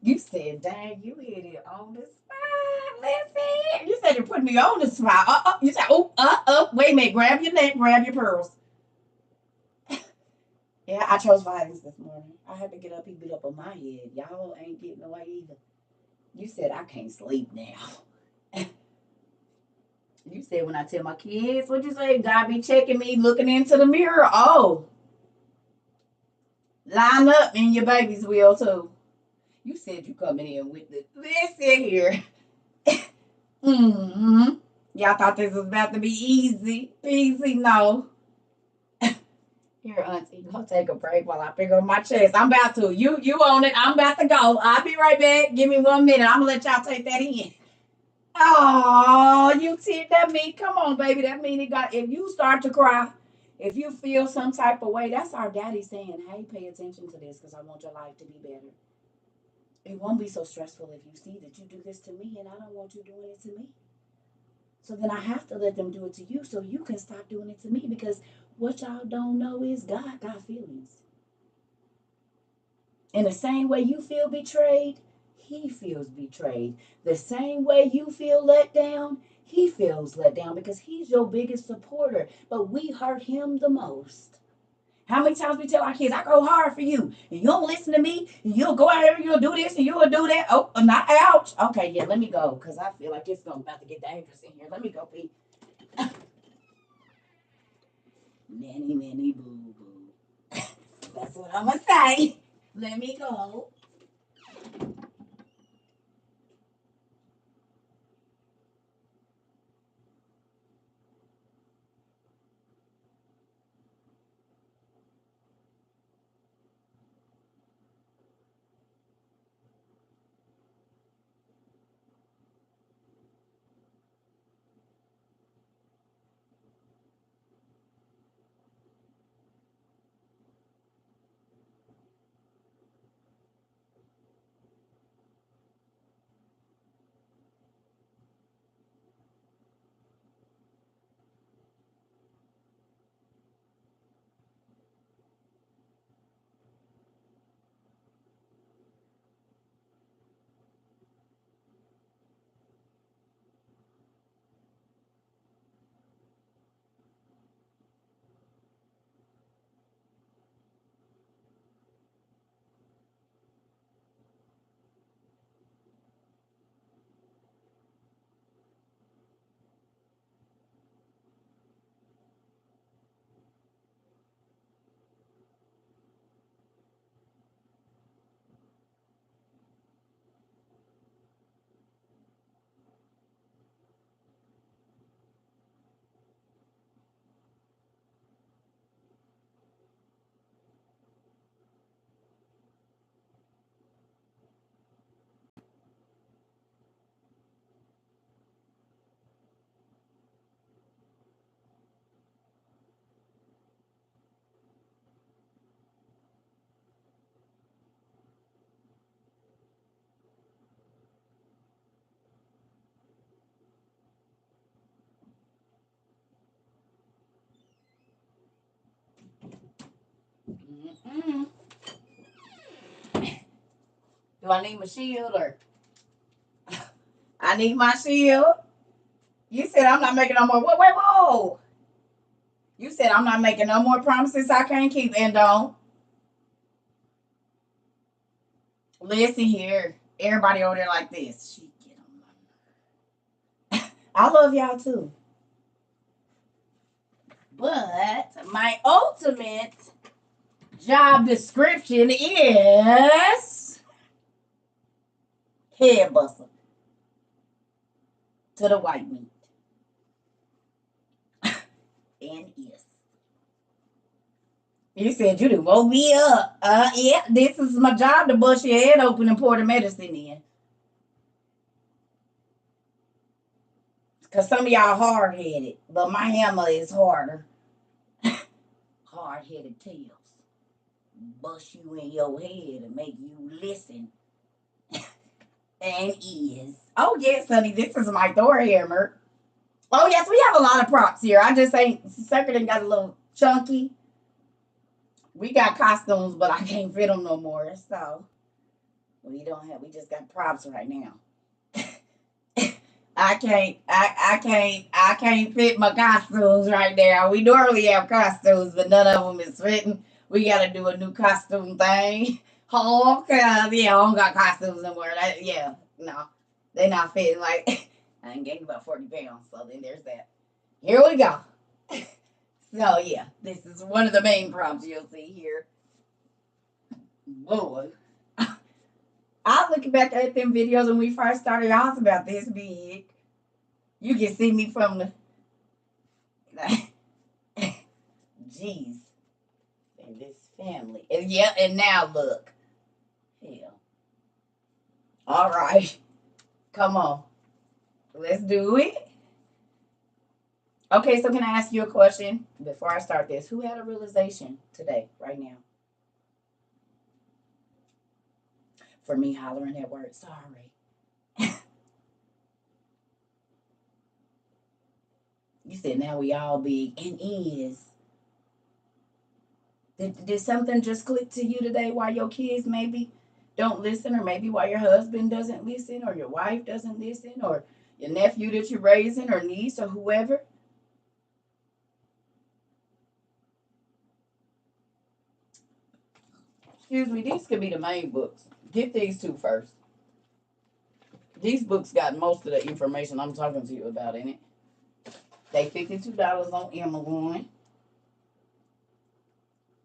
You said, dang, you hit it on the spot. Listen. You said you put me on the spot. You said, wait a minute. Grab your neck, grab your pearls. Yeah, I chose violence this morning. I had to get up. He beat up on my head. Y'all ain't getting away either. You said, I can't sleep now. You said, when I tell my kids, what'd you say? God be checking me, looking into the mirror. Oh. Line up and your babies will too. You said you coming in with the listen here. Y'all thought this was about to be easy. Easy, no. Here, Auntie, go take a break while I pick up my chest. I'm about to. You own it. I'm about to go. I'll be right back. Give me 1 minute. I'm gonna let y'all take that in. Oh, you see that mean? Come on, baby. That mean it got. If you start to cry, if you feel some type of way, that's our daddy saying, "Hey, pay attention to this, because I want your life to be better." It won't be so stressful if you see that you do this to me and I don't want you doing it to me. So then I have to let them do it to you so you can stop doing it to me, because what y'all don't know is God got feelings. In the same way you feel betrayed, he feels betrayed. The same way you feel let down, he feels let down, because he's your biggest supporter. But we hurt him the most. How many times we tell our kids, I go hard for you, and you don't listen to me, and you'll go out here and you'll do this and you'll do that. Oh, not ouch. Okay, yeah, let me go, because I feel like it's about to get dangerous in here. Let me go, Pete. Many, many boo boo. That's what I'm gonna say. Let me go. Mm-mm. Do I need my shield or I need my shield? You said I'm not making no more. Whoa. You said I'm not making no more promises I can't keep. And don't listen here. Everybody over there like this. She get on my nerves. I love y'all too. But my ultimate job description is head buster to the white meat. And yes. You said you done woke me up. Yeah, this is my job to bust your head open and pour the medicine in. Because some of y'all hard headed, but my hammer is harder. Hard headed tails. Bust you in your head and make you listen. And is. Oh, yes, honey, this is my Thor hammer. Oh, yes, we have a lot of props here. I just ain't, CERCA got a little chunky. We got costumes, but I can't fit them no more. So, we just got props right now. I can't fit my costumes right now. We normally have costumes, but none of them is fitting. We gotta do a new costume thing. Oh, cause yeah, I don't got costumes no more. Yeah, no, they not fitting. Like I ain't gained about 40 pounds, so then there's that. Here we go. So yeah, this is one of the main props you'll see here. Boy, I look back at them videos when we first started. I was about this big. You can see me from the. Jeez, and this family, and yeah, and now look. Hell. All right, come on, let's do it. Okay, so can I ask you a question before I start this? Who had a realization today, right now? For me, hollering that word, sorry. You said now we all big and is. Did something just click to you today while your kids maybe don't listen, or maybe while your husband doesn't listen, or your wife doesn't listen, or your nephew that you're raising, or niece, or whoever? Excuse me, these could be the main books. Get these two first. These books got most of the information I'm talking to you about in it. They $52 on Amazon.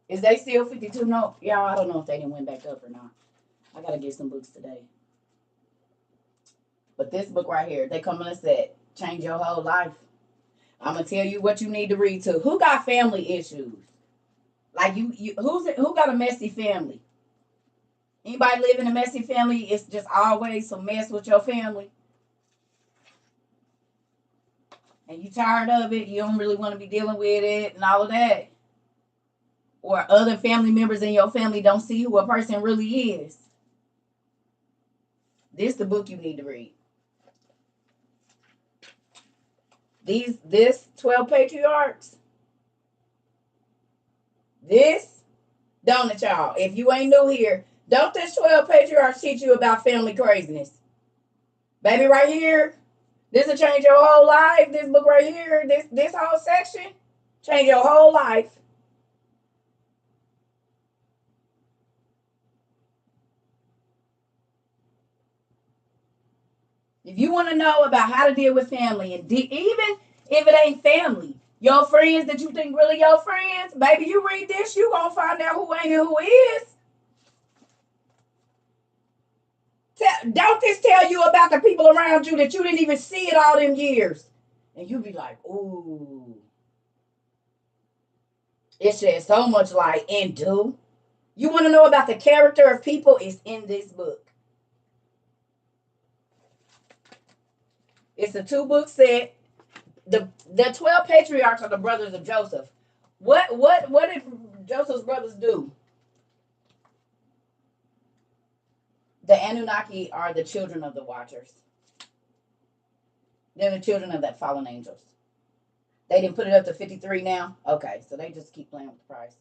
Is they still 52? No, y'all, I don't know if they didn't went back up or not. I gotta get some books today. But this book right here, they come in and said, change your whole life. I'm gonna tell you what you need to read too. Who got family issues? Like who got a messy family? Anybody live in a messy family? It's just always some mess with your family. And you tired of it, you don't really want to be dealing with it and all of that. Or other family members in your family don't see who a person really is. This is the book you need to read. This 12 patriarchs. This, don't it, y'all? If you ain't new here, don't this 12 patriarchs teach you about family craziness? Baby, right here, this will change your whole life. This book right here, this whole section, change your whole life. If you want to know about how to deal with family, and even if it ain't family, your friends that you think really your friends, baby, you read this, you gonna find out who ain't and who is. Don't this tell you about the people around you that you didn't even see it all them years? And you be like, ooh. It sheds so much light into. You want to know about the character of people? It's in this book. It's a 2-book set. The 12 patriarchs are the brothers of Joseph. What did Joseph's brothers do? The Anunnaki are the children of the Watchers. They're the children of that fallen angels. They didn't put it up to 53 now? Okay, so they just keep playing with the price.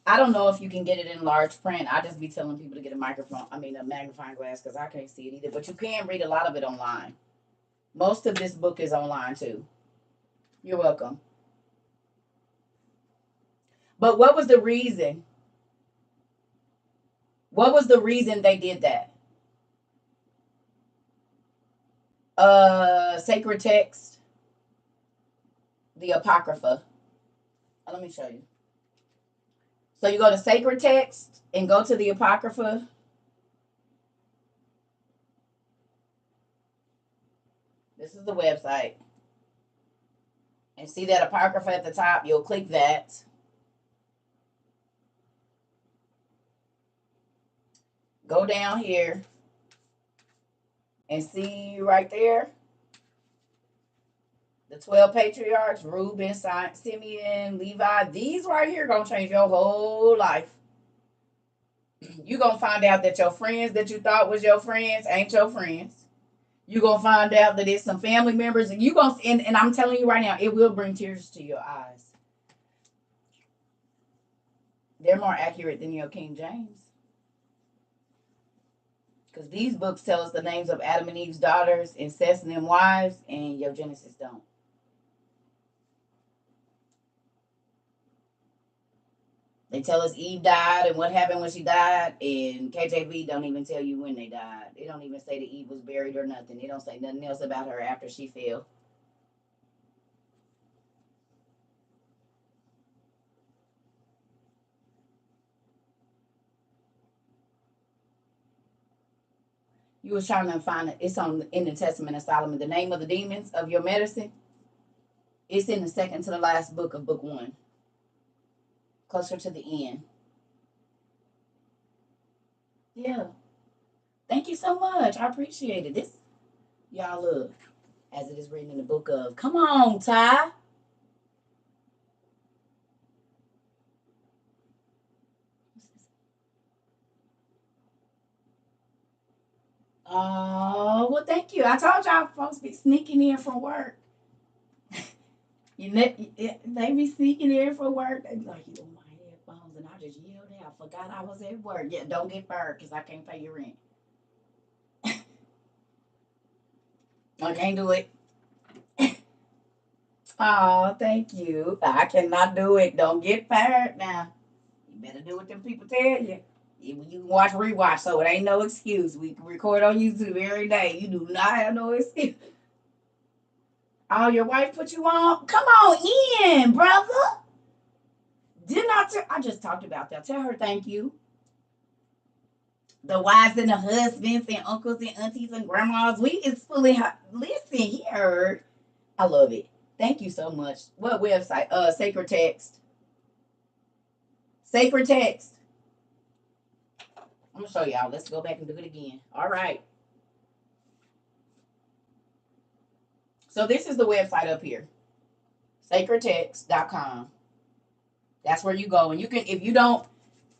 I don't know if you can get it in large print. I just be telling people to get a magnifying glass because I can't see it either. But you can read a lot of it online. Most of this book is online too. You're welcome. But what was the reason? What was the reason they did that? Sacred text, the Apocrypha. Let me show you. So you go to sacred text and go to the Apocrypha. This is the website. And see that Apocrypha at the top? You'll click that. Go down here and see right there the 12 patriarchs, Reuben, Simeon, Levi. These right here going to change your whole life. You're going to find out that your friends that you thought was your friends ain't your friends. You're going to find out that it's some family members. And, and I'm telling you right now, it will bring tears to your eyes. They're more accurate than your King James. Because these books tell us the names of Adam and Eve's daughters, incest and them wives, and your Genesis don't. They tell us Eve died and what happened when she died, and KJV don't even tell you when they died. They don't even say that Eve was buried or nothing. They don't say nothing else about her after she fell. You was trying to find it. It's in the Testament of Solomon. The name of the demons of your medicine. It's in the second to the last book of book 1. Closer to the end. Yeah. Thank you so much. I appreciate it. This, y'all look, as it is written in the book of, come on, Ty. Oh, well, thank you. I told y'all folks be sneaking in from work. They be sneaking in from work. They be like, you on my headphones, and I just yelled out. Forgot I was at work. Yeah, don't get fired because I can't pay your rent. I can't do it. Oh, thank you. I cannot do it. Don't get fired now. You better do what them people tell you. You can watch rewatch, so it ain't no excuse. We can record on YouTube every day. You do not have no excuse. Oh, your wife put you on? Come on in, brother. Didn't I just talked about that. Tell her thank you. The wives and the husbands and uncles and aunties and grandmas. We is fully listen here. I love it. Thank you so much. What website? Sacred Text. Sacred Text. I'm gonna show y'all. Let's go back and do it again. All right. So this is the website up here. Sacredtext.com. That's where you go. And you can, if you don't,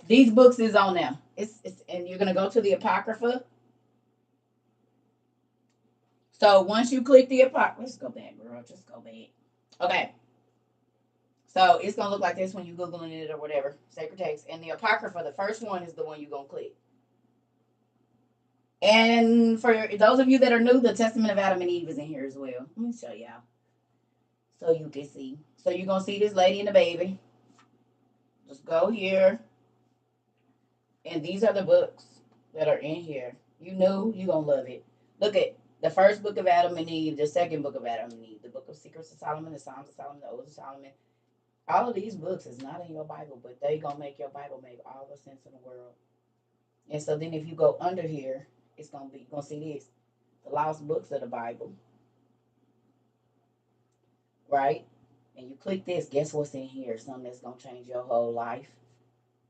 these books is on there. It's and you're gonna go to the Apocrypha. So once you click the Apocrypha, let's go back, girl. Just go back. Okay. So it's gonna look like this when you Googling it or whatever. Sacred Text. And the Apocrypha, the first one is the one you're gonna click. And for those of you that are new, the Testament of Adam and Eve is in here as well. Let me show y'all. So you can see. So you're gonna see this lady and the baby. Just go here. And these are the books that are in here. You know you're gonna love it. Look at the first book of Adam and Eve, the second book of Adam and Eve, the book of Secrets of Solomon, the Psalms of Solomon, the Odes of Solomon. All of these books is not in your Bible, but they gonna make your Bible make all the sense in the world. And so then if you go under here, it's gonna be, you're gonna see this, the lost books of the Bible, right? And you click this, guess what's in here? Something that's gonna change your whole life.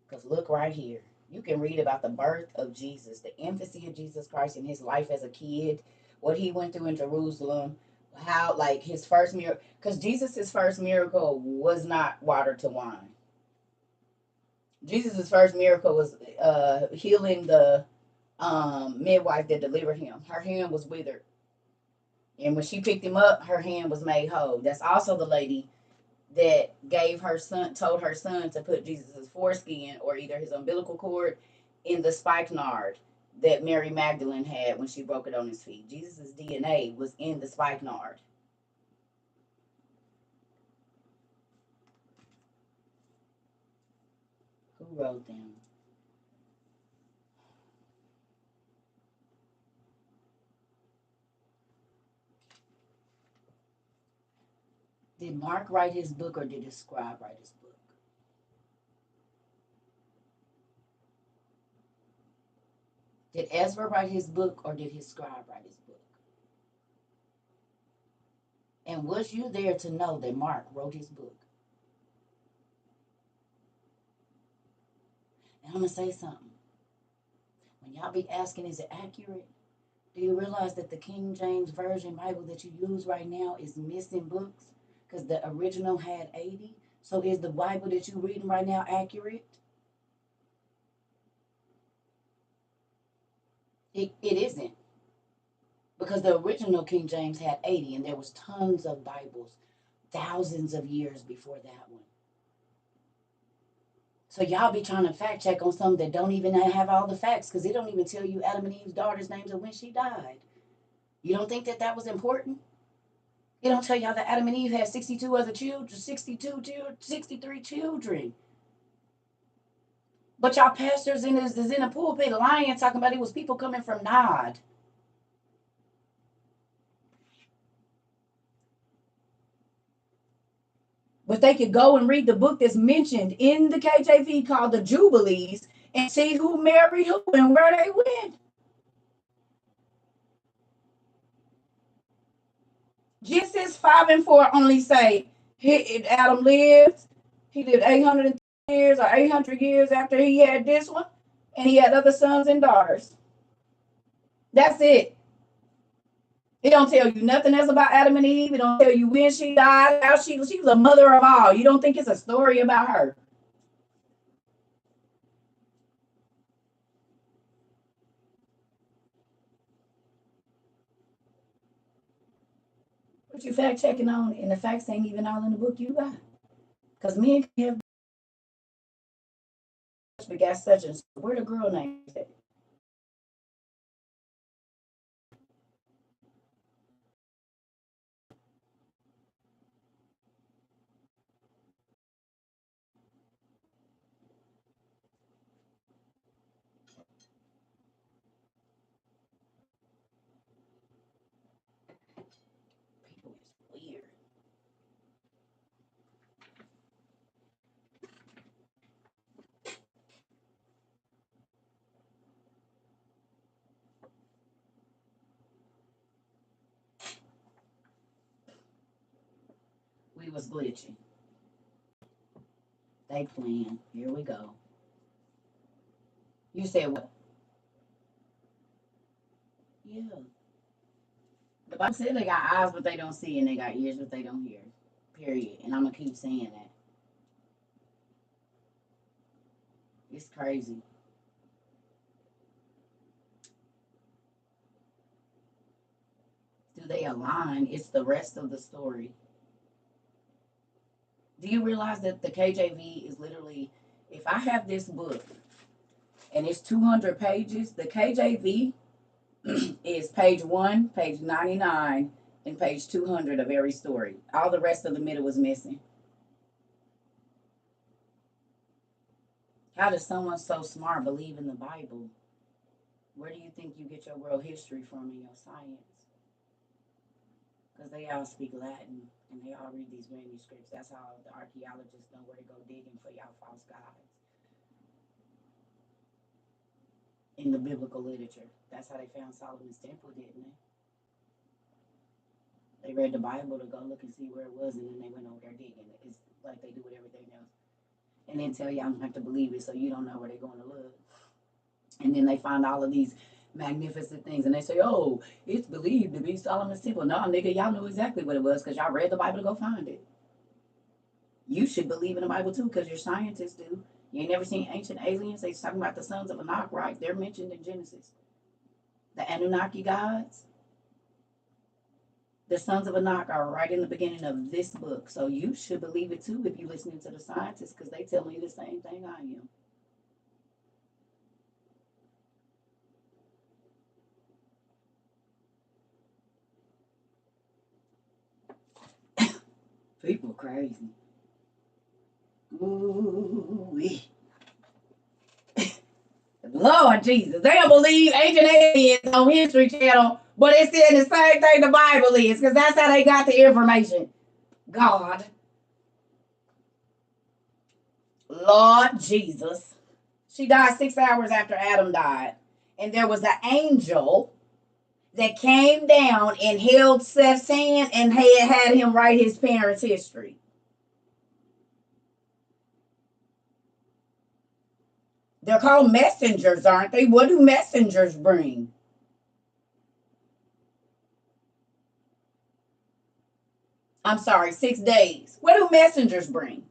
Because look right here. You can read about the birth of Jesus, the infancy of Jesus Christ in his life as a kid, what he went through in Jerusalem, how like his first miracle, because Jesus' first miracle was not water to wine. Jesus' first miracle was healing the midwife that delivered him. Her hand was withered. And when she picked him up, her hand was made whole. That's also the lady that gave her son, told her son to put Jesus' foreskin or either his umbilical cord in the spikenard that Mary Magdalene had when she broke it on his feet. Jesus' DNA was in the spikenard. Who wrote them? Did Mark write his book or did his scribe write his book? Did Ezra write his book or did his scribe write his book? And was you there to know that Mark wrote his book? And I'm going to say something. When y'all be asking, is it accurate? Do you realize that the King James Version Bible that you use right now is missing books? Because the original had 80. So is the Bible that you're reading right now accurate? It isn't. Because the original King James had 80 and there was tons of Bibles thousands of years before that one. So y'all be trying to fact check on something that don't even have all the facts because it don't even tell you Adam and Eve's daughter's names and when she died. You don't think that was important? It don't tell y'all that Adam and Eve had 62 other children, 63 children. But y'all pastors is in a pulpit lying, talking about it was people coming from Nod. But they could go and read the book that's mentioned in the KJV called the Jubilees and see who married who and where they went. Genesis 5 and 4 only say Adam lived. He lived 800 years or 800 years after he had this one, and he had other sons and daughters. That's it. It don't tell you nothing else about Adam and Eve. It don't tell you when she died, how she was a mother of all. You don't think it's a story about her? What you fact checking on? And the facts ain't even all in the book you got. Because men can have got such and where the girl name is at? People is We was glitching. They playing. Here we go. You said what? Yeah. The Bible said they got eyes but they don't see and they got ears but they don't hear. Period. And I'm gonna keep saying that. It's crazy. Do they align? It's the rest of the story. Do you realize that the KJV is literally, if I have this book and it's 200 pages, the KJV is page 1, page 99, and page 200 of every story. All the rest of the middle was missing. How does someone so smart believe in the Bible? Where do you think you get your world history from in your science? Because they all speak Latin and they all read these manuscripts. That's how the archaeologists know where to go digging for y'all false gods in the biblical literature. That's how they found Solomon's temple, didn't they? They read the Bible to go look and see where it was, and then they went over there digging. It's like they do with everything else. And then tell y'all don't have to believe it, so you don't know where they're going to look. And then they find all of these magnificent things, and they say, "Oh, it's believed to be Solomon's temple." No, nigga, y'all knew exactly what it was because y'all read the Bible to go find it. You should believe in the Bible too, because your scientists do. You ain't never seen ancient aliens? They talking about the sons of Anak, right? They're mentioned in Genesis. The Anunnaki gods. The sons of Anak are right in the beginning of this book. So you should believe it too if you're listening to the scientists, because they tell me the same thing I am. People crazy. Ooh-wee. Lord Jesus, they don't believe ancient aliens on History Channel, but it's saying the same thing the Bible is, because that's how they got the information. God. Lord Jesus. She died 6 hours after Adam died. And there was an angel that came down and held Seth's hand and had him write his parents' history. They're called messengers, aren't they? What do messengers bring? I'm sorry, 6 days. What do messengers bring?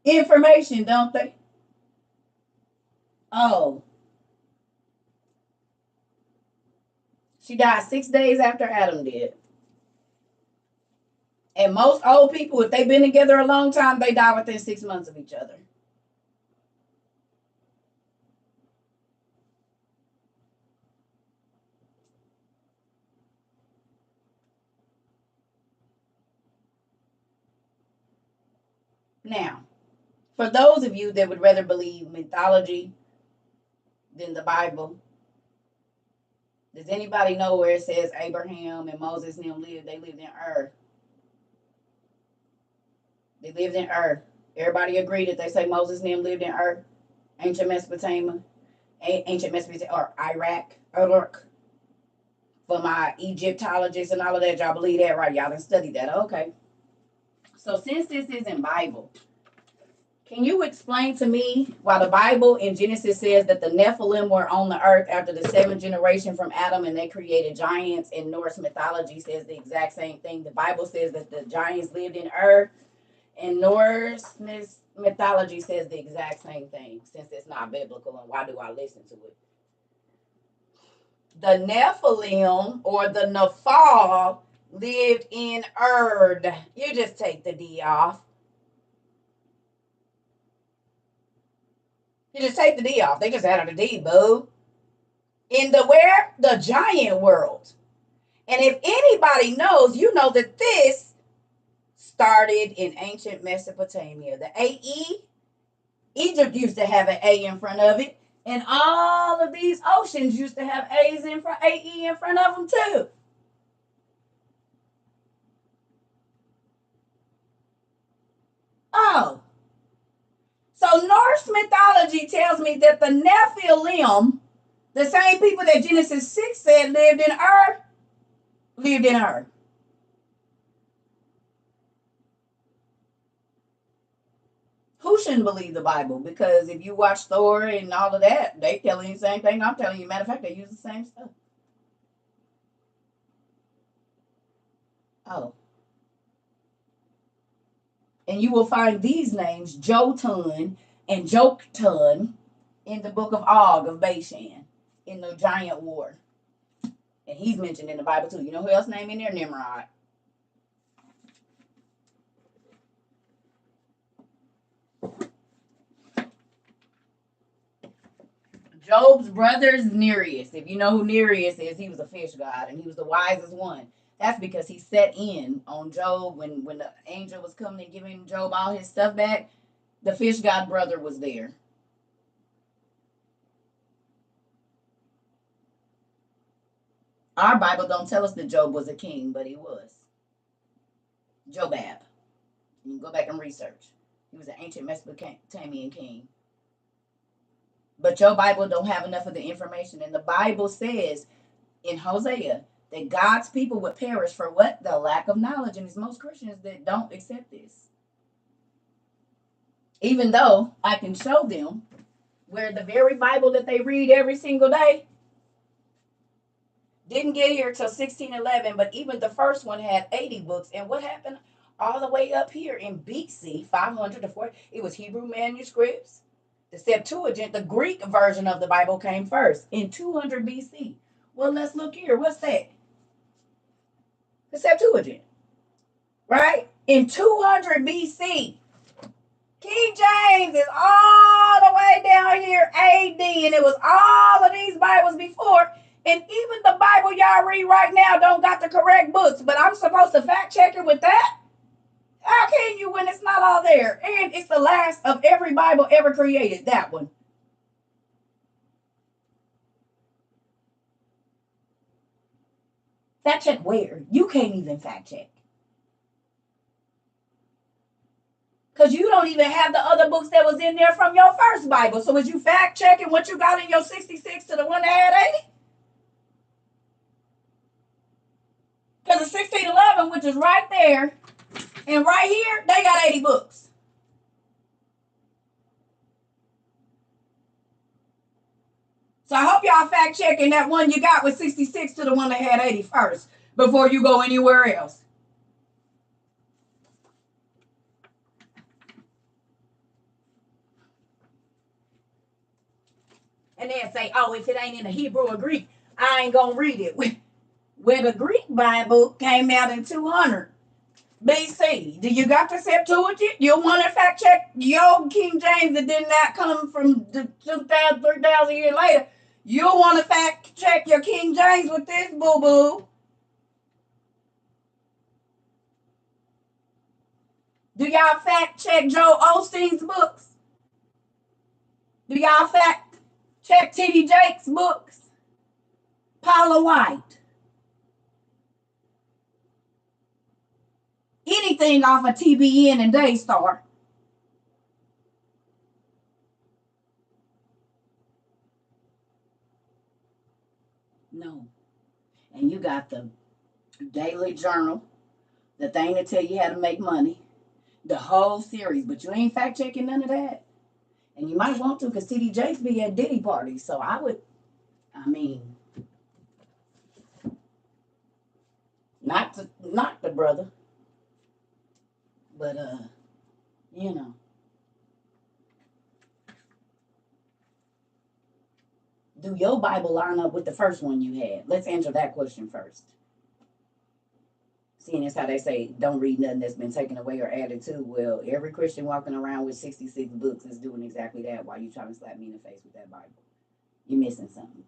Information, don't they? Oh. She died 6 days after Adam did. And most old people, if they've been together a long time, they die within 6 months of each other. Now, for those of you that would rather believe mythology than the Bible, does anybody know where it says Abraham and Moses and them lived? They lived in Ur. They lived in Ur. Everybody agree that they say Moses and them lived in Ur? Ancient Mesopotamia, or Iraq. For my Egyptologists and all of that, y'all believe that, right? Y'all done studied that. Okay. So since this isn't Bible, can you explain to me why the Bible in Genesis says that the Nephilim were on the earth after the 7th generation from Adam and they created giants, and Norse mythology says the exact same thing? The Bible says that the giants lived in Ur, and Norse mythology says the exact same thing, since it's not biblical, and why do I listen to it? The Nephilim or the Nephal lived in Ur. You just take the D off. You just take the D off. They just added a D, boo. In the where? The giant world. And if anybody knows, you know that this started in ancient Mesopotamia. The AE, Egypt used to have an A in front of it. And all of these oceans used to have A's in front, AE in front of them too. Oh. So Norse mythology tells me that the The same people that Genesis 6 said lived in Ur, lived in Ur. Who shouldn't believe the Bible? Because if you watch Thor and all of that, they telling you the same thing I'm telling you. Matter of fact, they use the same stuff. Oh. And you will find these names, Jotun and Joktan, in the book of Og of Bashan, in the giant war. And he's mentioned in the Bible too. You know who else named in there? Nimrod. Job's brother's Nereus. If you know who Nereus is, he was a fish god and he was the wisest one. That's because he set in on Job when the angel was coming and giving Job all his stuff back. The fish god brother was there. Our Bible don't tell us that Job was a king, but he was. Jobab. You can go back and research. He was an ancient Mesopotamian king. But your Bible don't have enough of the information. And the Bible says in Hosea that God's people would perish for what? The lack of knowledge. And it's most Christians that don't accept this. Even though I can show them where the very Bible that they read every single day didn't get here till 1611, but even the first one had 80 books. And what happened all the way up here in BC, 500 to 4, it was Hebrew manuscripts. The Septuagint, the Greek version of the Bible, came first in 200 BC. Well, let's look here. What's that? The Septuagint, right? In 200 BC. King James is all the way down here, AD, and it was all of these Bibles before. And even the Bible y'all read right now don't got the correct books, but I'm supposed to fact check it with that? How can you when it's not all there? And it's the last of every Bible ever created, that one. Fact check where? You can't even fact check. Because you don't even have the other books that was in there from your first Bible. So was you fact checking what you got in your 66 to the one that had 80? Because the 1611, which is right there, and right here, they got 80 books. So I hope y'all fact checking that one you got with 66 to the one that had 80 first before you go anywhere else. And then say, oh, if it ain't in the Hebrew or Greek, I ain't going to read it. When the Greek Bible came out in 200 BC, do you got the Septuagint? You want to fact check your King James that did not come from the 2,000, 3,000 years later? You want to fact check your King James with this boo-boo? Do y'all fact check Joel Osteen's books? Do y'all fact check T.D. Jakes' books? Paula White? Anything off of TBN and Daystar? No. And you got the Daily Journal, the thing that tell you how to make money, the whole series, but you ain't fact checking none of that. And you might want to because T.D. Jakes be at Diddy parties. So not the brother, but you know. Do your Bible line up with the first one you had? Let's answer that question first. Seeing as how they say don't read nothing that's been taken away or added to. Well, every Christian walking around with 66 books is doing exactly that. Why you trying to slap me in the face with that Bible? You're missing something.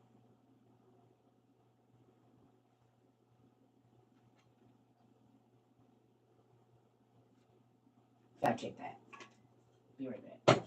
Fact check that. Be right back.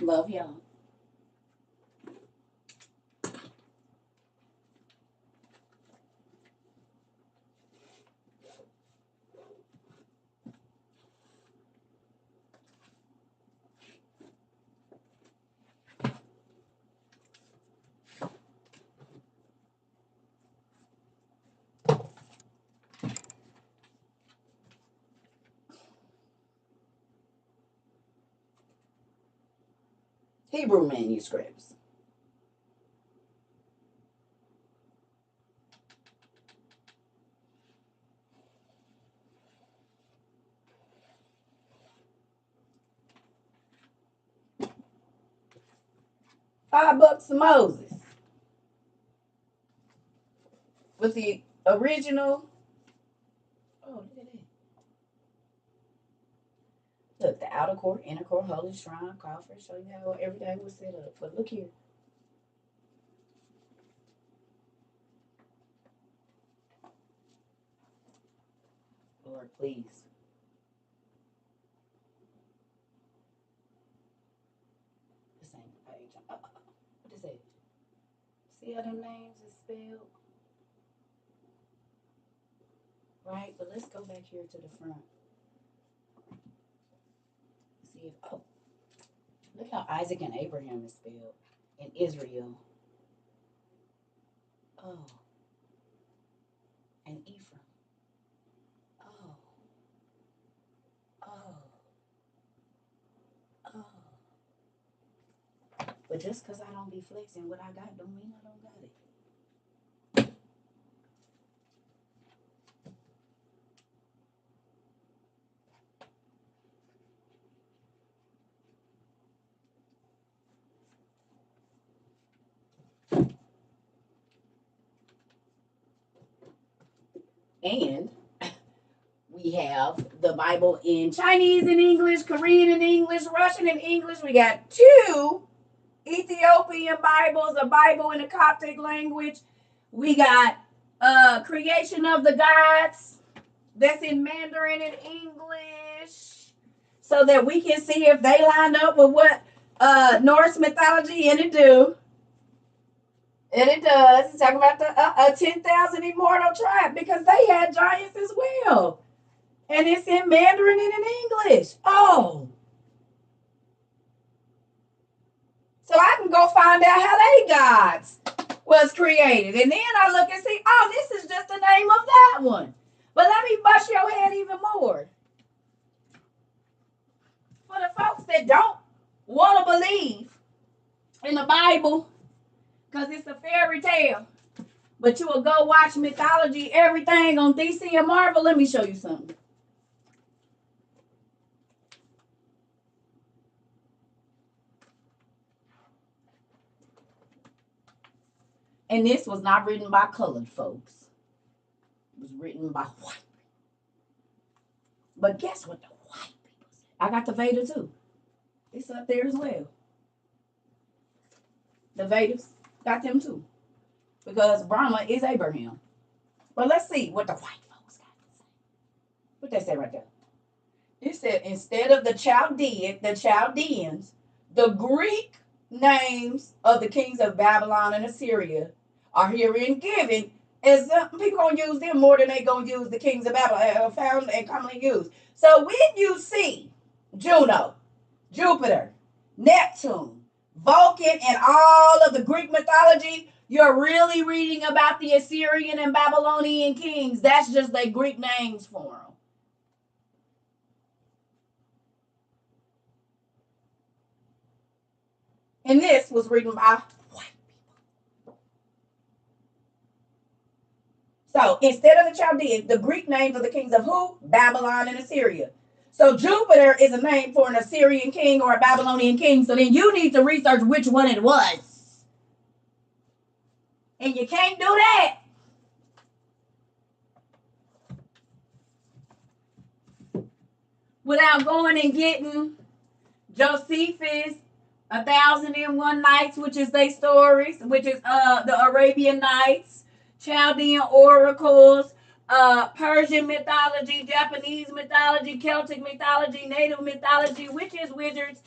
Love y'all. Hebrew manuscripts. Five books of Moses with the original. Oh, look at that. Look, the outer court, inner court, holy shrine, coffer. Show you how everything was set up. But look here. Lord, please. This ain't the page. What is that? See how them names is spelled? Right? But let's go back here to the front. See if, oh, look how Isaac and Abraham is spelled. And Israel. Oh. And Ephraim. Oh. Oh. Oh. But just because I don't be flexing what I got don't mean I don't got it. And we have the Bible in Chinese and English, Korean and English, Russian and English. We got 2 Ethiopian Bibles, a Bible in the Coptic language. We got Creation of the Gods that's in Mandarin and English, so that we can see if they line up with what Norse mythology, and it do. And it does. It's talking about the 10,000 immortal tribe, because they had giants as well. And it's in Mandarin and in English. Oh. So I can go find out how they gods was created. And then I look and see, oh, this is just the name of that one. But let me bust your head even more. For the folks that don't want to believe in the Bible, because it's a fairy tale, but you will go watch mythology, everything on DC and Marvel, let me show you something. And this was not written by colored folks. It was written by white people. But guess what the white people said? I got the Veda too. It's up there as well. The Vedas got them too. Because Brahma is Abraham. But let's see what the white folks got to say. What they say right there? It said, instead of the Chaldeans, the Greek names of the kings of Babylon and Assyria are herein given, as people gonna use them more than they gonna use the kings of Babylon, found and commonly used. So when you see Juno, Jupiter, Neptune, Vulcan, and all of the Greek mythology, you're really reading about the Assyrian and Babylonian kings. That's just their Greek names for them. And this was written by white people. So instead of the Chaldeans, the Greek names of the kings of who? Babylon and Assyria. So Jupiter is a name for an Assyrian king or a Babylonian king. So then you need to research which one it was. And you can't do that without going and getting Josephus, 1,001 Nights, which is their stories, which is the Arabian Nights, Chaldean oracles, Persian mythology, Japanese mythology, Celtic mythology, Native mythology, witches, wizards,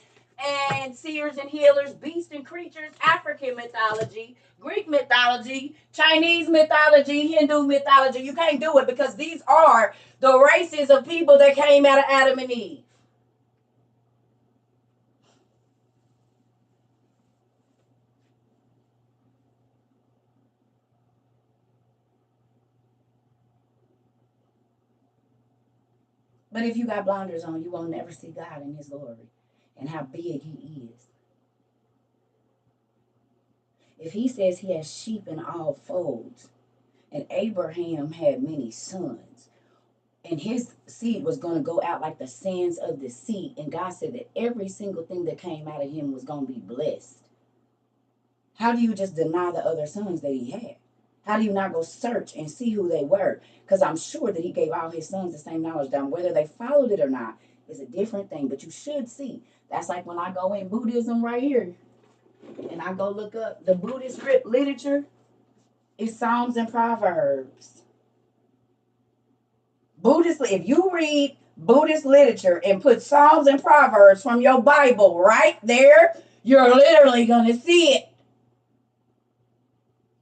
and seers and healers, beasts and creatures, African mythology, Greek mythology, Chinese mythology, Hindu mythology. You can't do it because these are the races of people that came out of Adam and Eve. But if you got blinders on, you won't never see God in his glory and how big he is. If he says he has sheep in all folds, and Abraham had many sons, and his seed was going to go out like the sands of the sea, and God said that every single thing that came out of him was going to be blessed. How do you just deny the other sons that he had? How do you not go search and see who they were? Because I'm sure that he gave all his sons the same knowledge down. Whether they followed it or not is a different thing, but you should see. That's like when I go in Buddhism right here, and I go look up the Buddhist literature. It's Psalms and Proverbs. If you read Buddhist literature and put Psalms and Proverbs from your Bible right there, you're literally going to see it.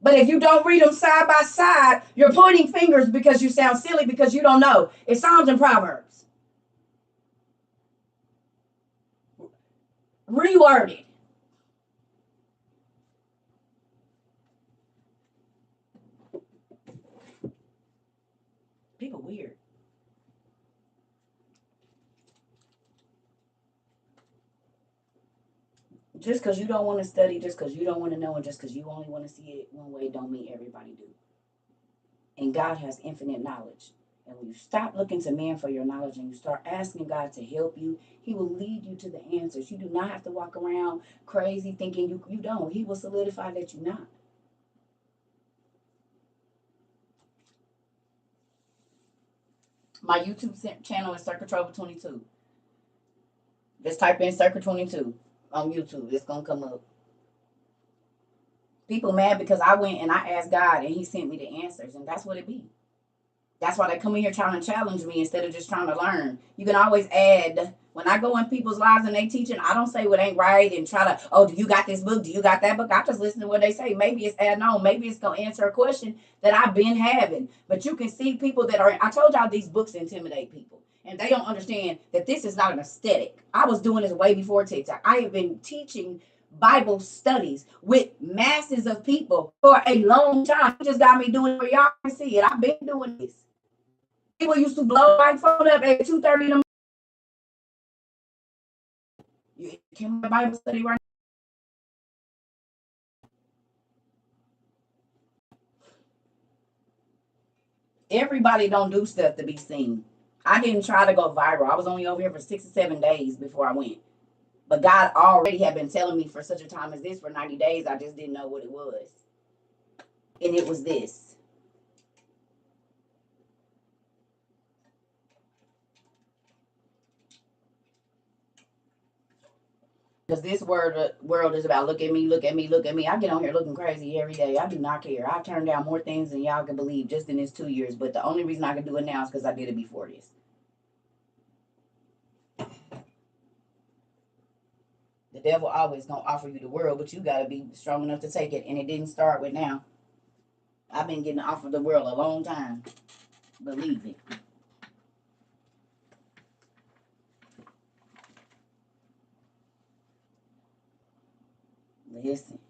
But if you don't read them side by side, you're pointing fingers because you sound silly because you don't know. It's Psalms and Proverbs. Reworded. People weird. Just because you don't want to study, just because you don't want to know, and just because you only want to see it one way, don't mean everybody do. And God has infinite knowledge. And when you stop looking to man for your knowledge and you start asking God to help you, he will lead you to the answers. You do not have to walk around crazy thinking you don't. He will solidify that you're not. My YouTube channel is CERCA TROVA 22. Just type in CERCA 22 on YouTube. It's going to come up. People mad because I went and I asked God and he sent me the answers. And that's what it be. That's why they come in here trying to challenge me instead of just trying to learn. You can always add. When I go in people's lives and they teaching, I don't say what ain't right and try to, oh, do you got this book? Do you got that book? I just listen to what they say. Maybe it's adding on. Maybe it's going to answer a question that I've been having. But you can see people that are, I told y'all these books intimidate people. And they don't understand that this is not an aesthetic. I was doing this way before TikTok. I have been teaching Bible studies with masses of people for a long time. You just got me doing it for y'all can see it. I've been doing this. People used to blow my phone up at 2:30 in the morning. You came to Bible study right now. Everybody don't do stuff to be seen. I didn't try to go viral. I was only over here for 6 or 7 days before I went. But God already had been telling me for such a time as this for 90 days. I just didn't know what it was. And it was this. Because this world is about look at me, look at me, look at me. I get on here looking crazy every day. I do not care. I've turned down more things than y'all can believe just in this 2 years. But the only reason I can do it now is because I did it before this. The devil always gonna offer you the world, but you gotta be strong enough to take it. And it didn't start with now. I've been getting offered the world a long time. Believe it. Listen.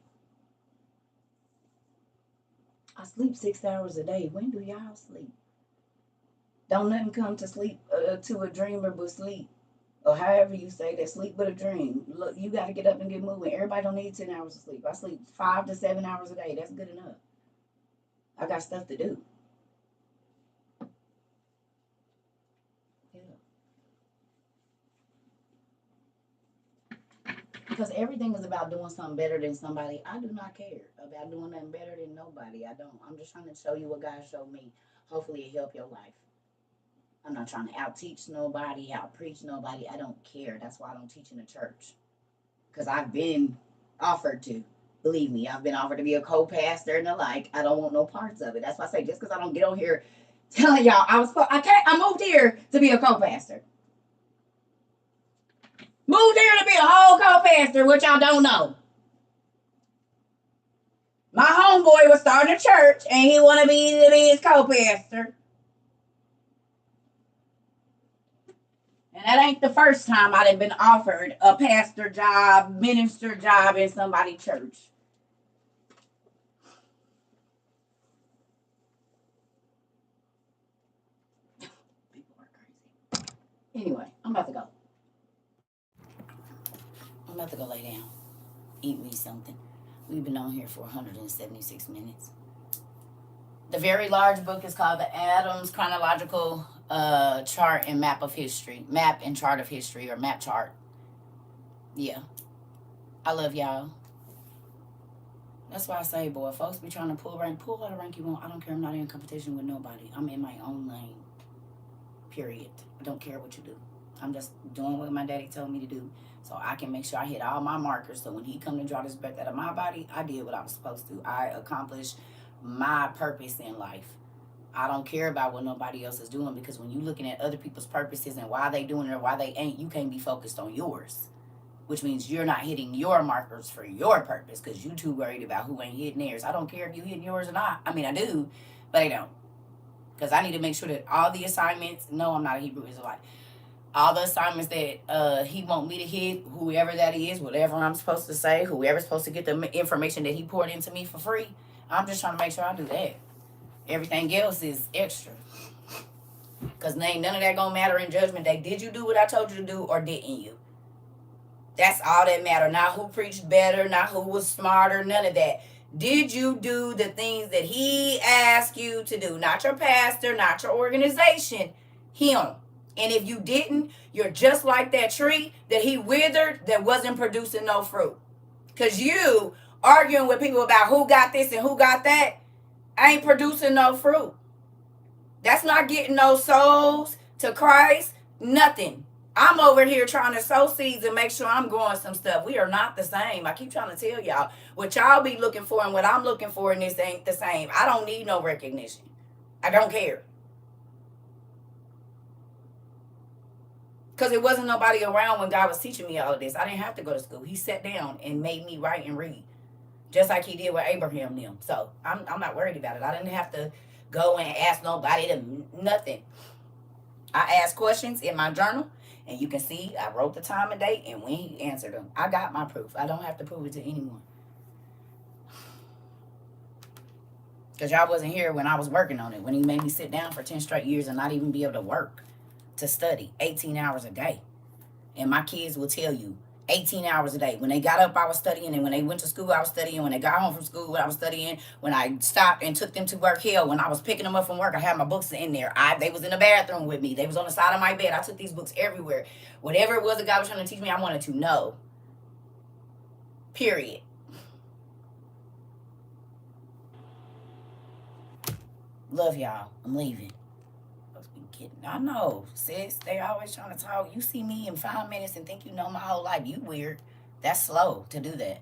I sleep 6 hours a day. When do y'all sleep? Don't nothing come to sleep to a dreamer but sleep. Or however you say that, sleep but a dream. Look, you got to get up and get moving. Everybody don't need 10 hours of sleep. I sleep 5 to 7 hours a day. That's good enough. I got stuff to do. Yeah. Because everything is about doing something better than somebody. I do not care about doing nothing better than nobody. I don't. I'm just trying to show you what God showed me. Hopefully it help your life. I'm not trying to out teach nobody, out preach nobody. I don't care. That's why I don't teach in the church. Because I've been offered to. Believe me, I've been offered to be a co-pastor and the like. I don't want no parts of it. That's why I say just because I don't get on here telling y'all I moved here to be a co-pastor. Moved here to be a whole co-pastor, which y'all don't know. My homeboy was starting a church, and he wanted me to be his co-pastor. And that ain't the first time I'd have been offered a pastor job, minister job in somebody's church. People are crazy. Anyway, I'm about to go. I'm about to go lay down. Eat me something. We've been on here for 176 minutes. The very large book is called The Adams Chronological Chart and Map of History. Map and Chart of History, or Map Chart. Yeah. I love y'all. That's why I say, boy, folks be trying to pull rank. Pull all the rank you want. I don't care. I'm not in competition with nobody. I'm in my own lane. Period. I don't care what you do. I'm just doing what my daddy told me to do, so I can make sure I hit all my markers. So when he come to draw this breath out of my body, I did what I was supposed to. I accomplished my purpose in life. I don't care about what nobody else is doing, because when you're looking at other people's purposes and why they doing it or why they ain't, you can't be focused on yours, which means you're not hitting your markers for your purpose because you too worried about who ain't hitting theirs. I don't care if you hitting yours or not. I mean, I do, but I don't, because I need to make sure that all the assignments, no, I'm not a Hebrew Israelite, all the assignments that he want me to hit, whoever that is, whatever I'm supposed to say, whoever's supposed to get the information that he poured into me for free, I'm just trying to make sure I do that. Everything else is extra. Because ain't none of that going to matter in judgment day. Did you do what I told you to do, or didn't you? That's all that matter. Not who preached better, not who was smarter, none of that. Did you do the things that he asked you to do? Not your pastor, not your organization, him. And if you didn't, you're just like that tree that he withered that wasn't producing no fruit. Because you arguing with people about who got this and who got that ain't producing no fruit. That's not getting no souls to Christ, nothing. I'm over here trying to sow seeds and make sure I'm growing some stuff. We are not the same. I keep trying to tell y'all, what y'all be looking for and what I'm looking for in this ain't the same. I don't need no recognition. I don't care. Because it wasn't nobody around when God was teaching me all of this. I didn't have to go to school. He sat down and made me write and read, just like he did with Abraham and them. So I'm not worried about it. I didn't have to go and ask nobody to nothing. I asked questions in my journal, and you can see I wrote the time and date and when he answered them. I got my proof. I don't have to prove it to anyone. Because y'all wasn't here when I was working on it, when he made me sit down for 10 straight years and not even be able to work, to study 18 hours a day. And my kids will tell you, 18 hours a day. When they got up, I was studying. And when they went to school, I was studying. When they got home from school, I was studying. When I stopped and took them to work, hell, when I was picking them up from work, I had my books in there. They was in the bathroom with me. They was on the side of my bed. I took these books everywhere. Whatever it was that God was trying to teach me, I wanted to know. Period. Love y'all. I'm leaving. I know, sis. They always trying to talk. You see me in 5 minutes and think you know my whole life. You weird. That's slow to do that.